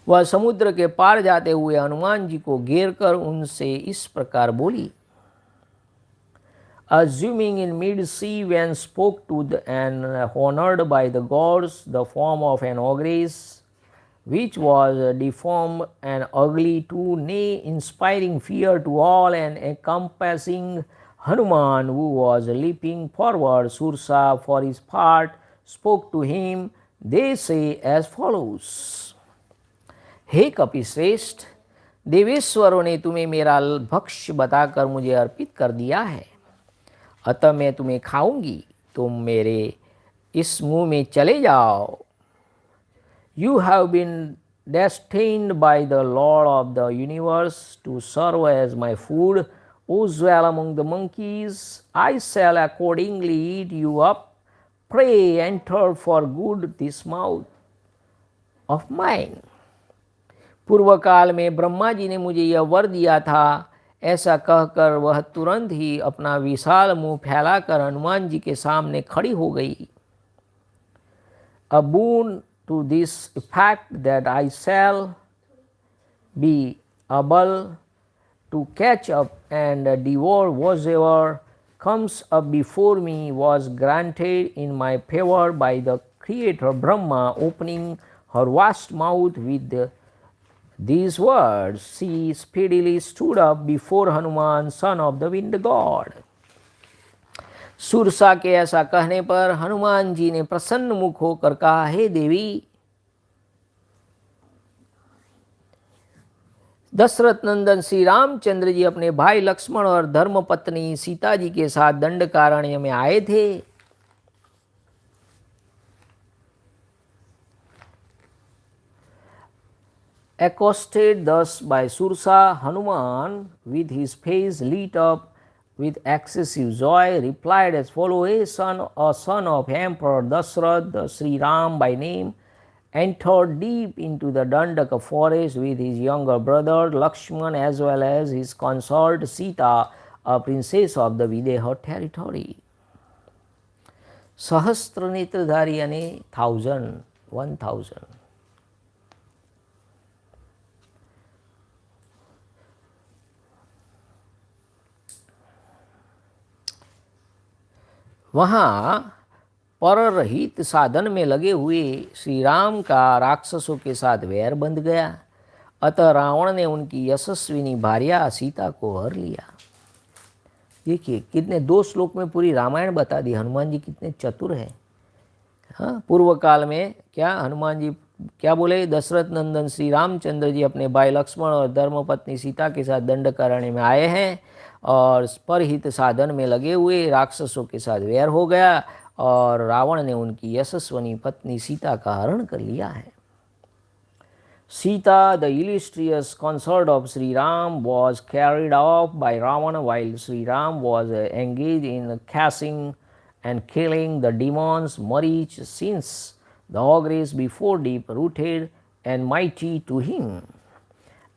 वह समुद्र के पार जाते हुए हनुमान जी को घेर कर उनसे इस प्रकार बोली। Assuming in mid-sea when spoke to and honored by the gods the form of an ogress, which was deformed and ugly too, nay, inspiring fear to all and encompassing Hanuman, who was leaping forward, Sursa for his part spoke to him. They say as follows. हे कपिश्रेष्ठ, देवेश्वरों ने तुम्हें मेरा भक्ष्य बताकर मुझे अर्पित कर दिया है, अतः मैं तुम्हें खाऊंगी, तुम मेरे इस मुंह में चले जाओ। You have been destined by the Lord of the universe to serve as my food, O dwell among the monkeys. I shall accordingly eat you up. Pray enter for good this mouth of mine. पूर्व काल में ब्रह्मा जी ने मुझे यह वर दिया था। ऐसा कहकर वह तुरंत ही अपना विशाल मुंह फैलाकर हनुमान जी के सामने खड़ी हो गई। A boon to this effect that I shall be able to catch up and devour whatever comes up before me was granted in my favor by the Creator Brahma, opening her vast mouth with these words. She speedily stood up before Hanuman, son of the wind god. Surasa के ऐसा कहने पर हनुमान जी ने प्रसन्न मुख होकर कहा, हे देवी, दशरथ नंदन श्री रामचंद्र जी अपने भाई लक्ष्मण और धर्मपत्नी सीता जी के साथ दंडकारण्य में आए थे। Accosted thus by Sursa, Hanuman, with his face lit up with excessive joy, replied as follows. A son of Emperor Dashrath, the Sri Ram by name, entered deep into the Dandaka forest with his younger brother Lakshman as well as his consort Sita, a princess of the Videha territory. सहस्त्र नेत्रधारी यानी 1000. वहाँ पर रहित साधन में लगे हुए श्री राम का राक्षसों के साथ वैर बंध गया। अतः रावण ने उनकी यशस्विनी भार्या सीता को हर लिया। देखिए कितने 2 श्लोक में पूरी रामायण बता दी। हनुमान जी कितने चतुर हैं। हाँ, पूर्व काल में क्या हनुमान जी क्या बोले, दशरथ नंदन श्री रामचंद्र जी अपने भाई लक्ष्मण और धर्मपत्नी सीता के साथ दंडकारण्य में आए हैं और परहित साधन में लगे हुए राक्षसों के साथ वैर हो गया और रावण ने उनकी यशस्वनी पत्नी सीता का हरण कर लिया है। Sita, the illustrious consort of Sri Ram, was carried off by Ravana while Sri Ram was engaged in catching and killing the demons Marich, since the ogress before deep rooted and mighty to him.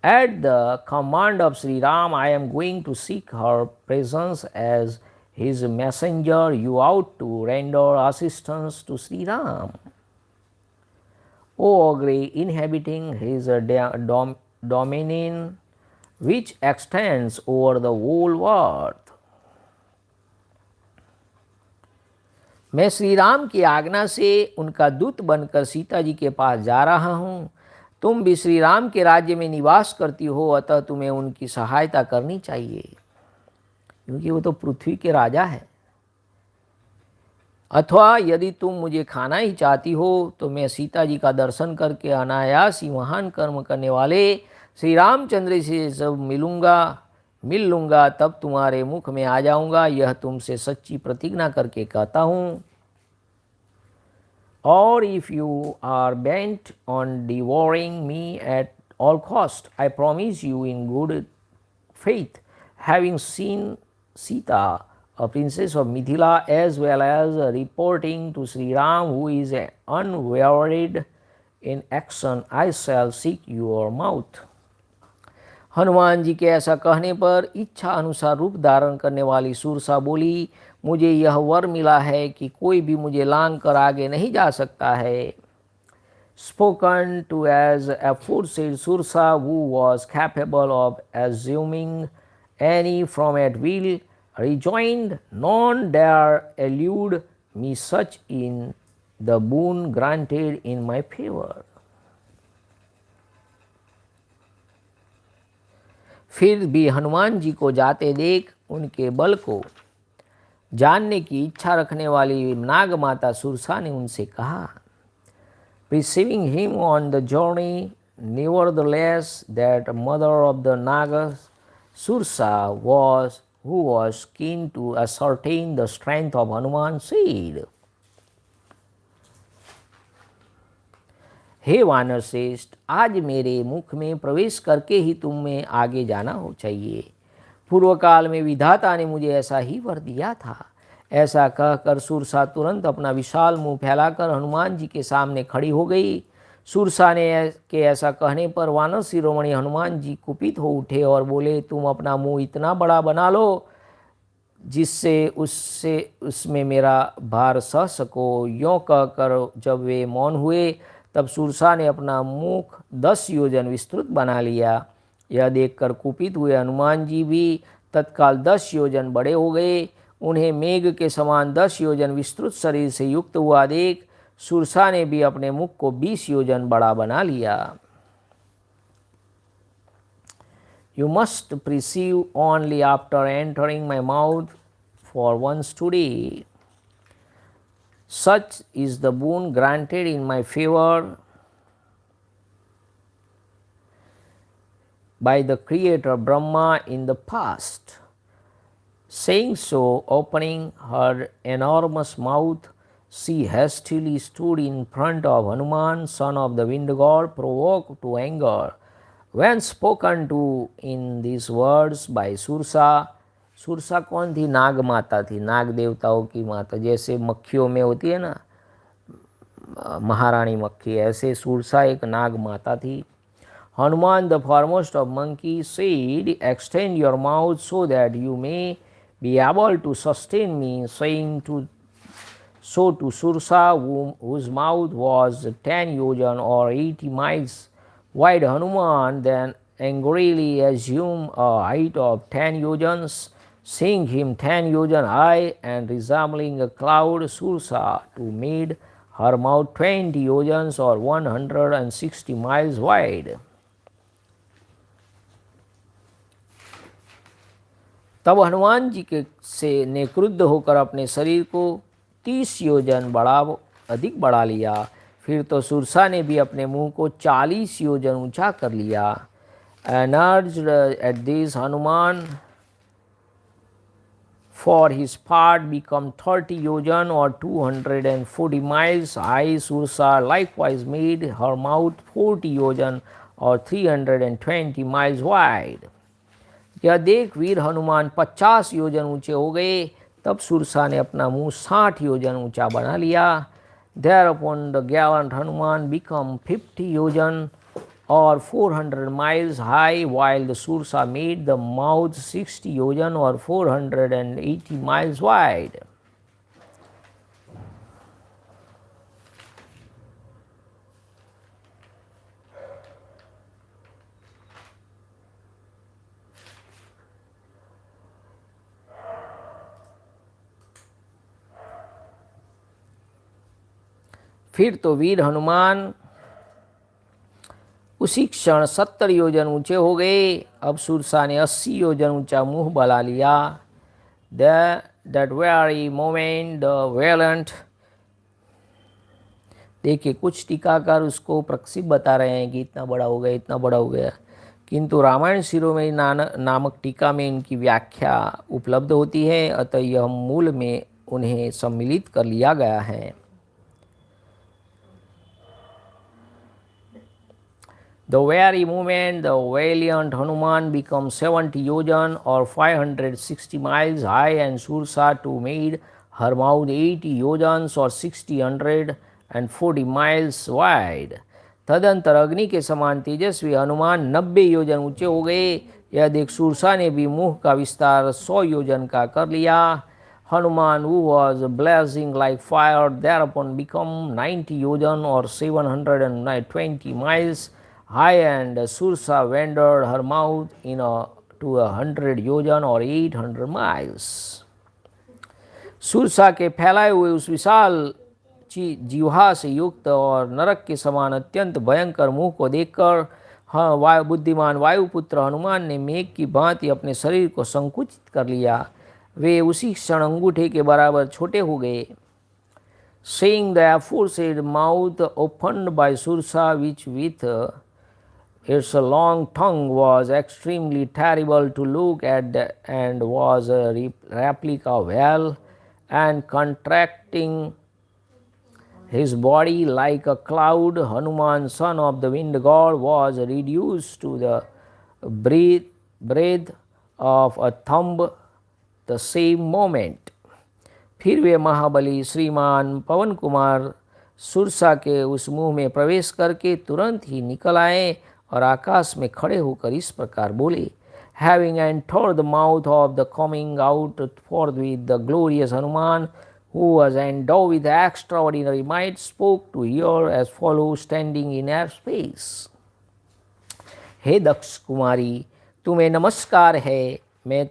At the command of Sri Ram, I am going to seek her presence as his messenger. You ought to render assistance to Sri Ram, O ogre, inhabiting his dominion which extends over the whole earth. मैं श्री राम की आज्ञा से उनका दूत बनकर सीता जी के पास जा रहा हूँ। तुम भी श्री राम के राज्य में निवास करती हो, अतः तुम्हें उनकी सहायता करनी चाहिए, क्योंकि वो तो पृथ्वी के राजा है। अथवा यदि तुम मुझे खाना ही चाहती हो तो मैं सीता जी का दर्शन करके अनायास ही महान कर्म करने वाले श्री रामचंद्र से जब मिलूँगा, मिल लूँगा तब तुम्हारे मुख में आ जाऊँगा, यह तुमसे सच्ची प्रतिज्ञा करके कहता हूँ। और if you are bent on devouring me at all cost, I promise you in good faith, having seen Sita, a princess of Mithila, as well as reporting to Sri Ram, who is unwearied in action, I shall seek your mouth. Hanuman ji के ऐसा कहने पर इच्छा अनुसार रूप धारण करने वाली सूरसा बोली, मुझे यह वर मिला है कि कोई भी मुझे लांग कर आगे नहीं जा सकता है। Spoken to as aforesaid, Sursa, who was capable of assuming any from at will, rejoined, none dare elude me such in the boon granted in my favor. फिर भी हनुमान जी को जाते देख उनके बल को जानने की इच्छा रखने वाली नाग माता सुरसा ने उनसे कहा, Perceiving him on the journey, nevertheless, that mother of the Nagas, Sursa, who was keen to ascertain the strength of Hanuman, said, हे वानर श्रेष्ठ, आज मेरे मुख में प्रवेश करके ही तुम्हें आगे जाना हो चाहिए। पूर्व काल में विधाता ने मुझे ऐसा ही वर दिया था। ऐसा कहकर सुरसा तुरंत अपना विशाल मुंह फैलाकर हनुमान जी के सामने खड़ी हो गई। सुरसा ने के ऐसा कहने पर वानर शिरोमणि हनुमान जी कुपित हो उठे और बोले, तुम अपना मुंह इतना बड़ा बना लो जिससे उसमें मेरा भार सह सको। यों कहकर जब वे मौन हुए तब सुरसा ने अपना मुख 10 योजन विस्तृत बना लिया। यह देखकर कुपित हुए हनुमान जी भी तत्काल 10 योजन बड़े हो गए। उन्हें मेघ के समान 10 योजन विस्तृत शरीर से युक्त हुआ देख सुरसा ने भी अपने मुख को 20 योजन बड़ा बना लिया। You must perceive only after entering my mouth for once today. Such is the boon granted in my favor by the Creator Brahma in the past. Saying so, opening her enormous mouth, she hastily stood in front of Hanuman, son of the wind god, provoked to anger. When spoken to in these words by Surasa, Surasa कौन थी? नाग माता थी, नाग देवताओं की माता। जैसे मक्खियों में होती है ना महारानी मक्खी, ऐसे सुरसा एक नाग माता थी। Hanuman, the foremost of monkeys, said, extend your mouth so that you may be able to sustain me. Saying so to Sursa, whose mouth was 10 yojan or 80 miles wide, Hanuman then angrily assumed a height of 10 yojans, seeing him 10 yojan high and resembling a cloud. Sursa too made her mouth 20 yojans or 160 miles wide. तब हनुमान जी के से ने क्रुद्ध होकर अपने शरीर को 30 योजन अधिक बढ़ा लिया। फिर तो सुरसा ने भी अपने मुंह को 40 योजन ऊंचा कर लिया। Enraged at this, Hanuman for his part become 30 yojan or 240 miles high. Sursa likewise made her mouth 40 yojan or 320 miles wide. यह देख वीर हनुमान 50 योजन ऊंचे हो गए। तब सुरसा ने अपना मुंह 60 योजन ऊंचा बना लिया। Thereupon the gallant Hanuman become 50 yojan or 400 miles high, while the Sursa made the mouth 60 yojan or 480 miles wide. फिर तो वीर हनुमान उसी क्षण 70 योजन ऊंचे हो गए। अब सुरसा ने 80 योजन ऊंचा मुंह बना लिया। That very moment the valiant, देखिए कुछ टीकाकार उसको प्रक्षिप्त बता रहे हैं कि इतना बड़ा हो गया, इतना बड़ा हो गया, किंतु रामायण शिरोमणि नामक टीका में इनकी व्याख्या उपलब्ध होती है, अतः यह मूल में उन्हें सम्मिलित कर लिया गया है। The very moment the valiant Hanuman becomes 70 yojan or 560 miles high and Sursa too made her mouth 80 yojans or 140 miles wide, तदंतर अग्नि के समान तेजस्वी हनुमान 90 योजन ऊंचे हो गए। यह देख सुरसा ने भी मुंह का विस्तार 100 योजन का कर लिया। Hanuman who was blazing like fire thereupon become 90 yojan or 720 miles high and Sursa wandered her mouth to 100 yojan or 800 miles। Surasa के फैलाए हुए उस विशाल जीवा से युक्त और नरक के समान अत्यंत भयंकर मुंह को देखकर बुद्धिमान वायुपुत्र हनुमान ने मेघ की भांति अपने शरीर को संकुचित कर लिया। वे उसी क्षण अंगूठे के बराबर छोटे हो गए। Seeing the aforesaid mouth opened by Sursa, which with its long tongue was extremely terrible to look at and was a replica of hell, and contracting his body like a cloud, Hanuman, son of the wind god, was reduced to the breadth of a thumb the same moment। फिर वे महाबली श्रीमान पवन कुमार सुरसा के उस मुंह में प्रवेश करके तुरंत ही निकल आए और आकाश में खड़े होकर इस प्रकार बोले। Having entered the mouth of the coming out forthwith, the glorious Hanuman, who was endowed with extraordinary might, spoke to hear as follows, standing in air space। हे दक्ष कुमारी, तुम्हें नमस्कार है। मैं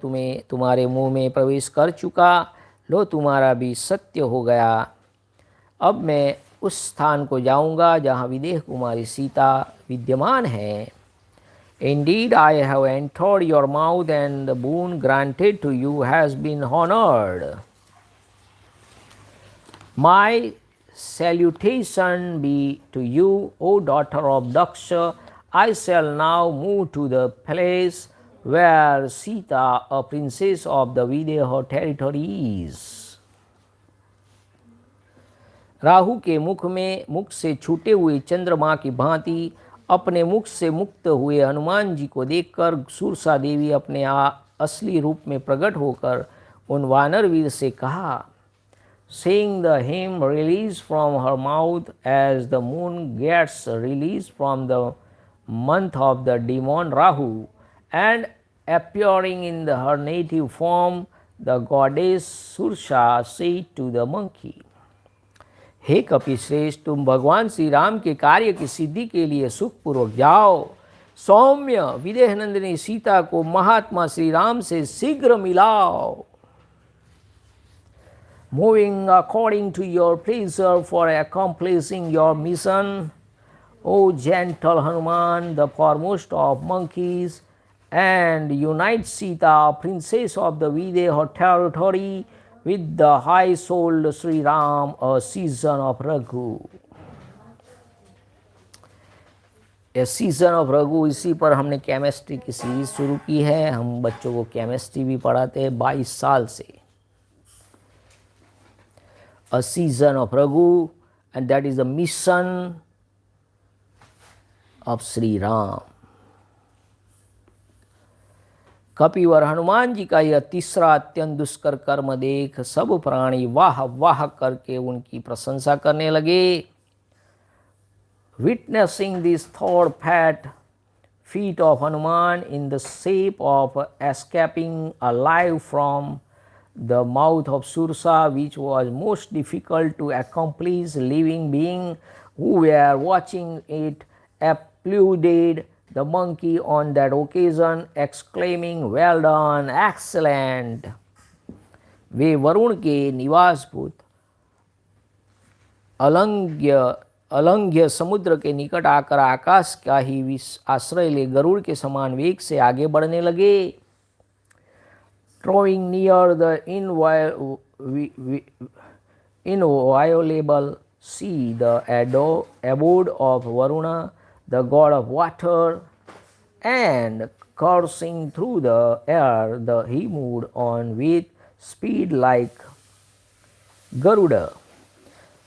तुम्हारे मुंह में प्रवेश कर चुका। लो तुम्हारा भी सत्य हो गया। अब मैं उस स्थान को जाऊंगा जहाँ विदेह कुमारी सीता विद्यमान है। Indeed, I have entered your mouth and the boon granted to you has been honored। My salutation be to you, O daughter of Daksha। I shall now move to the place where Sita, a princess of the Vidya territory, is। Rahu के मुख से छूटे हुए चंद्रमा की भांति अपने मुख से मुक्त हुए हनुमान जी को देखकर सुरसा देवी अपने असली रूप में प्रकट होकर उन वानर वीर से कहा। Seeing the hymn released from her mouth as the moon gets released from the month of the demon Rahu, and appearing in her native form, the goddess Sursa said to the monkey। हे कपिश्रेष्ठ, तुम भगवान श्री राम के कार्य की सिद्धि के लिए सुखपूर्वक जाओ। सौम्य विदेह नंदिनी सीता को महात्मा श्री राम से शीघ्र मिलाओ। Moving according to your pleasure for accomplishing your mission, O gentle Hanuman, the foremost of monkeys, and unite Sita, princess of the Vidya territory, with the high-souled Sri Ram, a season of Raghu। A season of Raghu, इसी पर हमने केमिस्ट्री की सीरीज शुरू की है। हम बच्चों को केमिस्ट्री भी पढ़ाते हैं 22 साल से। A season of Raghu, and that is the mission of Sri Ram। कपिवर Hanuman ji का यह तीसरा अत्यंत दुष्कर कर्म देख सब प्राणी वाह वाह करके उनकी प्रशंसा करने लगे। Witnessing this third fat feat of Hanuman in the shape of escaping alive from the mouth of Sursa, which was most difficult to accomplish, living being who were watching it applauded the monkey on that occasion, exclaiming, "Well done, excellent"। वे वरुण के निवासभूत अलंघ्य समुद्र के निकट आकर आकाश का ही आश्रय ले गरुड़ के समान वेग से आगे बढ़ने लगे। Drawing near the inviolable sea, the abode of Varuna, the god of water, and coursing through the air, he moved on with speed like Garuda.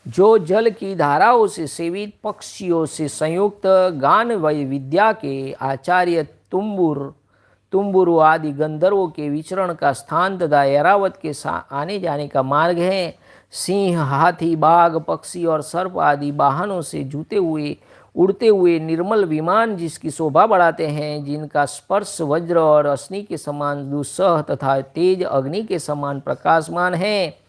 जो जल की धाराओं से सेवित पक्षियों से संयुक्त गान विद्या के आचार्य तुम्बुरु आदि गंधर्वों के विचरण का स्थान तथा ऐरावत के आने जाने का मार्ग है. सिंह, हाथी, बाघ, पक्षी और सर्प आदि वाहनों से जूते हुए उड़ते हुए निर्मल विमान जिसकी शोभा बढ़ाते हैं, जिनका स्पर्श वज्र और अश्नि के समान दुस्सह तथा तेज अग्नि के समान प्रकाशमान है,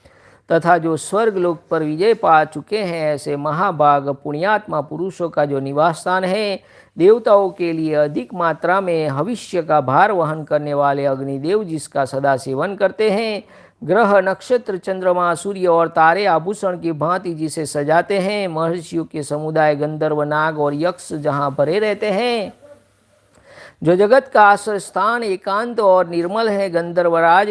तथा जो स्वर्ग लोक पर विजय पा चुके हैं, ऐसे महाभाग पुण्यात्मा पुरुषों का जो निवास स्थान है. देवताओं के लिए अधिक मात्रा में भविष्य का भार वहन करने वाले अग्निदेव जिसका सदा सेवन करते हैं. ग्रह, नक्षत्र, चंद्रमा, सूर्य और तारे आभूषण की भांति जिसे सजाते हैं. महर्षियों के समुदाय गंधर्व, नाग और यक्ष जहाँ भरे रहते हैं. जो जगत का आश्रय स्थान एकांत और निर्मल है. गंधर्वराज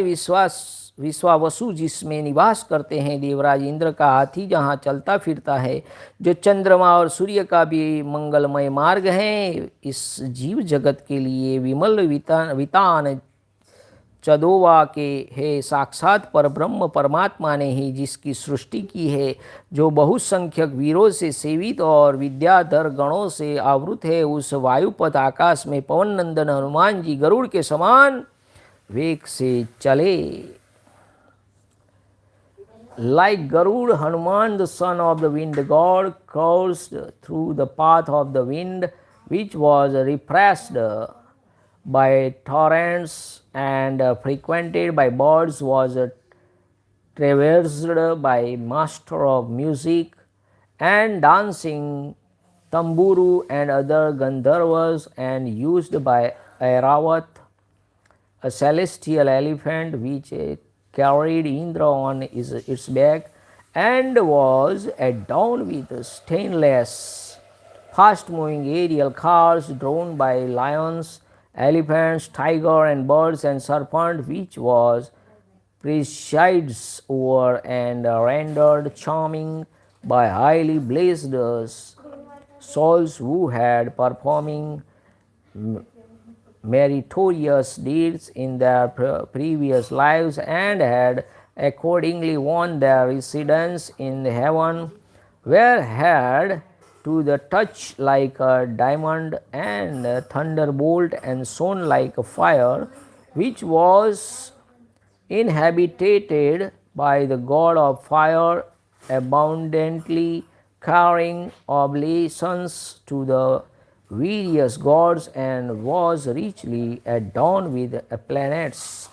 विश्वावसु जिसमें निवास करते हैं. देवराज इंद्र का हाथी जहाँ चलता फिरता है. जो चंद्रमा और सूर्य का भी मंगलमय मार्ग है. इस जीव जगत के लिए विमल वितान चदोवा के है. साक्षात पर ब्रह्म परमात्मा ने ही जिसकी सृष्टि की है, जो बहुसंख्यक वीरों से सेवित और विद्याधर गणों से आवृत है. उस वायुपथ आकाश में पवन नंदन हनुमान जी गरुड़ के समान वेग से चले. Like Garud, Hanuman, the son of the wind god, coursed through the path of the wind, which was repressed by torrents and frequented by birds, was traversed by master of music and dancing tamburu and other gandharvas, and used by Airavat, a celestial elephant which carried Indra on its back and was adorned with stainless, fast-moving aerial cars drawn by lions, elephants, tiger and birds and serpent, which was presides over and rendered charming by highly blessed souls who had performing meritorious deeds in their previous lives and had accordingly won their residence in heaven, were had to the touch like a diamond and a thunderbolt and shone like a fire, which was inhabited by the god of fire, abundantly carrying oblations to the various gods, and was richly adorned with planets,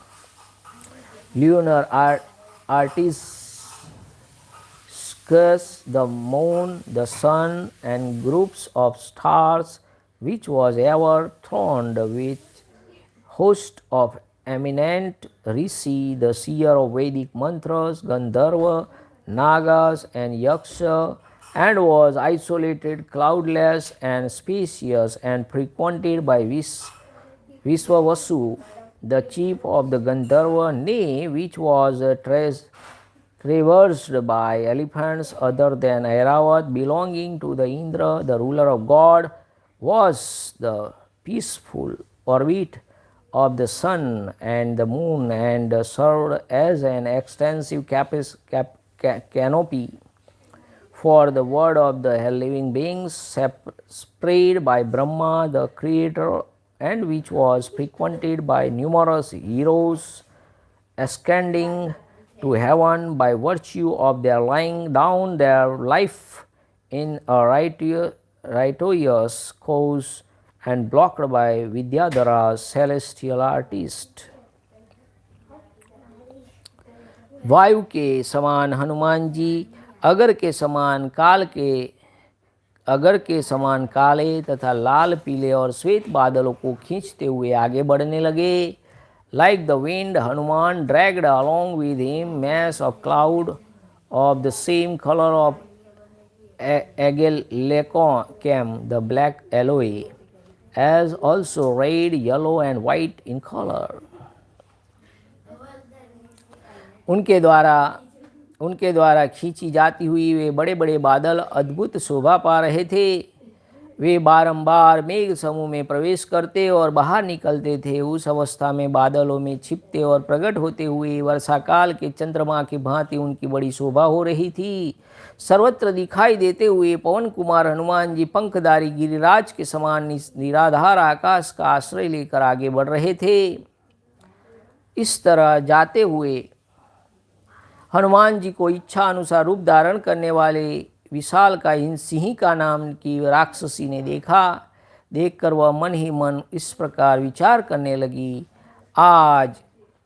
lunar artisks, the moon, the sun, and groups of stars, which was ever thronged with host of eminent rishi, the seer of Vedic mantras, Gandharva, Nagas, and Yaksha, and was isolated, cloudless, and spacious, and frequented by Vishwavasu, the chief of the Gandharva, nay, which was traversed by elephants other than Airavat, belonging to the Indra, the ruler of God, was the peaceful orbit of the sun and the moon, and served as an extensive canopy for the word of the living beings, spread by Brahma, the creator, and which was frequented by numerous heroes, ascending to heaven by virtue of their laying down their life in a righteous cause, and blocked by Vidyadhara's celestial artist. वायु के समान हनुमान जी अगर के समान काले तथा लाल, पीले और श्वेत बादलों को खींचते हुए आगे बढ़ने लगे. Like the wind, Hanuman dragged along with him mass of cloud of the same color of agalacam, the black alloy, as also red, yellow and white in color. उनके द्वारा खींची जाती हुई वे बड़े बड़े बादल अद्भुत शोभा पा रहे थे. वे बारंबार मेघ समूह में प्रवेश करते और बाहर निकलते थे। उस अवस्था में बादलों में छिपते और प्रकट होते हुए वर्षा काल के चंद्रमा की भांति उनकी बड़ी शोभा हो रही थी। सर्वत्र दिखाई देते हुए पवन कुमार हनुमान जी पंखधारी गिरिराज के समान निराधार आकाश का आश्रय लेकर आगे बढ़ रहे थे। इस तरह जाते हुए हनुमान जी को इच्छा अनुसार रूप धारण करने वाले विशाल का सिंहिका नाम की राक्षसी ने देखा। देखकर वह मन ही मन इस प्रकार विचार करने लगी, आज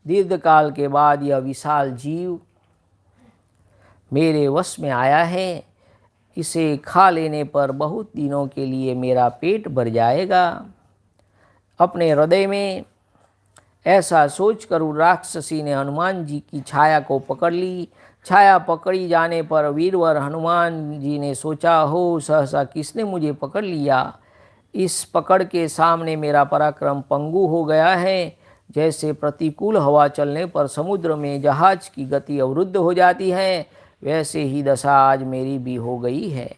दीर्घकाल के बाद यह विशाल जीव मेरे वश में आया है। इसे खा लेने पर बहुत दिनों के लिए मेरा पेट भर जाएगा। अपने हृदय में ऐसा सोचकर राक्षसी ने हनुमान जी की छाया को पकड़ ली। छाया पकड़ी जाने पर वीरवर हनुमान जी ने सोचा, हो सहसा किसने मुझे पकड़ लिया। इस पकड़ के सामने मेरा पराक्रम पंगु हो गया है। जैसे प्रतिकूल हवा चलने पर समुद्र में जहाज की गति अवरुद्ध हो जाती है, वैसे ही दशा आज मेरी भी हो गई है।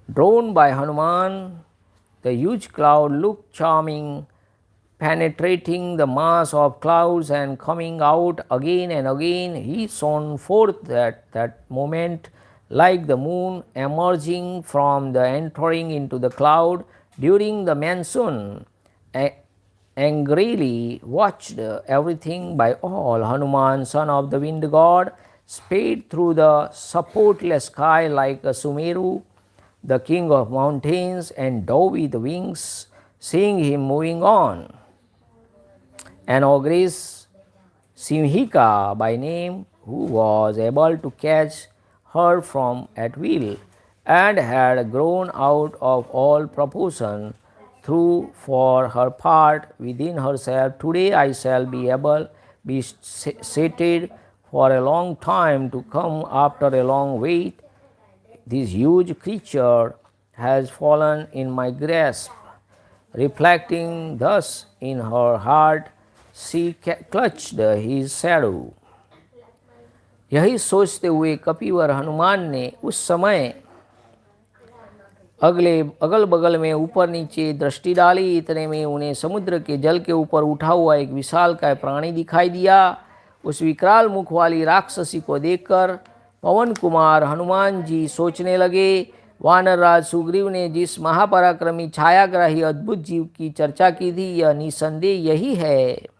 Drawn by Hanuman, the huge cloud look charming, penetrating the mass of clouds and coming out again and again, he shone forth at that moment like the moon emerging from the entering into the cloud during the monsoon. Angrily watched everything by all, Hanuman, son of the wind god, sped through the supportless sky like a Sumeru, the king of mountains, and dove with wings, seeing him moving on. An ogress Simhika by name, who was able to catch her from at will, and had grown out of all proportion, threw for her part within herself, today I shall be able be sated for a long time to come. After a long wait, this huge creature has fallen in my grasp. Reflecting thus in her heart, she clutched his shadow. यही सोचते हुए कपिवर हनुमान ने उस समय अगल बगल में ऊपर नीचे दृष्टि डाली। इतने में उन्हें समुद्र के जल के ऊपर उठा हुआ एक विशालकाय प्राणी दिखाई दिया। उस विकराल मुख वाली राक्षसी को देखकर पवन कुमार हनुमान जी सोचने लगे, वानरराज सुग्रीव ने जिस महापराक्रमी छायाग्राही अद्भुत जीव की चर्चा की थी, यह निसंदेह यही है।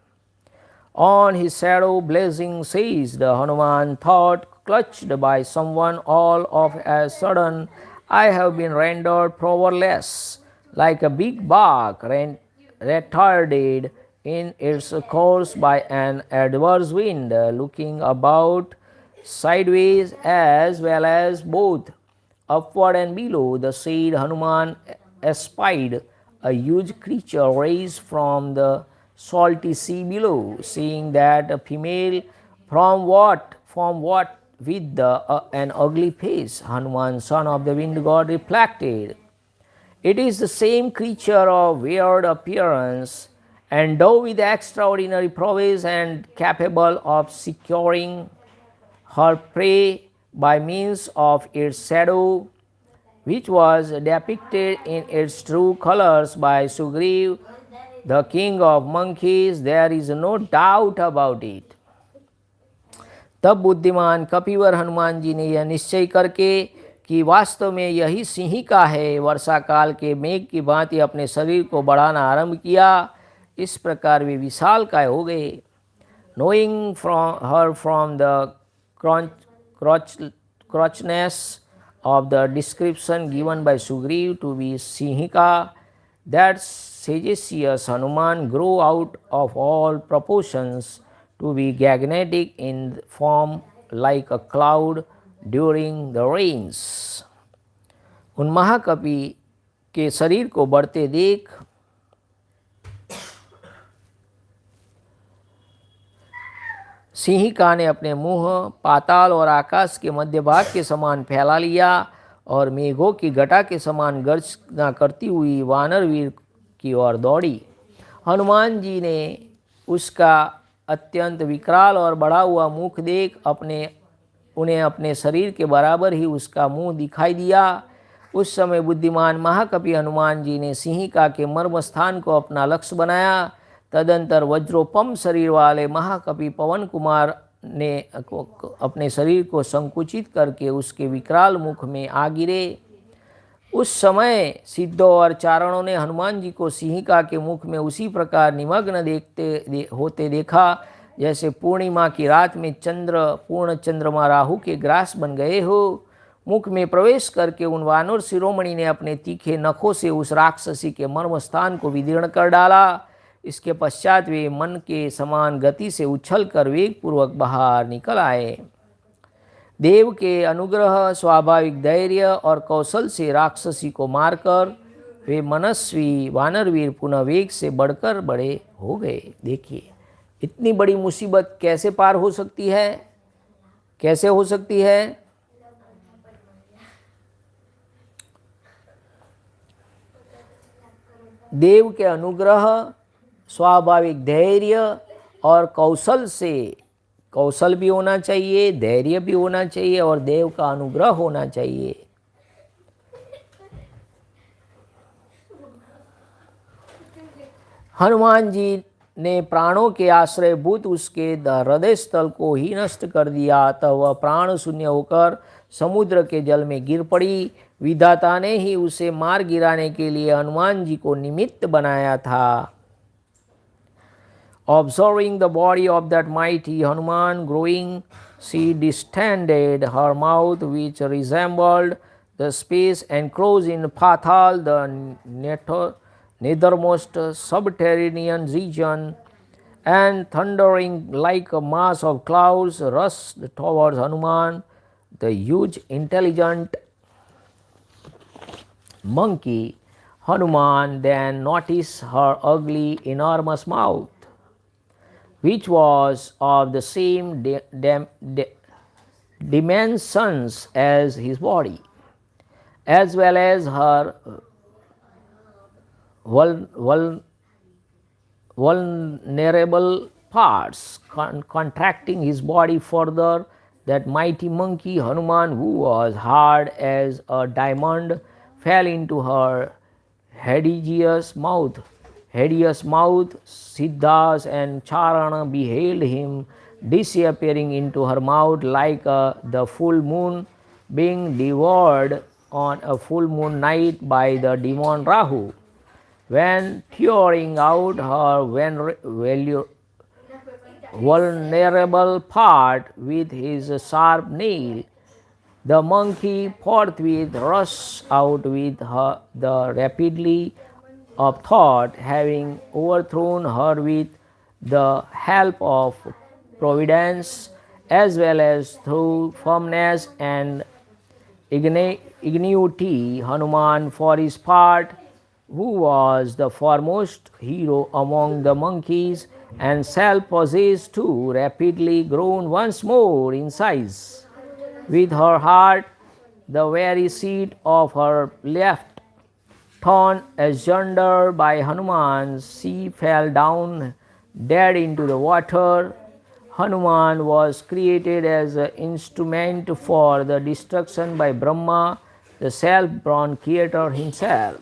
On his shadow blazing seized, Hanuman thought, clutched by someone, all of a sudden I have been rendered powerless, like a big bark retarded in its course by an adverse wind, looking about sideways as well as both upward and below the shade. Hanuman espied a huge creature raised from the salty sea below. Seeing that a female from what with an ugly face, Hanuman, son of the wind god, reflected, it is the same creature of weird appearance, endowed with extraordinary prowess and capable of securing her prey by means of its shadow, which was depicted in its true colors by Sugriv, the king of monkeys. There is no doubt about it. तब बुद्धिमान कपिवर हनुमान जी ने यह निश्चय करके कि वास्तव में यही सिंहिका है, वर्षा काल के मेघ की भांति अपने शरीर को बढ़ाना आरंभ किया। इस प्रकार वे विशालकाय हो गए। Knowing from the crotchness of the description given by Sugriv to be Sinhika, that sagacious Hanuman grew out of all proportions to be gigantic in form like a cloud during the rains. उन महाकवि के शरीर को बढ़ते देख सिंहिका ने अपने मुंह पाताल और आकाश के मध्य भाग के समान फैला लिया और मेघों की घटा के समान गर्जना करती हुई वानरवीर की ओर दौड़ी। हनुमान जी ने उसका अत्यंत विकराल और बढ़ा हुआ मुख देख उन्हें अपने शरीर के बराबर ही उसका मुंह दिखाई दिया। उस समय बुद्धिमान महाकपि हनुमान जी ने सिंहिका के मर्म स्थान को अपना लक्ष्य बनाया। तदंतर वज्रोपम शरीर वाले महाकपि पवन कुमार ने अपने शरीर को संकुचित करके उसके विकराल मुख में आ गिरे। उस समय सिद्धों और चारणों ने हनुमान जी को सिंहिका के मुख में उसी प्रकार निमग्न होते देखा जैसे पूर्णिमा की रात में पूर्ण चंद्रमा राहु के ग्रास बन गए हो। मुख में प्रवेश करके उन वानर शिरोमणि ने अपने तीखे नखों से उस राक्षसी के मर्म स्थान को विदीर्ण कर डाला। इसके पश्चात वे मन के समान गति से उछलकर वेगपूर्वक बाहर निकल आए। देव के अनुग्रह, स्वाभाविक धैर्य और कौशल से राक्षसी को मारकर वे मनस्वी वानरवीर पुनः वेग से बढ़कर बड़े हो गए। देखिए इतनी बड़ी मुसीबत कैसे पार हो सकती है, कैसे हो सकती है। देव के अनुग्रह, स्वाभाविक धैर्य और कौशल से, कौशल भी होना चाहिए, धैर्य भी होना चाहिए और देव का अनुग्रह होना चाहिए। हनुमान जी ने प्राणों के आश्रयभूत उसके हृदय स्थल को ही नष्ट कर दिया, तब वह प्राण शून्य होकर समुद्र के जल में गिर पड़ी। विधाता ने ही उसे मार गिराने के लिए हनुमान जी को निमित्त बनाया था। Observing the body of that mighty Hanuman growing, she distended her mouth, which resembled the space enclosed in Pathal, the nethermost subterranean region, and thundering like a mass of clouds rushed towards Hanuman. The huge, intelligent monkey Hanuman then noticed her ugly, enormous mouth, which was of the same dimensions as his body, as well as her vulnerable parts. Contracting his body further, that mighty monkey Hanuman, who was hard as a diamond, fell into her hideous mouth. Siddhas and Charana beheld him disappearing into her mouth like the full moon being devoured on a full moon night by the demon Rahu. When tearing out her vulnerable part with his sharp nail, the monkey forthwith rushed out with the rapidity of thought, having overthrown her with the help of providence, as well as through firmness and ingenuity. Hanuman, for his part, who was the foremost hero among the monkeys and self-possessed too, rapidly grown once more in size. With her heart, the very seat of her left, torn asunder by Hanuman, she fell down dead into the water. Hanuman was created as an instrument for the destruction by Brahma, the self-born creator himself.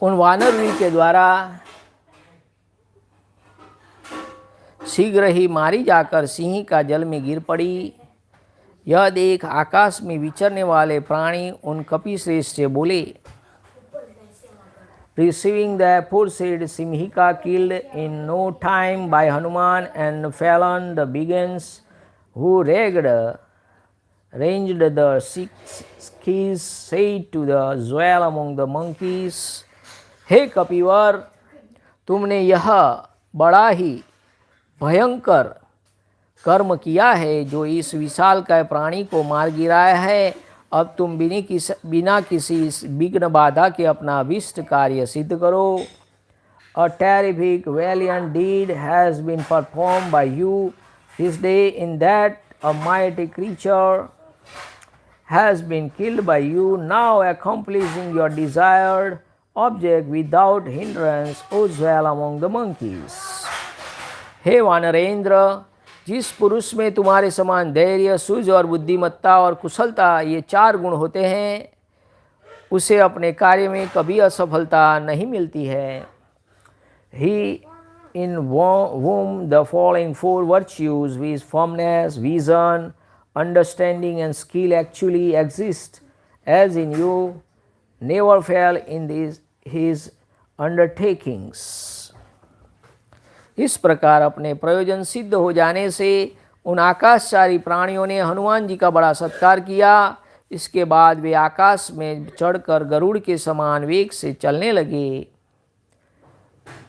उन वानरवीर के द्वारा शीघ्र ही मारी जाकर सिंह का जल में गिर पड़ी। यह देख आकाश में विचरने वाले प्राणी उन कपिश्रेष्ठ से बोले, Receiving the aforesaid Simhika killed in no time by Hanuman and Phalan the Begins, who ranged the six keys, said to the jewel among the monkeys, हे कपिवर, तुमने यह बड़ा ही भयंकर कर्म किया है जो इस विशाल काय प्राणी को मार गिराया है। अब तुम बिना किसी विघ्न बाधा के अपना अभिष्ट कार्य सिद्ध करो। A terrific valiant deed has been performed by you this day, in that a mighty creature has been killed by you, now accomplishing your desired object without hindrance, O dwell among the monkeys. हे वानरेंद्र, जिस पुरुष में तुम्हारे समान धैर्य, सूझ और बुद्धिमत्ता और कुशलता ये चार गुण होते हैं, उसे अपने कार्य में कभी असफलता नहीं मिलती है. He in whom the following four virtues with firmness, vision, understanding and skill actually exist as in you, never fail in his undertakings. इस प्रकार अपने प्रयोजन सिद्ध हो जाने से उन आकाशचारी प्राणियों ने हनुमान जी का बड़ा सत्कार किया. इसके बाद वे आकाश में चढ़कर गरुड़ के समान वेग से चलने लगे.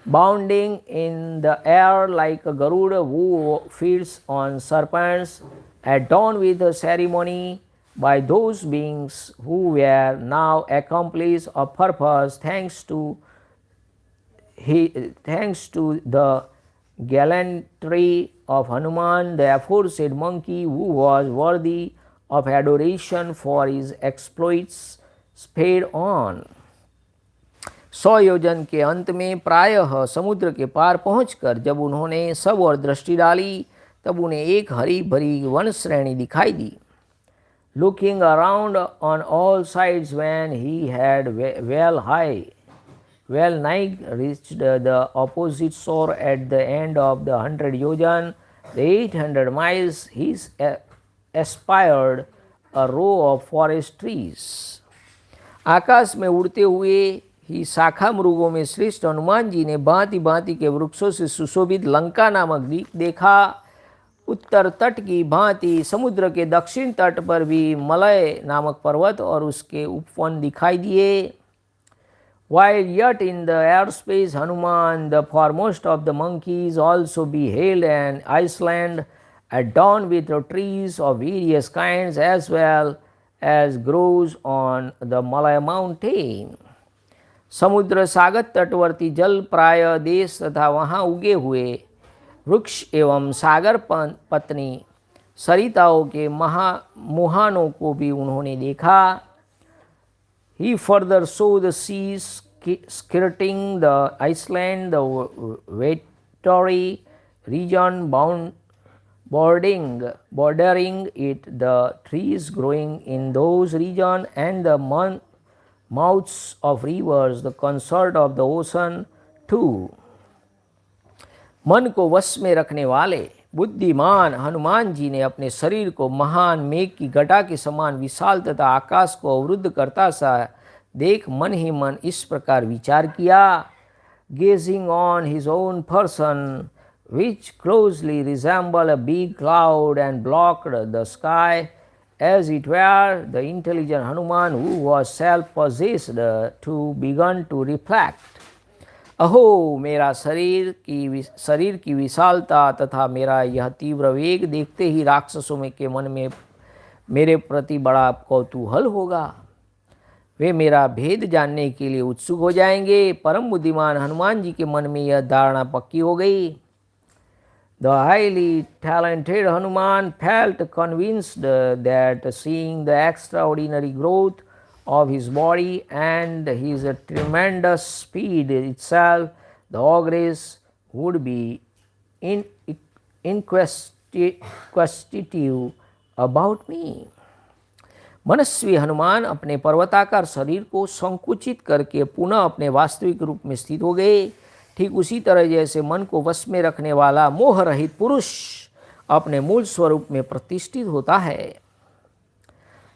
Bounding in the air like a Garuda who feeds on serpents, adorned with a ceremony by those beings who were now accomplished of purpose, thanks to the gallantry of Hanuman, the aforesaid monkey, who was worthy of adoration for his exploits, sped on. 100 योजन के अंत में प्रायः समुद्र के पार पहुंचकर जब उन्होंने सब और दृष्टि डाली, तब उन्हें एक हरी भरी वन श्रेणी दिखाई दी. Looking around on all sides when he had well nigh reached the opposite shore at the end of the 100 yojan, the 800 miles, he espied a row of forest trees. आकाश में उड़ते हुए ही शाखा मृगों में श्रेष्ठ हनुमान जी ने भांति भांति के वृक्षों से सुशोभित लंका नामक द्वीप देखा. उत्तर तट की भांति समुद्र के दक्षिण तट पर भी मलय नामक पर्वत और उसके उपवन दिखाई दिए. While yet in the airspace, Hanuman, the foremost of the monkeys, also beheld an island adorned with trees of various kinds as well as grows on the Malay mountain. समुद्र सागर तटवर्ती जल प्राय देश तथा वहाँ उगे हुए वृक्ष एवं सागर पत्नी सरिताओं के मुहानों को भी उन्होंने देखा. He further saw the seas skirting the island, the watery region bordering it, the trees growing in those regions, and the mouths of rivers, the consort of the ocean too. मन को वश में रखने वाले बुद्धिमान हनुमान जी ने अपने शरीर को महान मेघ की घटा के समान विशाल तथा आकाश को अवरुद्ध करता सा देख मन ही मन इस प्रकार विचार किया. Gazing on his own person, which closely resembled a big cloud and blocked the sky, as it were, the intelligent Hanuman, who was self-possessed, to began to reflect. अहो, मेरा शरीर की विशालता तथा मेरा यह तीव्र वेग देखते ही राक्षसों में के मन में मेरे प्रति बड़ा कौतूहल होगा. वे मेरा भेद जानने के लिए उत्सुक हो जाएंगे. परम बुद्धिमान हनुमान जी के मन में यह धारणा पक्की हो गई. The highly talented Hanuman felt convinced that seeing the extraordinary growth of his body and his tremendous speed itself, the ogress would be inquisitive about me. मनस्वी हनुमान अपने पर्वताकार शरीर को संकुचित करके पुनः अपने वास्तविक रूप में स्थित हो गए. ठीक उसी तरह जैसे मन को वश में रखने वाला मोह रहित पुरुष अपने मूल स्वरूप में प्रतिष्ठित होता है.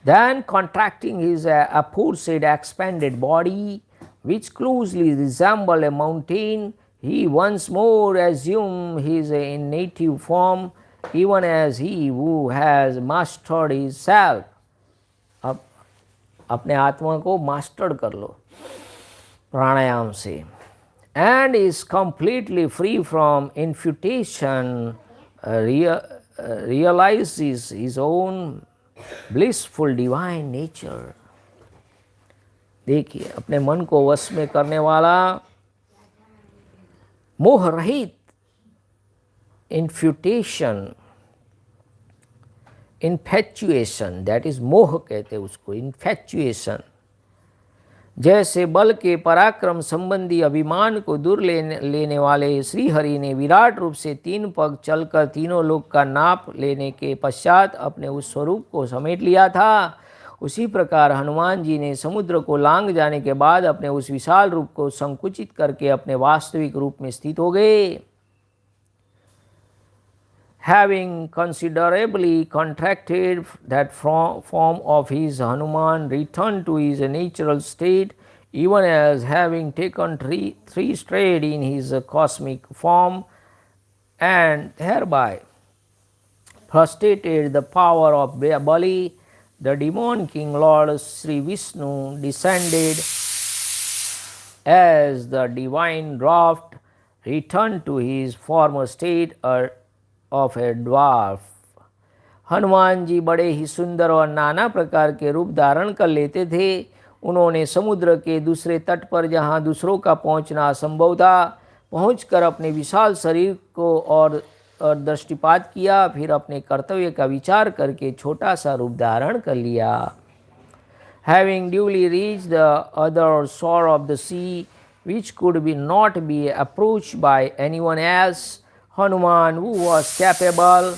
Then contracting his aforesaid expanded body, which closely resembled a mountain, he once more assumed his native form, even as he who has mastered his self. अब अपने आत्मा को मास्टर कर लो प्राणायाम से. And is completely free from imputation, realizes his own blissful divine nature. देखिए, अपने मन को वश में करने वाला मोह रहित, इन्फ्यूटेशन इन्फेचुएशन, दैट इज मोह कहते हैं उसको, इन्फेचुएशन। जैसे बल के पराक्रम संबंधी अभिमान को दूर लेने वाले श्रीहरि ने विराट रूप से 3 पग चलकर तीनों लोक का नाप लेने के पश्चात अपने उस स्वरूप को समेट लिया था, उसी प्रकार हनुमान जी ने समुद्र को लांग जाने के बाद अपने उस विशाल रूप को संकुचित करके अपने वास्तविक रूप में स्थित हो गए। Having considerably contracted that form of his, Hanuman returned to his natural state, even as having taken three straight in his cosmic form, and thereby frustrated the power of Bali. The demon king Lord Sri Vishnu descended as the divine draft, returned to his former state of a dwarf. Hanuman ji बड़े ही सुंदर और नाना प्रकार के रूप धारण कर लेते थे। उन्होंने समुद्र के दूसरे तट पर, जहाँ दूसरों का पहुँचना असंभव था, पहुँचकर अपने विशाल शरीर को और दृष्टिपात किया, फिर अपने कर्तव्य का विचार करके छोटा सा रूप धारण कर लिया। Having duly reached the other shore of the sea, which could not be approached by anyone else, Hanuman, who was capable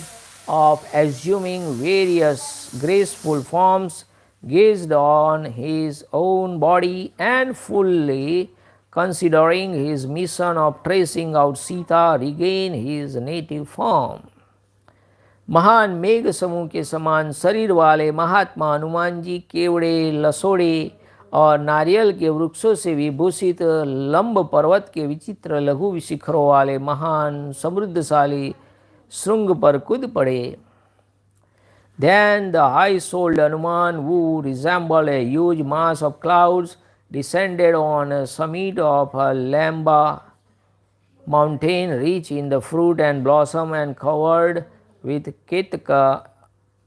of assuming various graceful forms, gazed on his own body and, fully considering his mission of tracing out Sita, regained his native form. महान मेघ समूह के समान शरीर वाले महात्मा हनुमान जी केवड़े, लसोड़े और नारियल के वृक्षों से विभूषित लंब पर्वत के विचित्र लघु शिखरों वाले महान समृद्धशाली श्रृंग पर कूद पड़े। Then the high-souled Hanuman, who resembled a huge mass of clouds, descended on a summit of a Lamba mountain, rich in the fruit and blossom and covered with Ketaka,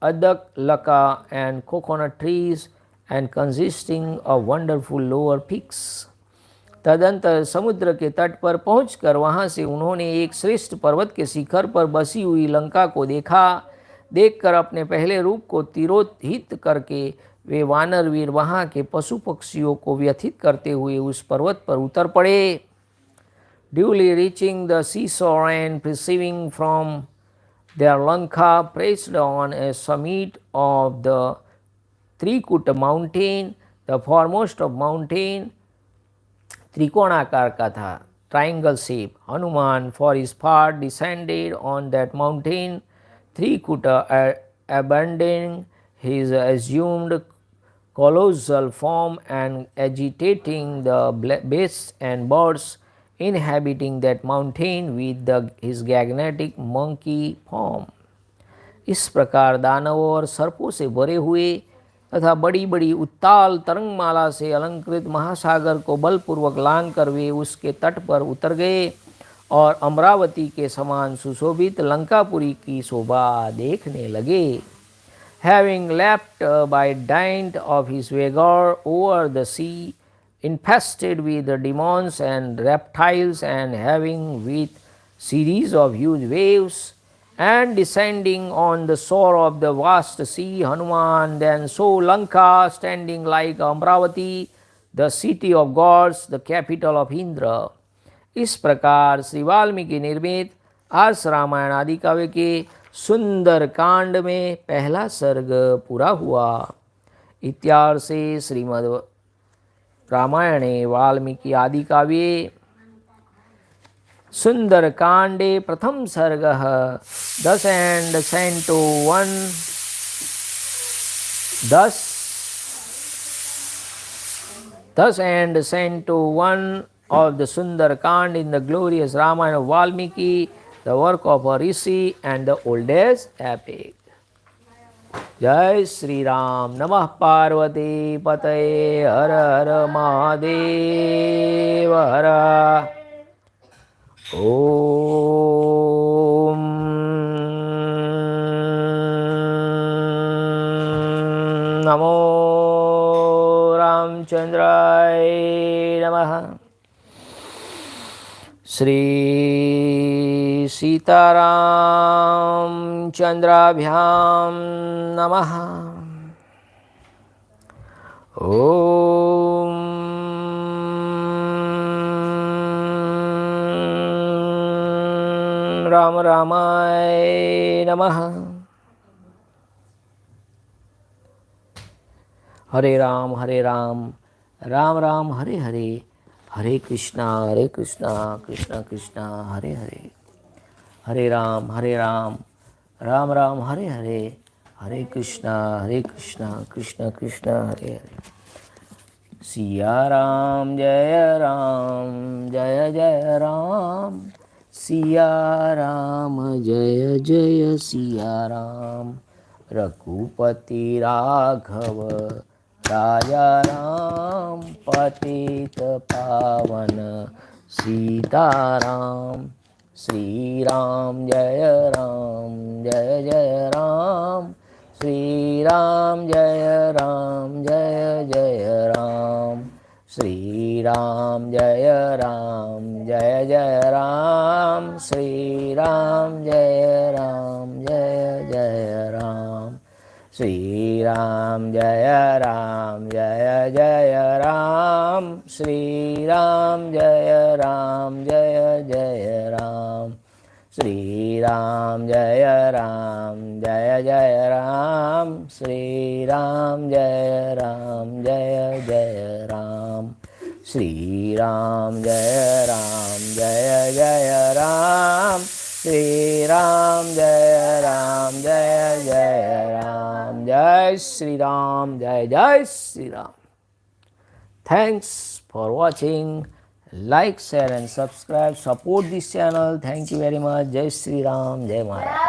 Adak, Laka and coconut trees, and consisting of wonderful lower peaks. तदंतर समुद्र के तट पर पहुंचकर वहां से उन्होंने एक श्रेष्ठ पर्वत के शिखर पर बसी हुई लंका को देखा। देखकर अपने पहले रूप को तिरोहित करके वे वानरवीर वहां के पशु पक्षियों को व्यथित करते हुए उस पर्वत पर उतर पड़े। Duly reaching the seashore and perceiving from their Lanka perched on a summit of the Trikuta mountain, the foremost of mountain, त्रिकोणाकार का था, triangle shape. Hanuman for his part descended on that mountain, Trikuta, abandoning his assumed colossal form and agitating the beasts and birds inhabiting that mountain with his gigantic monkey form. इस प्रकार दानवों और सर्पों से भरे हुए तथा बड़ी बड़ी उत्ताल तरंगमाला से अलंकृत महासागर को बलपूर्वक लांग कर वे उसके तट पर उतर गए और अमरावती के समान सुशोभित लंकापुरी की शोभा देखने लगे। Having leapt by dint of his vigor over the sea, infested with the demons and reptiles, and having with series of huge waves, and descending on the shore of the vast sea, Hanuman then saw Lanka standing like Amravati, the city of gods, the capital of Indra. इस प्रकार श्री वाल्मीकि निर्मित आर्ष रामायण आदि काव्य के सुंदर कांड में पहला सर्ग पूरा हुआ। इत्यार्षे श्रीमद् रामायणे वाल्मीकि आदि काव्ये सुंदरकांडे प्रथम सर्ग 10 and Canto 1 10 and Canto 1 of the Sundarakānda in the glorious Ramayana of Valmiki, the work of a rishi and the oldest epic. जय श्री राम। नमः पार्वती पतये, हर हर महादेव हर। ओम नमो रामचंद्राय नमः। श्री सीताराम चंद्राभ्यां नमः। ओम राम रामाय नमः। हरे राम राम राम हरे हरे, हरे कृष्णा कृष्णा कृष्णा हरे हरे, हरे राम राम राम हरे हरे, हरे कृष्णा कृष्णा कृष्णा हरे हरे। सिया राम जय राम, सिया राम जय जय सिया राम। रघुपति राघव राजा राम, पतित पावन सीताराम। श्री राम जय राम, श्री राम जय राम, श्री राम जय राम, श्री राम जय राम, श्री राम जय राम, श्री राम जय राम, श्री राम जय राम, श्री राम जय राम, श्री राम जय राम, श्री राम जय राम, जय श्री राम, जय Shri Ram. Thanks for watching. Like, share and subscribe. Support this channel. Thank you very much. Jai Shri Ram. Jai Maharaj.